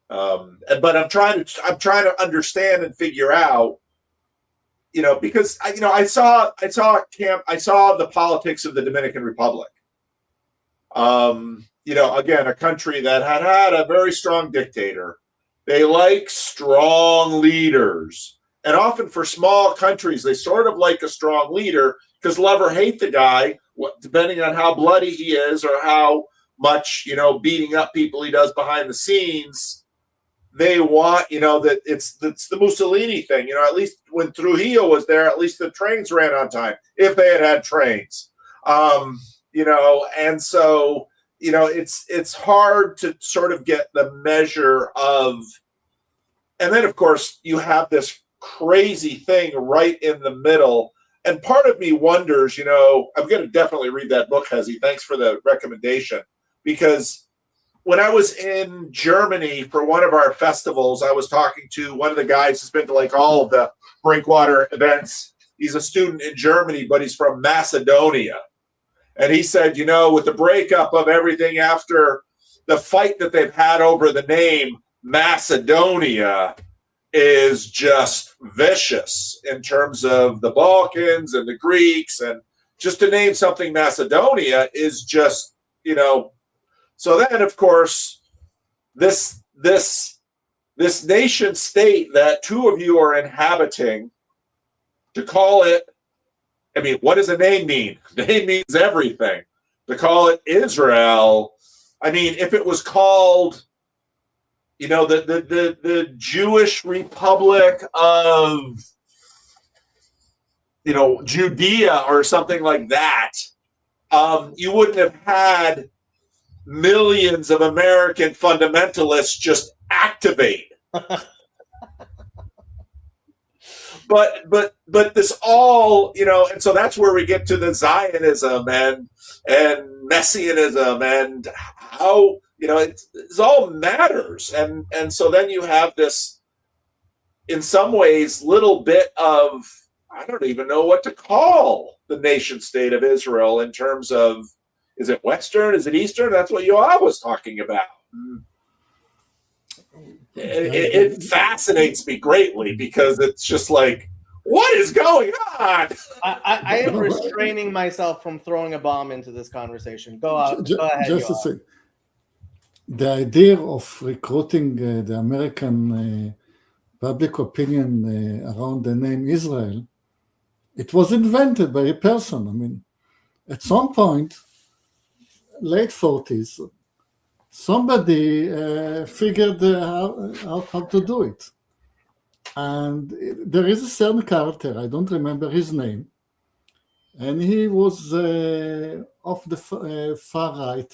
But I'm trying to understand and figure out, because I saw the politics of the Dominican Republic. Again, a country that had a very strong dictator. They like strong leaders. And often for small countries, they sort of like a strong leader because love or hate the guy, depending on how bloody he is or how much, beating up people he does behind the scenes. They want, that it's the Mussolini thing. At least when Trujillo was there, at least the trains ran on time, if they had trains. And so, it's hard to sort of get the measure of, and then of course you have this crazy thing right in the middle. And part of me wonders, I'm going to definitely read that book, Hezi. Thanks for the recommendation, because when I was in Germany for one of our festivals, I was talking to one of the guys who's been to like all of the Breakwater events. He's a student in Germany, but he's from Macedonia. And he said, with the breakup of everything after the fight that they've had over the name, Macedonia is just vicious in terms of the Balkans and the Greeks. And just to name something Macedonia is just, So then, of course, this nation state that two of you are inhabiting, to call it, what does a name mean? The name means everything. To call it Israel, if it was called, the Jewish Republic of, Judea or something like that, you wouldn't have had millions of American fundamentalists just activate. But this all, and so that's where we get to the Zionism and Messianism and how, it all matters. And so then you have this, in some ways, little bit of, I don't even know what to call the nation state of Israel in terms of, is it Western? Is it Eastern? That's what Yoav was talking about. It fascinates me greatly because it's just like, what is going on? I am restraining myself from throwing a bomb into this conversation. Go ahead. Just a second. The idea of recruiting the American public opinion around the name Israel, it was invented by a person. At some point, late 40s, somebody figured out how to do it. And there is a certain character, I don't remember his name, and he was of the far right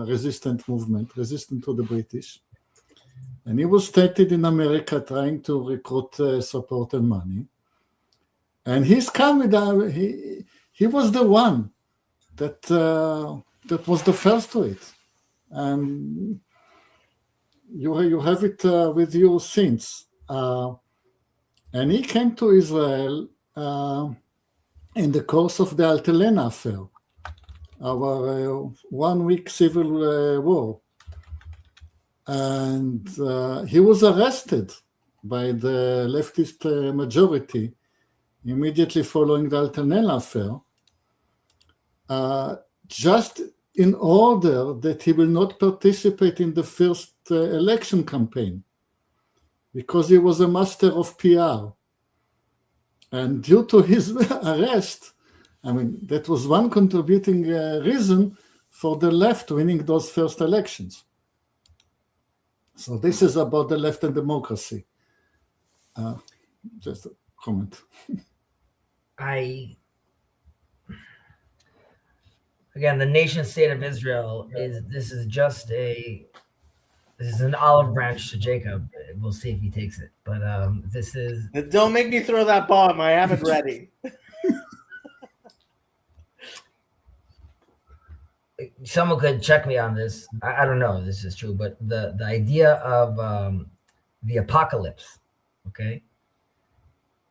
resistant movement, resistant to the British. And he was stated in America trying to recruit support and money. And he's come with, he was the one that was the first to it. And you have it with you since. And he came to Israel in the course of the Altalena affair, our 1 week civil war. And he was arrested by the leftist majority immediately following the Altalena affair, just in order that he will not participate in the first election campaign, because he was a master of PR. And due to his arrest, that was one contributing reason for the left winning those first elections. So this is about the left and democracy. Just a comment. Again, the nation state of Israel this is an olive branch to Jacob. We'll see if he takes it. But this is... Don't make me throw that bomb. I have it ready. Someone could check me on this. I don't know if this is true, but the idea of the apocalypse, okay?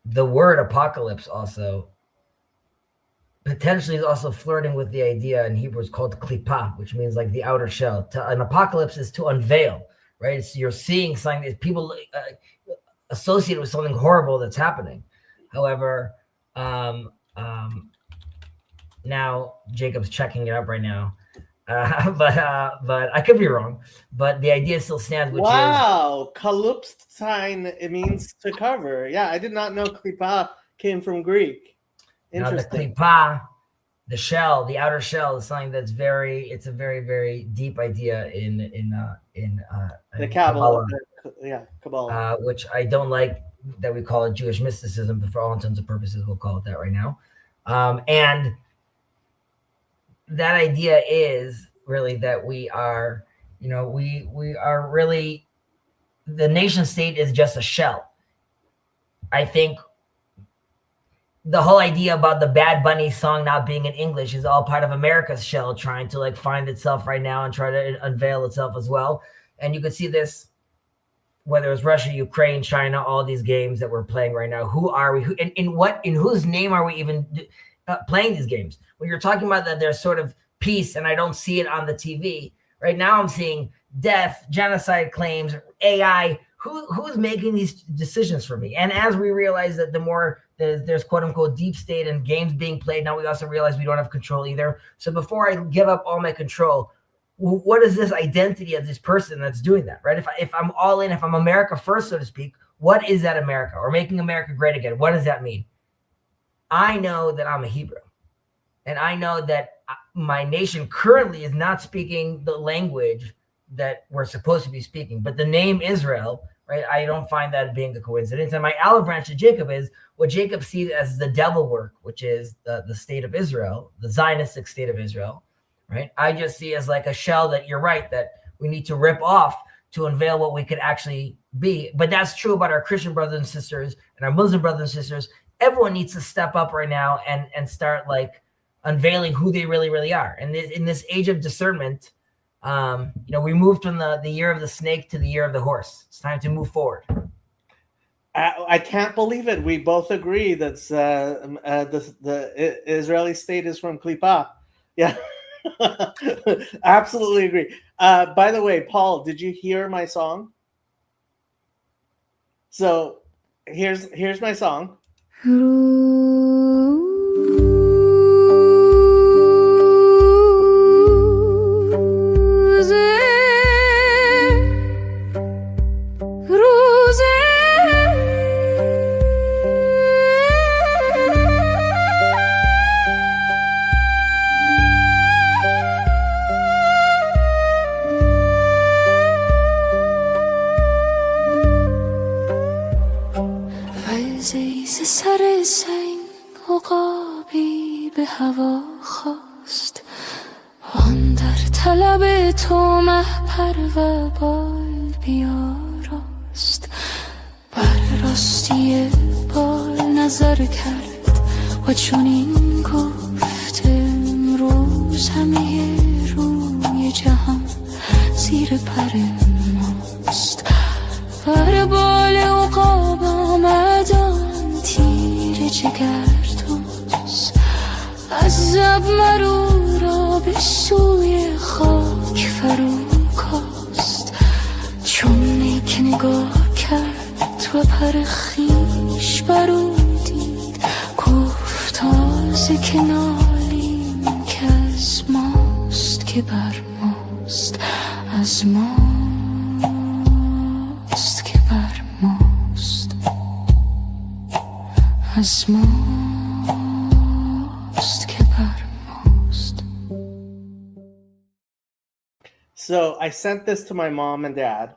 The word apocalypse also potentially is also flirting with the idea in Hebrew is called klipa, which means like the outer shell. An apocalypse is to unveil, right? It's, you're seeing something that people associate with something horrible that's happening. However, now Jacob's checking it up right now, but I could be wrong. But the idea still stands. Which wow, kalupstein, it means to cover. Yeah, I did not know klipa came from Greek. Interesting. Now the klipa, the shell, the outer shell, is something that's it's a very, very deep idea in the Kabbalah. Kabbalah. Which I don't like that we call it Jewish mysticism, but for all intents and purposes, we'll call it that right now. And that idea is really that we are, we are really, the nation state is just a shell. I think the whole idea about the Bad Bunny song not being in English is all part of America's shell trying to like find itself right now and try to unveil itself as well. And you could see this, whether it's Russia, Ukraine, China, all these games that we're playing right now. Who are we? In whose name are we even playing these games? When you're talking about that there's sort of peace and I don't see it on the TV. Right now I'm seeing death, genocide claims, AI. Who's making these decisions for me? And as we realize that the more there's quote unquote deep state and games being played, now we also realize we don't have control either. So before I give up all my control, what is this identity of this person that's doing that, right? If I'm all in, if I'm America first, so to speak, what is that America? Or making America great again? What does that mean? I know that I'm a Hebrew. And I know that my nation currently is not speaking the language that we're supposed to be speaking. But the name Israel, right, I don't find that being a coincidence. And my olive branch to Jacob is what Jacob sees as the devil work, which is the state of Israel, the Zionistic state of Israel, right? I just see as like a shell that you're right, that we need to rip off to unveil what we could actually be. But that's true about our Christian brothers and sisters and our Muslim brothers and sisters. Everyone needs to step up right now and start like unveiling who they really, really are. And in this age of discernment, we moved from the year of the snake to the year of the horse. It's time to move forward. I can't believe it. We both agree that the Israeli state is from Klippa. Yeah, absolutely agree. By the way, Paul, did you hear my song? So here's my song. عقابی به هوا خواست آن در طلب تو مهپر و بال بیاراست بر راستی بال نظر کرد و چنین گفت امروز همه روی جهان زیر پر ماست بر بال عقاب آمد آن تیر جگردوز عذب مرو را به سوی خاک فرو کاست چون نیک نگاه کرد و پر خویش برو دید گفت تازه که نالیم که از ماست که بر ماست از ماست که بر ماست از ماست که بر ماست. So I sent this to my mom and dad,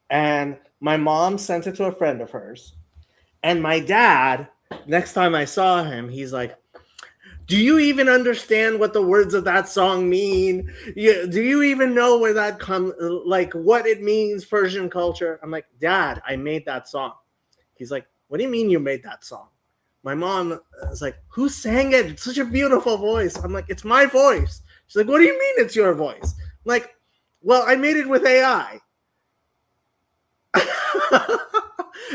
and my mom sent it to a friend of hers. And my dad, next time I saw him, he's like, do you even understand what the words of that song mean? Do you even know where that comes, like what it means, Persian culture? I'm like, Dad, I made that song. He's like, what do you mean you made that song? My mom is like, who sang it? It's such a beautiful voice. I'm like, it's my voice. She's like, what do you mean it's your voice? I'm like, well, I made it with AI.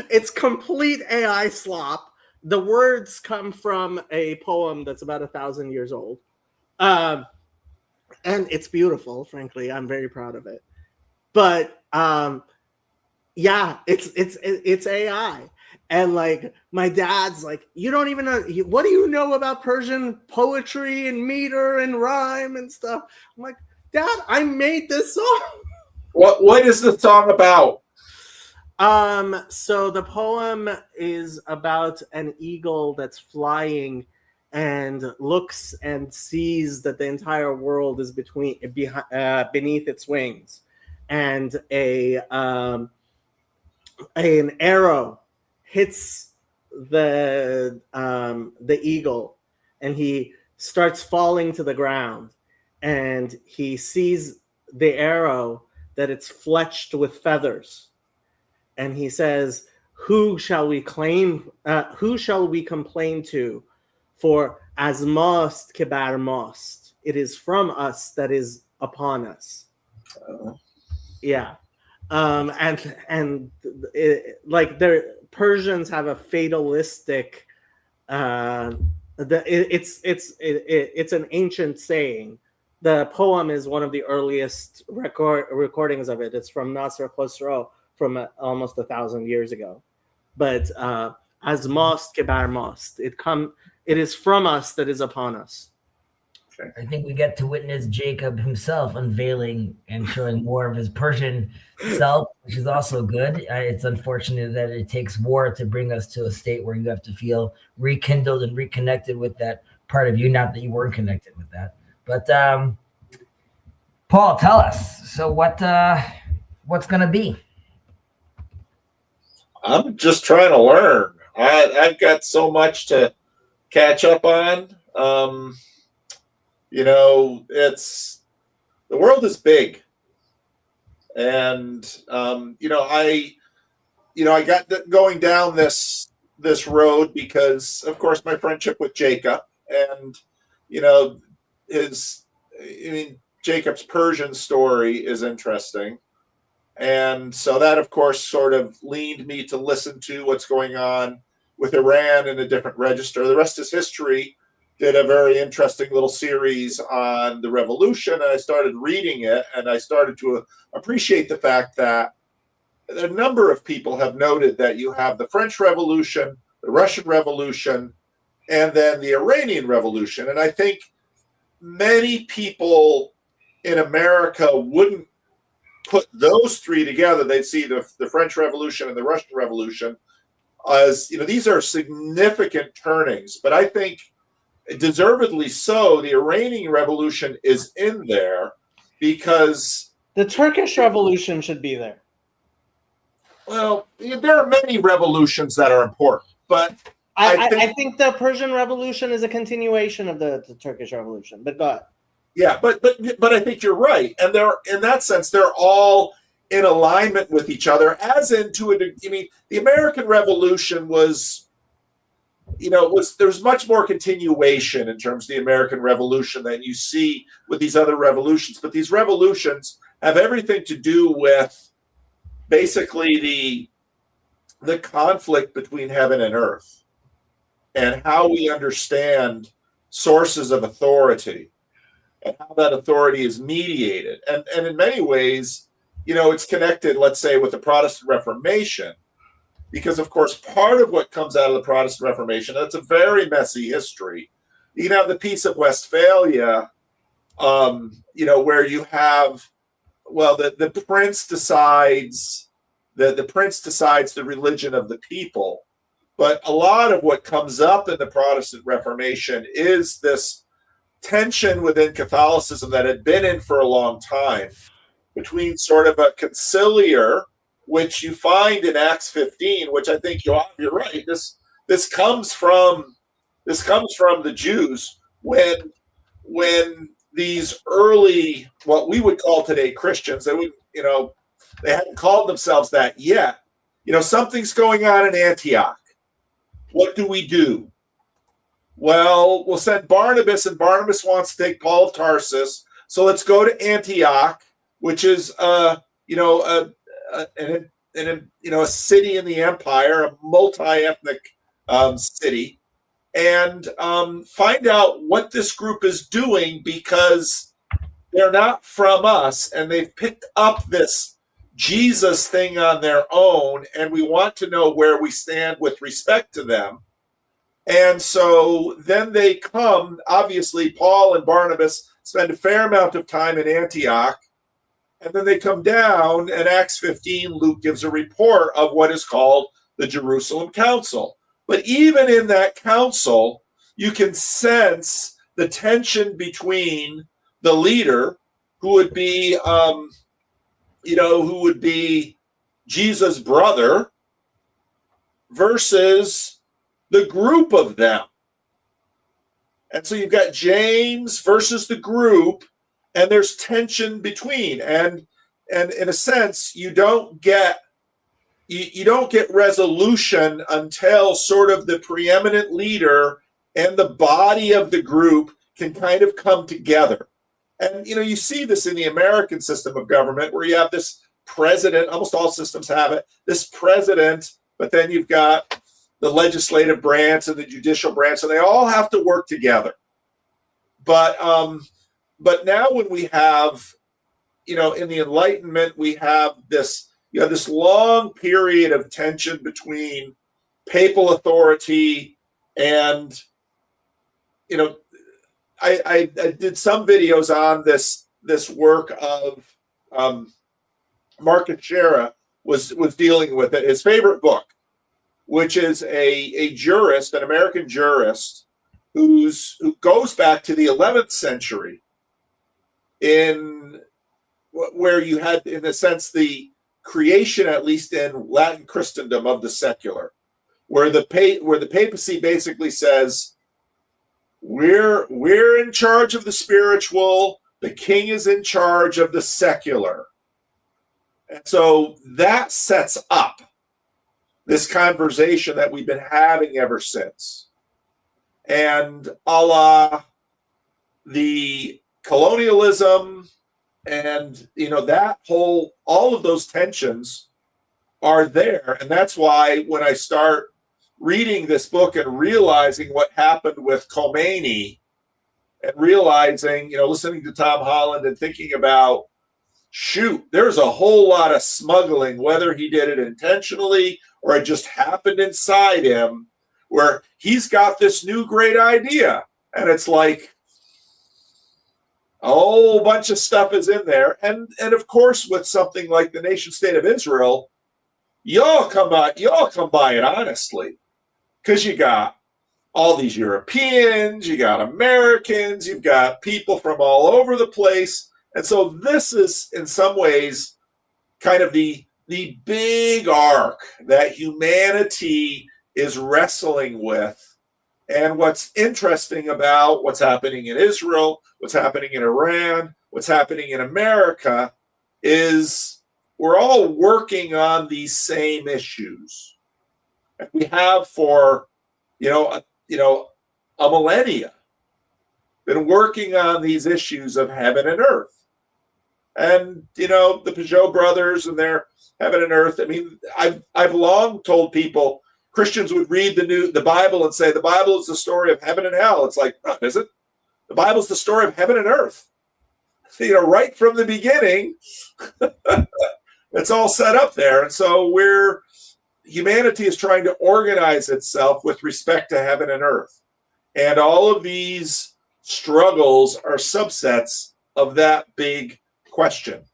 It's complete AI slop. The words come from a poem that's about 1,000 years old. And it's beautiful, frankly. I'm very proud of it. But yeah, it's AI. And like my dad's like, you don't even know, what do you know about Persian poetry and meter and rhyme and stuff? I'm like, Dad, I made this song. What is the song about? So the poem is about an eagle that's flying and looks and sees that the entire world is beneath its wings, and an arrow hits the eagle, and he starts falling to the ground, and he sees the arrow that it's fletched with feathers. And he says, who shall we claim? Who shall we complain to? For as most kebar most, it is from us that is upon us. Yeah, and like the Persians have a fatalistic. It's an ancient saying. The poem is one of the earliest recordings of it. It's from Nasser Khosrow from almost 1,000 years ago. But as most kebar most, it is from us that is upon us. Okay. I think we get to witness Jacob himself unveiling and showing more of his Persian self, which is also good. It's unfortunate that it takes war to bring us to a state where you have to feel rekindled and reconnected with that part of you. Not that you weren't connected with that, but Paul, tell us. So what's going to be? I'm just trying to learn. I've got so much to catch up on. It's the world is big, and I got going down this road because, of course, my friendship with Jacob, and Jacob's Persian story is interesting. And so that, of course, sort of leaned me to listen to what's going on with Iran in a different register. The rest is history. Did a very interesting little series on the revolution, and I started reading it, and I started to appreciate the fact that a number of people have noted that you have the French Revolution, the Russian Revolution, and then the Iranian Revolution. And I think many people in America wouldn't put those three together. They'd see the French Revolution and the Russian Revolution as, these are significant turnings. But I think deservedly so, the Iranian Revolution is in there because the Turkish Revolution should be there. Well, there are many revolutions that are important, but I think the Persian Revolution is a continuation of the Turkish Revolution. But go ahead. Yeah, but I think you're right, and they're in that sense they're all in alignment with each other. As into the American Revolution was, there's much more continuation in terms of the American Revolution than you see with these other revolutions. But these revolutions have everything to do with basically the conflict between heaven and earth, and how we understand sources of authority, and how that authority is mediated. And in many ways, it's connected, let's say, with the Protestant Reformation, because, of course, part of what comes out of the Protestant Reformation, that's a very messy history. You can have the Peace of Westphalia, where you have, the prince decides, the prince decides the religion of the people. But a lot of what comes up in the Protestant Reformation is this tension within Catholicism that had been in for a long time between sort of a conciliar, which you find in Acts 15, which I think you're right. This comes from the Jews when these early, what we would call today Christians, they hadn't called themselves that yet. Something's going on in Antioch. What do? Well, we'll send Barnabas, and Barnabas wants to take Paul of Tarsus. So let's go to Antioch, which is a city in the empire, a multi-ethnic city, and find out what this group is doing, because they're not from us, and they've picked up this Jesus thing on their own, and we want to know where we stand with respect to them. And so then they come, obviously, Paul and Barnabas spend a fair amount of time in Antioch, and then they come down, and Acts 15, Luke gives a report of what is called the Jerusalem Council. But even in that council, you can sense the tension between the leader, who would be Jesus' brother, versus the group of them. And so you've got James versus the group, and there's tension between. And in a sense, you don't get you don't get resolution until sort of the preeminent leader and the body of the group can kind of come together. And, you see this in the American system of government where you have this president, almost all systems have it, this president, but then you've got the legislative branch and the judicial branch, and they all have to work together. But now when we have, in the Enlightenment, we have this, this long period of tension between papal authority and, I did some videos on this work of Marcus Schera was dealing with it. His favorite book, which is a jurist, an American jurist, who goes back to the 11th century, in where you had, in a sense, the creation, at least in Latin Christendom, of the secular, where the papacy basically says, we're in charge of the spiritual, the king is in charge of the secular. And so that sets up this conversation that we've been having ever since. And a la the colonialism and, that whole, all of those tensions are there. And that's why when I start reading this book and realizing what happened with Khomeini and realizing, listening to Tom Holland and thinking about, shoot, there's a whole lot of smuggling, whether he did it intentionally or it just happened inside him, where he's got this new great idea. And it's like a whole bunch of stuff is in there. And of course, with something like the nation state of Israel, y'all come by it honestly, because you got all these Europeans, you got Americans, you've got people from all over the place. And so this is, in some ways, kind of the big arc that humanity is wrestling with. And what's interesting about what's happening in Israel, what's happening in Iran, what's happening in America is we're all working on these same issues. And we have for, a millennia been working on these issues of heaven and earth. And, the Peugeot brothers and their heaven and earth. I mean, I've long told people, Christians would read the Bible and say, the Bible is the story of heaven and hell. It's like, no, is it? The Bible is the story of heaven and earth. Right from the beginning, it's all set up there. And so humanity is trying to organize itself with respect to heaven and earth. And all of these struggles are subsets of that big question.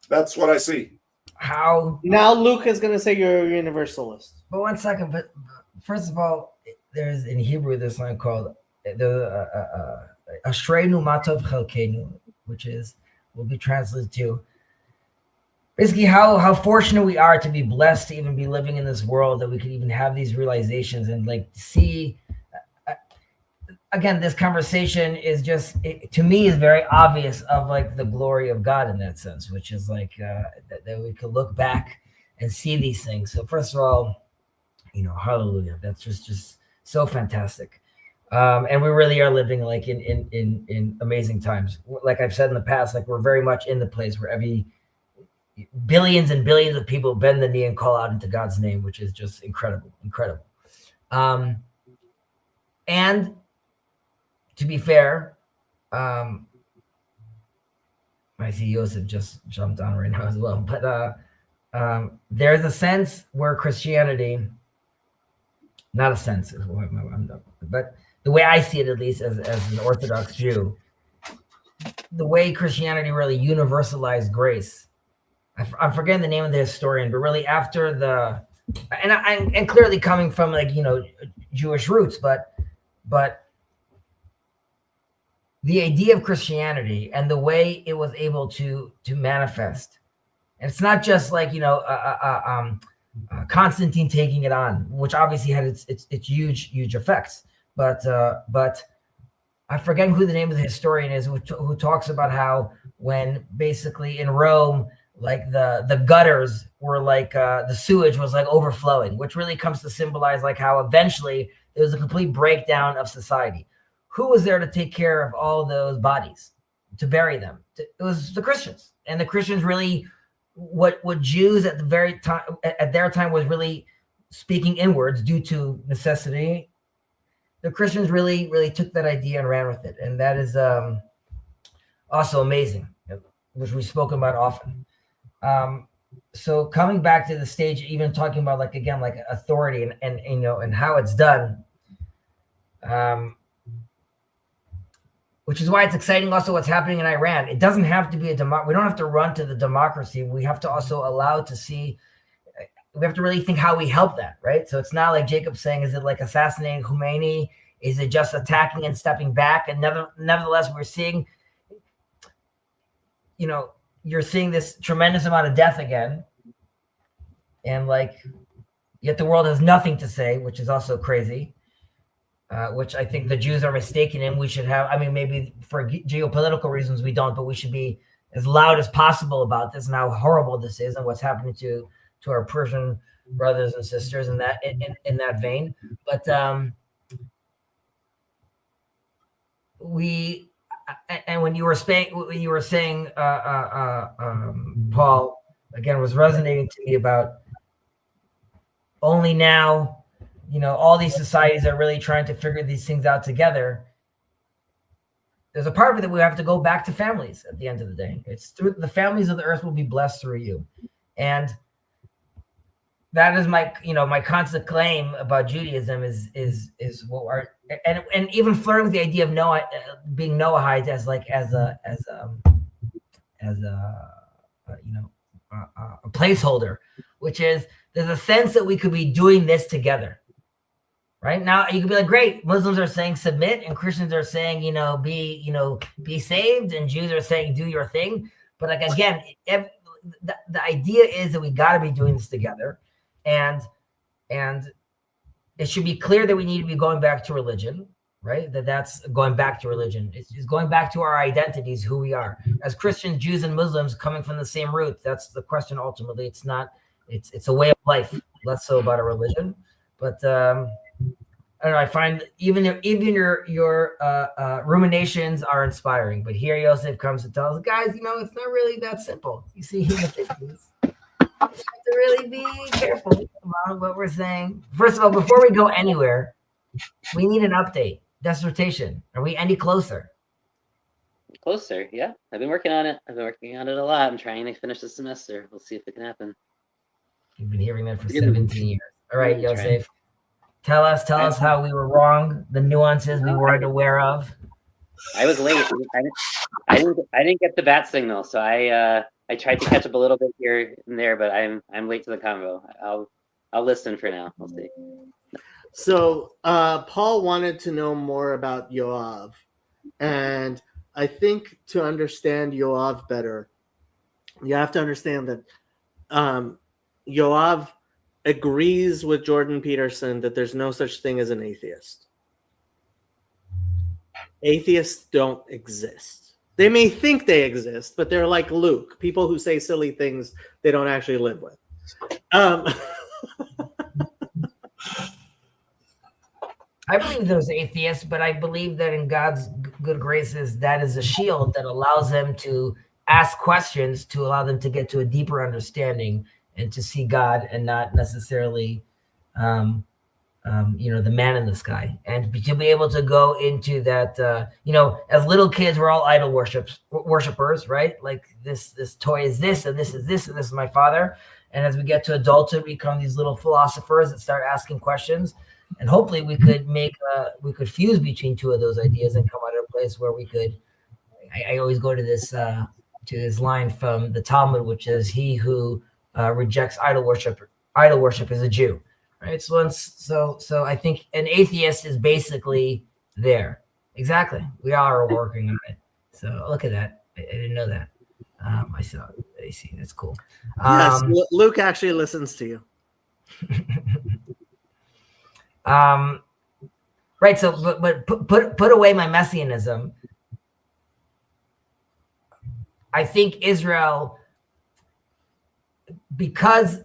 That's what I see. How now Luke is going to say you're a universalist. But 1 second. But first of all, there's in Hebrew this line called Ashreinu Matov Chelkenu, which will be translated to basically how fortunate we are to be blessed to even be living in this world, that we could even have these realizations and see. Again, this conversation is just, to me, is very obvious of the glory of God in that sense, which is that we could look back and see these things. So first of all, hallelujah. That's just so fantastic. And we really are living in amazing times. Like I've said in the past, we're very much in the place where billions and billions of people bend the knee and call out into God's name, which is just incredible. And to be fair, I see Yosef just jumped on right now as well. But there's a sense where Christianity, not a sense, but the way I see it, at least as an Orthodox Jew, the way Christianity really universalized grace. I'm forgetting the name of the historian, but really after and clearly coming from Jewish roots, but the idea of Christianity and the way it was able to manifest. And it's not just Constantine taking it on, which obviously had its huge effects. But I forget who the name of the historian is who talks about how when basically in Rome, like the gutters were like the sewage was like overflowing, which really comes to symbolize like how eventually there was a complete breakdown of society. Who was there to take care of all those bodies, to bury them? It was the Christians. And the Christians really, what Jews at the very time, at their time, was really speaking inwards due to necessity. The Christians really took that idea and ran with it. And that is also amazing, which we've spoken about often. So coming back to the stage, even talking about like, again, like authority and you know, and how it's done, which is why it's exciting also what's happening in Iran. It doesn't have to be we don't have to run to the democracy. We have to also allow to see, we have to really think how we help that, right? So it's not like Jacob's saying, is it like assassinating Khomeini? Is it just attacking and stepping back? And nevertheless, we're seeing, you know, you're seeing this tremendous amount of death again. And like, yet the world has nothing to say, which is also crazy. Which I think the Jews are mistaken in. We should have, I mean, maybe for geopolitical reasons we don't, but we should be as loud as possible about this and how horrible this is and what's happening to our Persian brothers and sisters in that in that vein. But when you were saying, Paul, again, was resonating to me about only now, you know, all these societies are really trying to figure these things out together. There's a part of it that we have to go back to families at the end of the day. It's through the families of the earth will be blessed through you. And that is my, you know, my constant claim about Judaism is what our, and even flirting with the idea of Noah, being Noahide as a placeholder, which is there's a sense that we could be doing this together. Right now, you could be like, great. Muslims are saying submit, and Christians are saying, be saved, and Jews are saying do your thing. But like again, the idea is that we got to be doing this together, and it should be clear that we need to be going back to religion, right? That's going back to religion. It's going back to our identities, who we are as Christians, Jews, and Muslims, coming from the same root. That's the question. Ultimately, it's not. It's a way of life, less so about a religion, but. I don't know. I find even your ruminations are inspiring, but here Yosef comes to tell us, guys, you know, it's not really that simple. You see, in the 50s, you have to really be careful about what we're saying. First of all, before we go anywhere, we need an update. Dissertation. Are we any closer? Closer, yeah. I've been working on it. I've been working on it a lot. I'm trying to finish the semester. We'll see if it can happen. You've been hearing that for 17 years. All right, Yosef. Tell us how we were wrong, the nuances we weren't aware of. I was late. I didn't get the bat signal, so I tried to catch up a little bit here and there, but I'm late to the convo. I'll listen for now. We'll see. So Paul wanted to know more about Yoav, and I think to understand Yoav better, you have to understand that Yoav agrees with Jordan Peterson that there's no such thing as an atheist. Atheists don't exist. They may think they exist, but they're like Luke, people who say silly things they don't actually live with. I believe there's atheists, but I believe that in God's good graces, that is a shield that allows them to ask questions to allow them to get to a deeper understanding and to see God and not necessarily, the man in the sky. And to be able to go into that, as little kids, we're all idol worshipers, right? Like this toy is this, and this is this, and this is my father. And as we get to adulthood, we become these little philosophers that start asking questions. And hopefully we could we could fuse between two of those ideas and come out of a place where we could, I always go to this line from the Talmud, which is he who rejects idol worship is a Jew, right? So I think an atheist is basically there. Exactly. We all are working on it. So look at that. I didn't know that. I see. That's cool. Yes, Luke actually listens to you. Right. So, but put away my messianism. I think Israel because,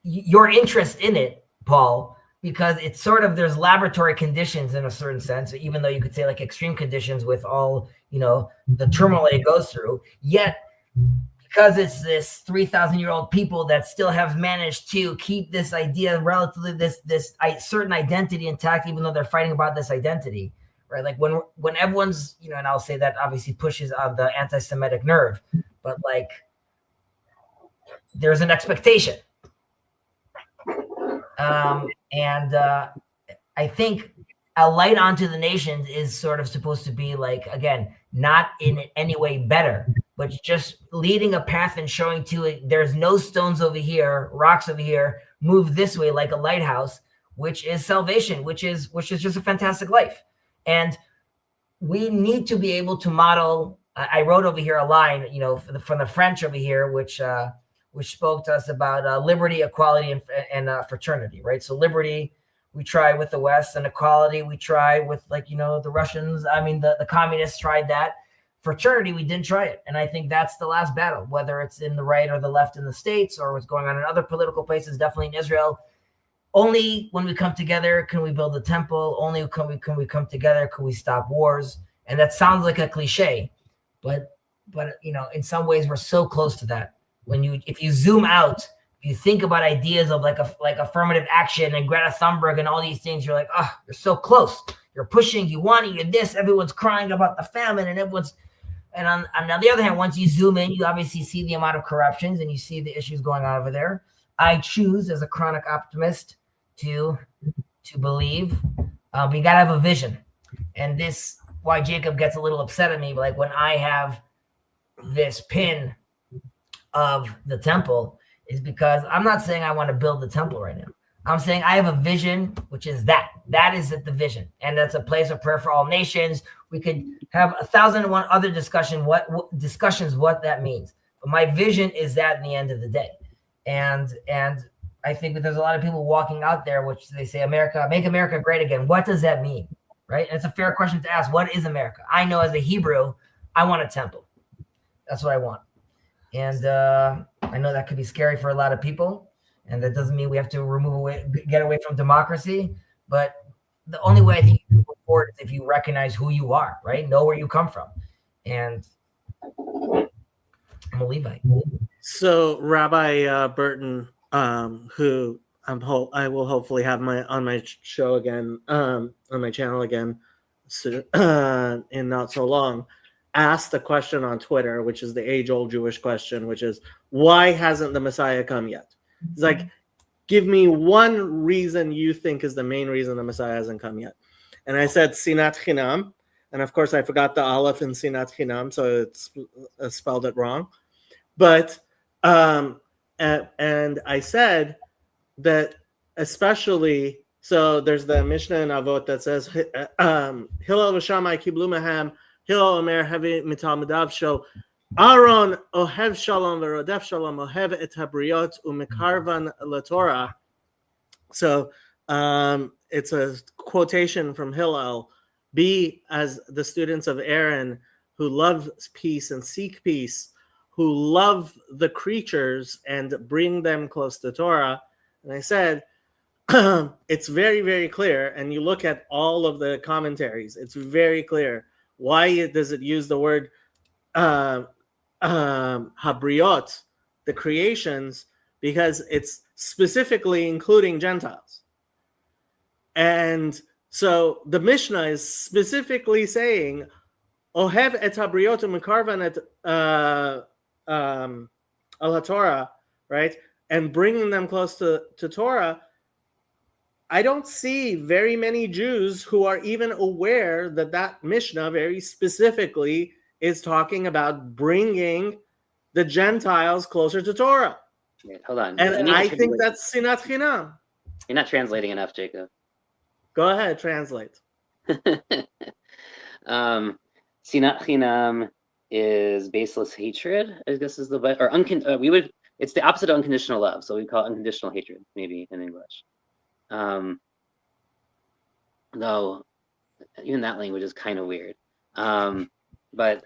your interest in it, Paul, because it's sort of, there's laboratory conditions in a certain sense, even though you could say like extreme conditions with all, the turmoil it goes through, yet because it's this 3,000-year-old people that still have managed to keep this idea relatively, this certain identity intact, even though they're fighting about this identity, right? Like when everyone's, and I'll say that obviously pushes on the anti-Semitic nerve, but like there's an expectation. And I think a light onto the nations is sort of supposed to be like, again, not in any way better, but just leading a path and showing to it, there's no stones over here, rocks over here, move this way like a lighthouse, which is salvation, which is just a fantastic life. And we need to be able to model. I wrote over here a line, from the French over here, which spoke to us about liberty, equality, and fraternity, right? So liberty, we try with the West, and equality, we try with the Russians. I mean, the communists tried that. Fraternity, we didn't try it. And I think that's the last battle, whether it's in the right or the left in the States or what's going on in other political places, definitely in Israel. Only when we come together can we build a temple. Only can we come together can we stop wars. And that sounds like a cliche, but in some ways we're so close to that. If you zoom out, you think about ideas of like affirmative action and Greta Thunberg and all these things, you're like, oh, you're so close. You're pushing, you want, you're this, everyone's crying about the famine, and on the other hand, once you zoom in, you obviously see the amount of corruptions and you see the issues going on over there. I choose as a chronic optimist to believe we gotta have a vision. And this, why Jacob gets a little upset at me, like when I have this pin of the temple, is because I'm not saying I want to build the temple right now. I'm saying I have a vision, which is that is the vision. And that's a place of prayer for all nations. We could have 1,001 other discussions what that means. But my vision is that in the end of the day. And I think that there's a lot of people walking out there, which they say, America, make America great again. What does that mean? Right? And it's a fair question to ask. What is America? I know as a Hebrew, I want a temple. That's what I want. And I know that could be scary for a lot of people. And that doesn't mean we have to get away from democracy. But the only way I think you can move forward is if you recognize who you are, right? Know where you come from. And I'm a Levite. So Rabbi Burton, who I will hopefully have on my show again, on my channel again, in not so long, asked a question on Twitter, which is the age-old Jewish question, which is, why hasn't the Messiah come yet? It's like, give me one reason you think is the main reason the Messiah hasn't come yet. And I said, Sinat Chinam. And of course, I forgot the Aleph in Sinat Chinam, so it's spelled it wrong. But, and I said that especially, so there's the Mishnah in Avot that says, Hillel v'Shammai kiblu mehem, Hillel omer hevi mitalmidav shel Aaron ohev shalom v'rodef shalom ohev et habriot u'mekarvan laTorah. So it's a quotation from Hillel. Be as the students of Aaron who love peace and seek peace, who love the creatures and bring them close to Torah. And I said, it's very, very clear. And you look at all of the commentaries, it's very clear. Why does it use the word habriot, the creations? Because it's specifically including Gentiles. And so the Mishnah is specifically saying, Ohev et habriot u'mekarvan et al Torah, right? And bringing them close to Torah. I don't see very many Jews who are even aware that Mishnah very specifically is talking about bringing the Gentiles closer to Torah. Wait, hold on. And I think that's Sinat Chinam. You're not translating enough, Jacob. Go ahead, translate. Sinat Chinam is baseless hatred, I guess is the or it's the opposite of unconditional love, so we call it unconditional hatred, maybe in English. Though even that language is kind of weird. But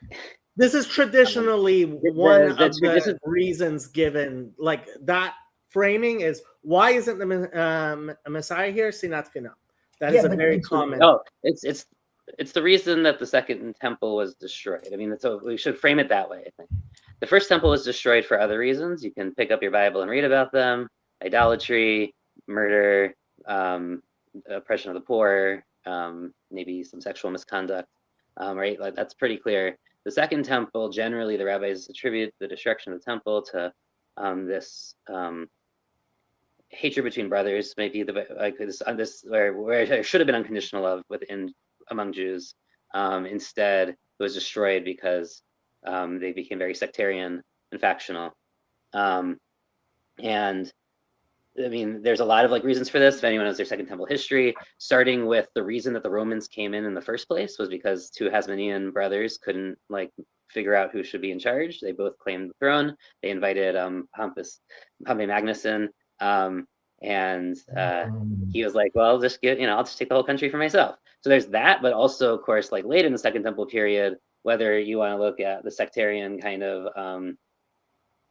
This is traditionally one of the reasons given, like that framing is, why isn't the Messiah here? Sinat Khina. That is a very common. Oh, it's the reason that the second temple was destroyed. I mean, so we should frame it that way, I think. The first temple was destroyed for other reasons. You can pick up your Bible and read about them: idolatry, murder, oppression of the poor, maybe some sexual misconduct, right? Like, that's pretty clear. The second temple, generally, the rabbis attribute the destruction of the temple to this hatred between brothers, maybe this where it should have been unconditional love among Jews. Instead, it was destroyed because they became very sectarian and factional. And I mean, there's a lot of reasons for this. If anyone knows their Second Temple history, starting with the reason that the Romans came in the first place was because two Hasmonean brothers couldn't figure out who should be in charge. They both claimed the throne. They invited Pompey Magnuson, and he was like, "Well, I'll just take the whole country for myself." So there's that, but also, of course, late in the Second Temple period, whether you want to look at the sectarian kind of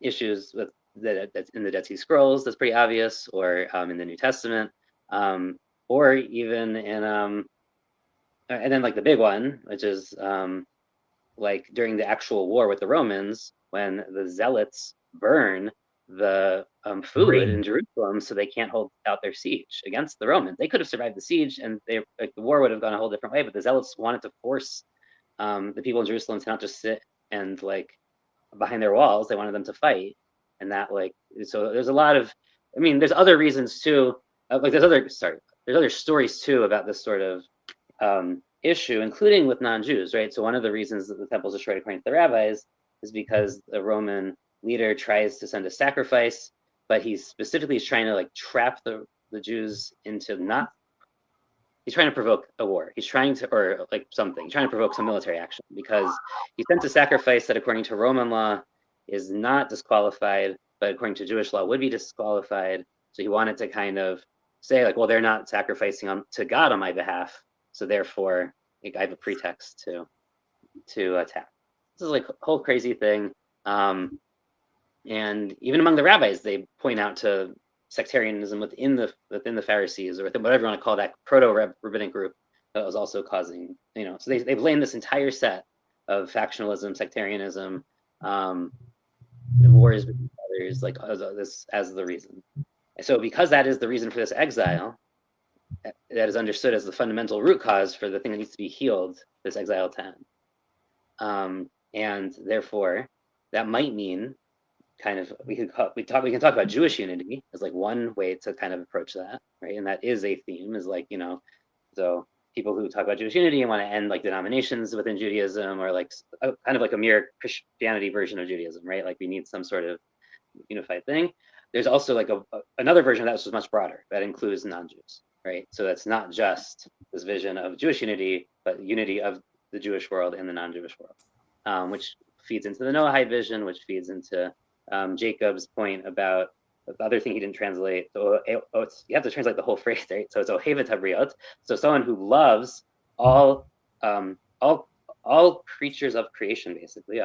issues with that's in the Dead Sea Scrolls, that's pretty obvious, or in the New Testament, or even in and then the big one, which is during the actual war with the Romans, when the Zealots burn the food in Jerusalem so they can't hold out their siege against the Romans. They could have survived the siege, and the war would have gone a whole different way, but the Zealots wanted to force the people in Jerusalem to not just sit and behind their walls. They wanted them to fight. And that so there's a lot of, I mean, there's other reasons too, there's other stories too about this sort of issue, including with non-Jews, right? So one of the reasons that the temple is destroyed according to the rabbis is because the Roman leader tries to send a sacrifice, but he's specifically trying to trap the Jews into he's trying to provoke a war. He's trying to, or trying to provoke some military action, because he sent a sacrifice that according to Roman law is not disqualified, but according to Jewish law would be disqualified. So he wanted to kind of say well, they're not sacrificing to God on my behalf, so therefore I have a pretext to attack. This is a whole crazy thing. And even among the rabbis, they point out to sectarianism within the Pharisees, or whatever you want to call that proto-rabbinic group that was also causing, so they blame this entire set of factionalism, sectarianism, wars between others, as the reason. And so because that is the reason for this exile, that is understood as the fundamental root cause for the thing that needs to be healed, this exile time. And therefore, that might mean we can talk about Jewish unity as one way to kind of approach that, right? And that is a theme, is so people who talk about Jewish unity and want to end denominations within Judaism, or kind of a mere Christianity version of Judaism, right? We need some sort of unified thing. There's also another version of that which is much broader, that includes non-Jews, right? So that's not just this vision of Jewish unity, but unity of the Jewish world and the non-Jewish world, which feeds into the Noahide vision, which feeds into Jacob's point about the other thing he didn't translate. So you have to translate the whole phrase, right? So it's Ohevet Habriot. So someone who loves all creatures of creation, basically,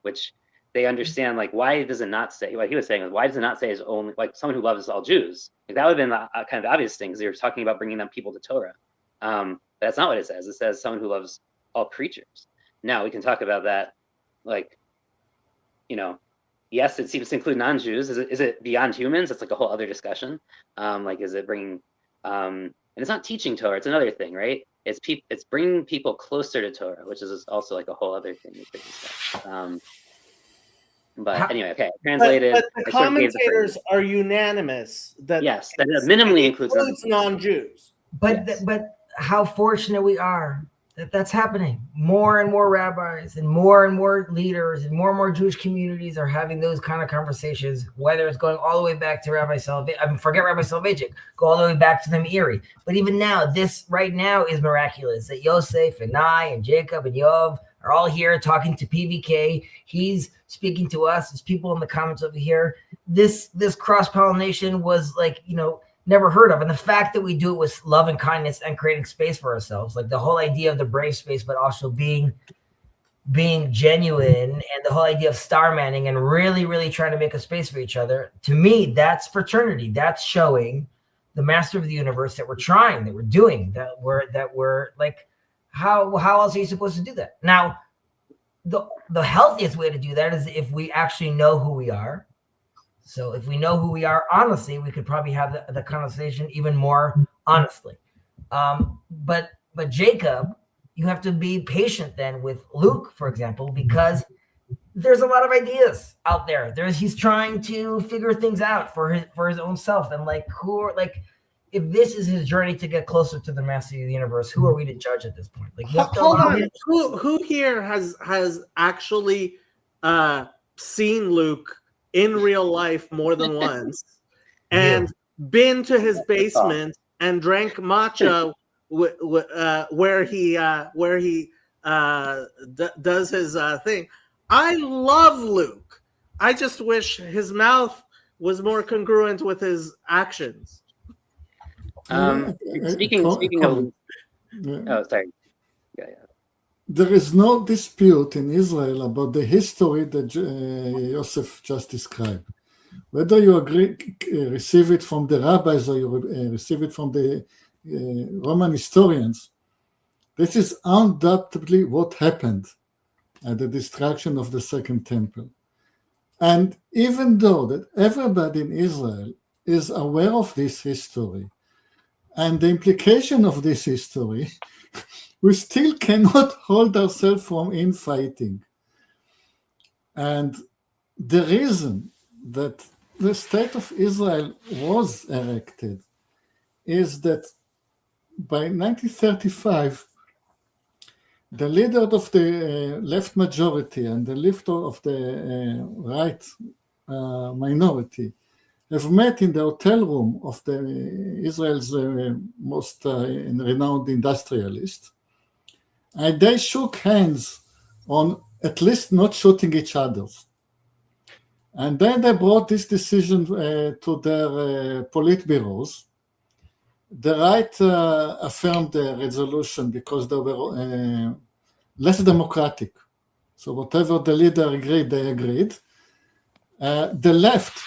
which they understand. Why does it not say? What he was saying was, why does it not say is only someone who loves all Jews? That would have been a kind of obvious thing, because they were talking about bringing them people to Torah. That's not what it says. It says someone who loves all creatures. Now we can talk about that, yes, it seems to include non-Jews. Is it beyond humans? It's a whole other discussion. Is it bringing? And it's not teaching Torah. It's another thing, right? It's bringing people closer to Torah, which is also a whole other thing we could discuss. But anyway, okay, translated. But the commentators are unanimous that yes, that minimally includes non-Jews. But how fortunate we are that's happening. More and more rabbis and more leaders and more Jewish communities are having those kind of conversations, whether it's going all the way back to Rabbi Soloveitchik. Forget Rabbi Soloveitchik, go all the way back to the Meiri. But even now, this right now is miraculous that Yosef and I and Jacob and Yov are all here talking to PVK. He's speaking to us. There's people in the comments over here. This cross-pollination was never heard of. And the fact that we do it with love and kindness and creating space for ourselves, the whole idea of the brave space, but also being being genuine and the whole idea of star manning and really, really trying to make a space for each other, to me, that's fraternity. That's showing the master of the universe that we're trying, that we're doing, that we're like, how else are you supposed to do that? Now, the healthiest way to do that is if we actually know who we are. So if we know who we are honestly, we could probably have the conversation even more honestly. But Jacob, you have to be patient then with Luke, for example, because there's a lot of ideas out there. He's trying to figure things out for his own self. And if this is his journey to get closer to the master of the universe, who are we to judge at this point? Like, hold on, who here has actually seen Luke in real life more than once and been to his basement and drank matcha where he does his thing? I love Luke. I just wish his mouth was more congruent with his actions. Speaking of, oh, sorry. Yeah. There is no dispute in Israel about the history that Yosef just described. Whether you receive it from the rabbis or you receive it from the Roman historians, this is undoubtedly what happened at the destruction of the Second Temple. And even though that everybody in Israel is aware of this history and the implication of this history, we still cannot hold ourselves from infighting. And the reason that the state of Israel was erected is that by 1935, the leader of the left majority and the leader of the right minority have met in the hotel room of Israel's most renowned industrialist, and they shook hands on at least not shooting each other. And then they brought this decision to their politbureaus. The right affirmed the resolution because they were less democratic. So whatever the leader agreed, they agreed. The left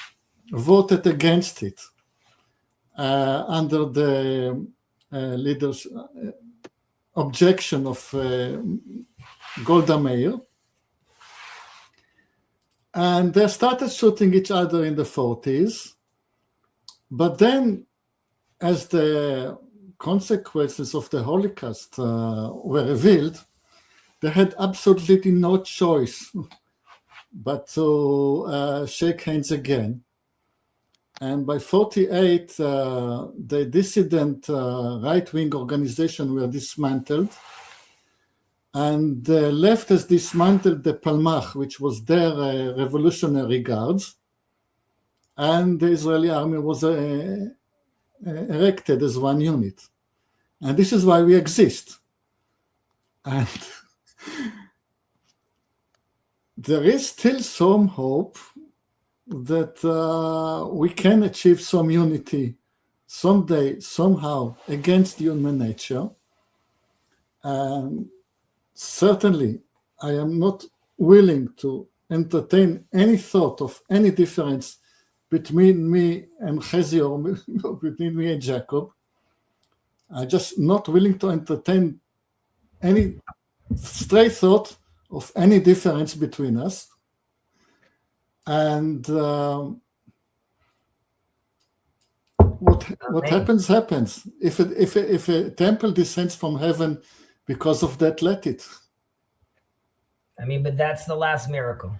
voted against it under the leader's objection of Golda Meir. And they started shooting each other in the 40s. But then, as the consequences of the Holocaust were revealed, they had absolutely no choice but to shake hands again. And by 48, the dissident right-wing organization were dismantled. And the left has dismantled the Palmach, which was their revolutionary guards. And the Israeli army was erected as one unit. And this is why we exist. And there is still some hope that we can achieve some unity someday, somehow, against human nature. And certainly, I am not willing to entertain any thought of any difference between me and Chezi or between me and Jacob. I'm just not willing to entertain any stray thought of any difference between us. And what happens, happens. If a temple descends from heaven because of that, let it. I mean, but that's the last miracle.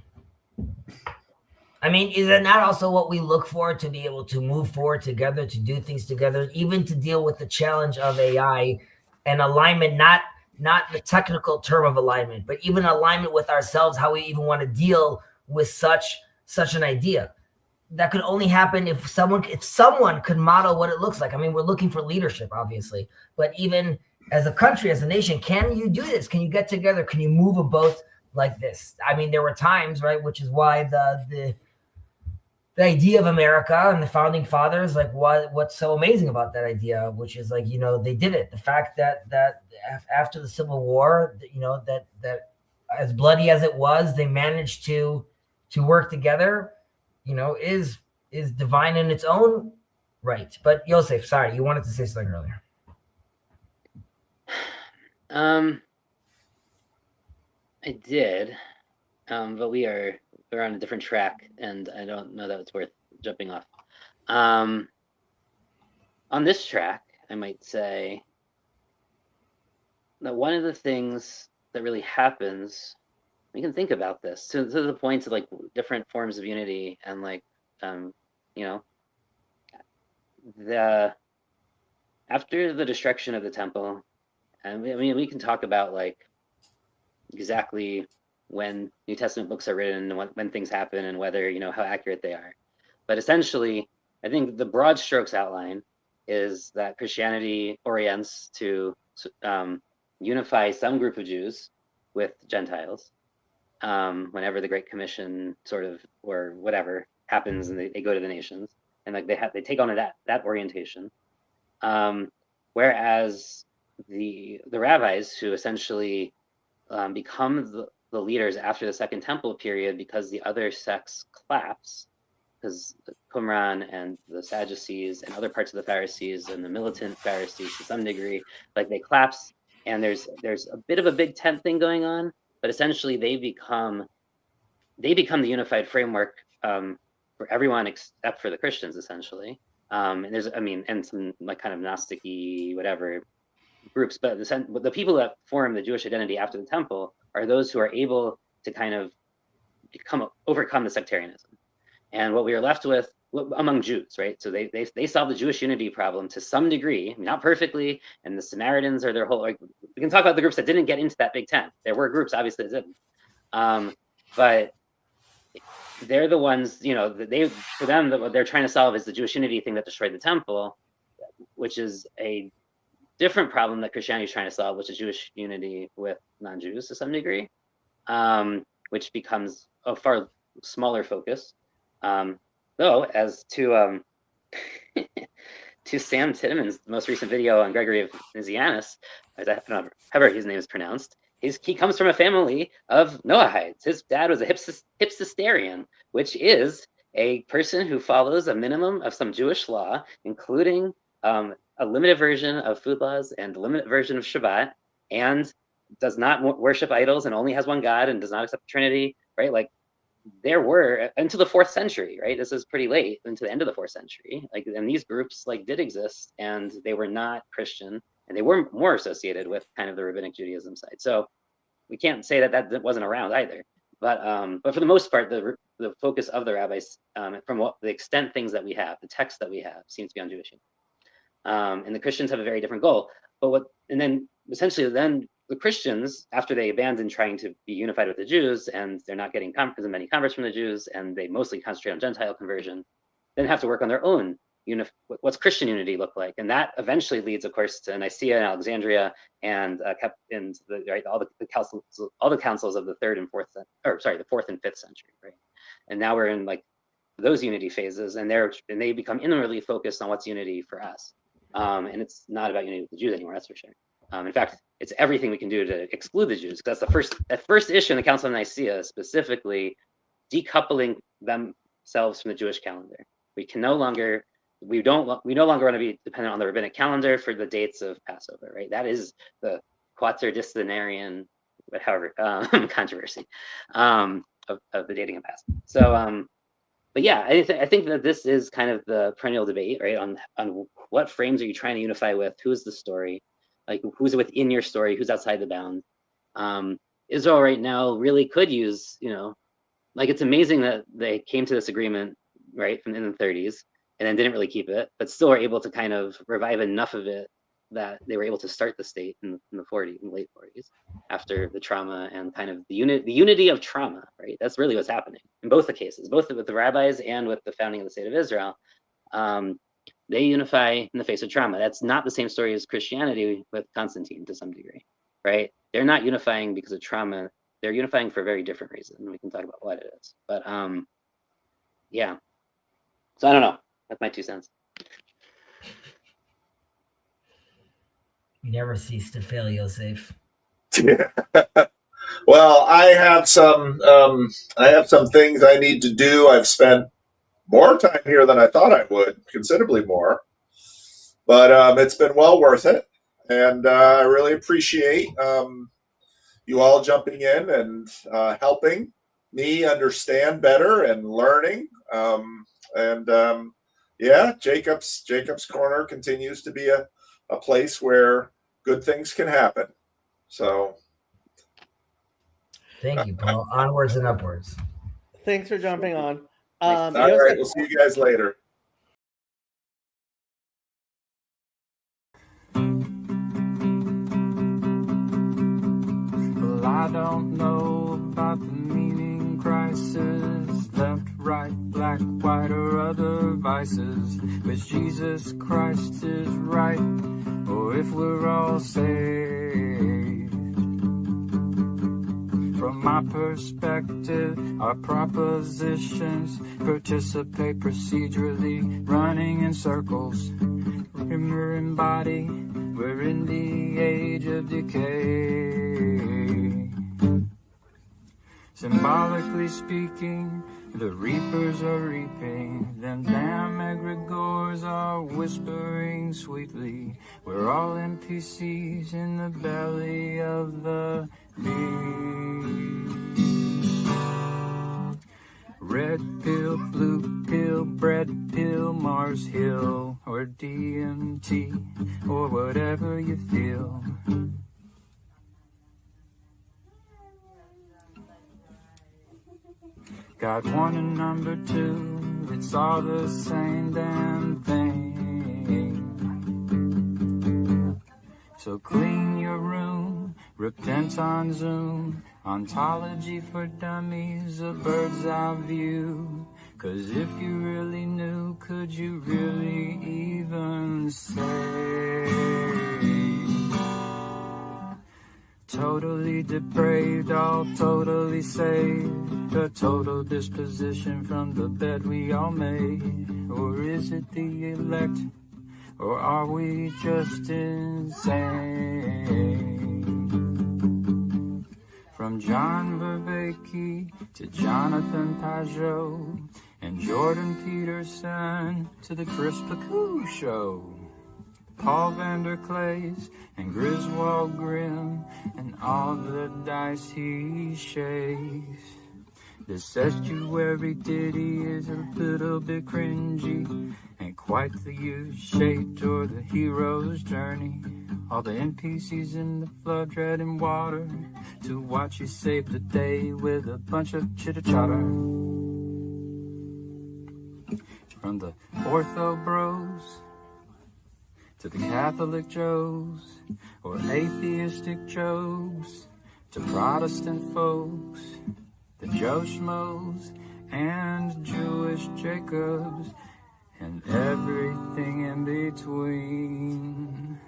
I mean, is it not also what we look for to be able to move forward together, to do things together, even to deal with the challenge of AI and alignment, not the technical term of alignment, but even alignment with ourselves, how we even want to deal with such an idea? That could only happen if someone could model what it looks like. I mean, we're looking for leadership, obviously, but even as a country, as a nation, can you do this? Can you get together? Can you move a boat like this? I mean, there were times, right, which is why the idea of America and the founding fathers, like what's so amazing about that idea, which is like, they did it. The fact that after the Civil War, that as bloody as it was, they managed to work together, is divine in its own right. But Yosef, sorry, you wanted to say something earlier. I did, but we're on a different track, and I don't know that it's worth jumping off. On this track, I might say that one of the things that really happens, we can think about this to the point of like different forms of unity and like, after the destruction of the temple, and we can talk about like exactly when New Testament books are written and when things happen and whether, how accurate they are. But essentially, I think the broad strokes outline is that Christianity orients to unify some group of Jews with Gentiles whenever the Great Commission sort of, or whatever happens and they go to the nations, and like they take on that orientation. Whereas the rabbis, who essentially become the leaders after the Second Temple period because the other sects collapse, because the Qumran and the Sadducees and other parts of the Pharisees and the militant Pharisees to some degree, like they collapse, and there's a bit of a big tent thing going on, but essentially they become the unified framework for everyone except for the Christians, essentially. And there's, and some like kind of Gnostic-y whatever groups, but the people that form the Jewish identity after the temple are those who are able to kind of overcome the sectarianism. And what we are left with among Jews, right? So they solve the Jewish unity problem to some degree, not perfectly, and the Samaritans are their whole, like, we can talk about the groups that didn't get into that big tent. There were groups, obviously, that didn't. But they're the ones, for them, what they're trying to solve is the Jewish unity thing that destroyed the temple, which is a different problem that Christianity is trying to solve, which is Jewish unity with non-Jews to some degree, which becomes a far smaller focus. Though, as to to Sam Tideman's most recent video on Gregory of Nazianzus, I don't know however his name is pronounced, he comes from a family of Noahides. His dad was a Hypsisterian, which is a person who follows a minimum of some Jewish law, including a limited version of food laws and a limited version of Shabbat, and does not worship idols and only has one God and does not accept the Trinity, right? Like, there were until the 4th century, right? This is pretty late into the end of the 4th century. Like, and these groups like did exist, and they were not Christian, and they were more associated with kind of the rabbinic Judaism side. So we can't say that wasn't around either. But for the most part, the focus of the rabbis, from what the extent things that we have, the text that we have, seems to be on Jewish unity. And the Christians have a very different goal. And then essentially the Christians, after they abandon trying to be unified with the Jews, and they're not getting as many converts from the Jews, and they mostly concentrate on Gentile conversion, then have to work on their own what's Christian unity look like, and that eventually leads, of course, to Nicaea and Alexandria, and all the councils of the 3rd and 4th, the 4th and 5th century, right? And now we're in like those unity phases, and they become inwardly focused on what's unity for us, and it's not about unity with the Jews anymore, that's for sure. In fact, it's everything we can do to exclude the Jews, because that's the first issue in the Council of Nicaea, specifically decoupling themselves from the Jewish calendar. We no longer want to be dependent on the rabbinic calendar for the dates of Passover, right? That is the quaternary, controversy of the dating of Passover. So, but yeah, I think that this is kind of the perennial debate, right? On what frames are you trying to unify with? Who's the story? Like, who's within your story? Who's outside the bound? Israel right now really could use, like, it's amazing that they came to this agreement, right, in the 30s, and then didn't really keep it, but still are able to kind of revive enough of it that they were able to start the state in the late 40s, after the trauma and kind of the unity of trauma, right? That's really what's happening in both the cases, both with the rabbis and with the founding of the state of Israel. They unify in the face of trauma. That's not the same story as Christianity with Constantine to some degree, right? They're not unifying because of trauma. They're unifying for a very different reason. We can talk about what it is. But yeah. So I don't know. That's my 2 cents. You never cease to fail, Yosef. Yeah. Well, I have some things I need to do. I've spent more time here than I thought I would, considerably more. But it's been well worth it, and I really appreciate you all jumping in and helping me understand better and learning. Yeah, Jacob's Corner continues to be a place where good things can happen. So. Thank you, Paul. Onwards and upwards. Thanks for jumping on. All right, we'll see you guys later. Well, I don't know about the meaning crisis, left, right, black, white, or other vices, which Jesus Christ is right, or if we're all saved. From my perspective, our propositions participate procedurally, running in circles. We're in body, we're in the age of decay. Symbolically speaking, the reapers are reaping, them damn egregores are whispering sweetly. We're all NPCs in the belly of the beast. Red pill, blue pill, bread pill, Mars Hill, or DMT, or whatever you feel. Got one and number two, it's all the same damn thing. So clean your room, repent on Zoom, ontology for dummies, a bird's eye view. 'Cause if you really knew, could you really even say? Totally depraved, all totally saved, a total disposition from the bed we all made. Or is it the elect, or are we just insane? From John Vervaeke to Jonathan Pajot and Jordan Peterson to the Chris Pacou Show, Paul Vanderklays and Griswold Grimm and all the dice he shakes. This estuary ditty is a little bit cringy, ain't quite the U-shaped or the hero's journey. All the NPCs in the flood treading water to watch you save the day with a bunch of chitter-chatter. From the ortho bros to the Catholic Joes, or atheistic Jobs, to Protestant folks, the Joe Schmoes, and Jewish Jacobs, and everything in between.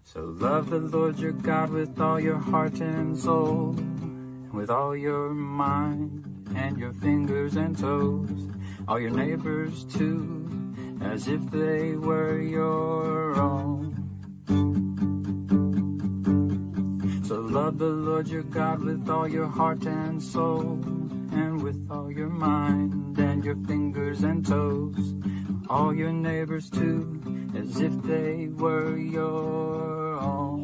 So love the Lord your God with all your heart and soul, with all your mind and your fingers and toes, all your neighbors too, as if they were your own. So love the Lord your God with all your heart and soul, and with all your mind and your fingers and toes, all your neighbors too, as if they were your own.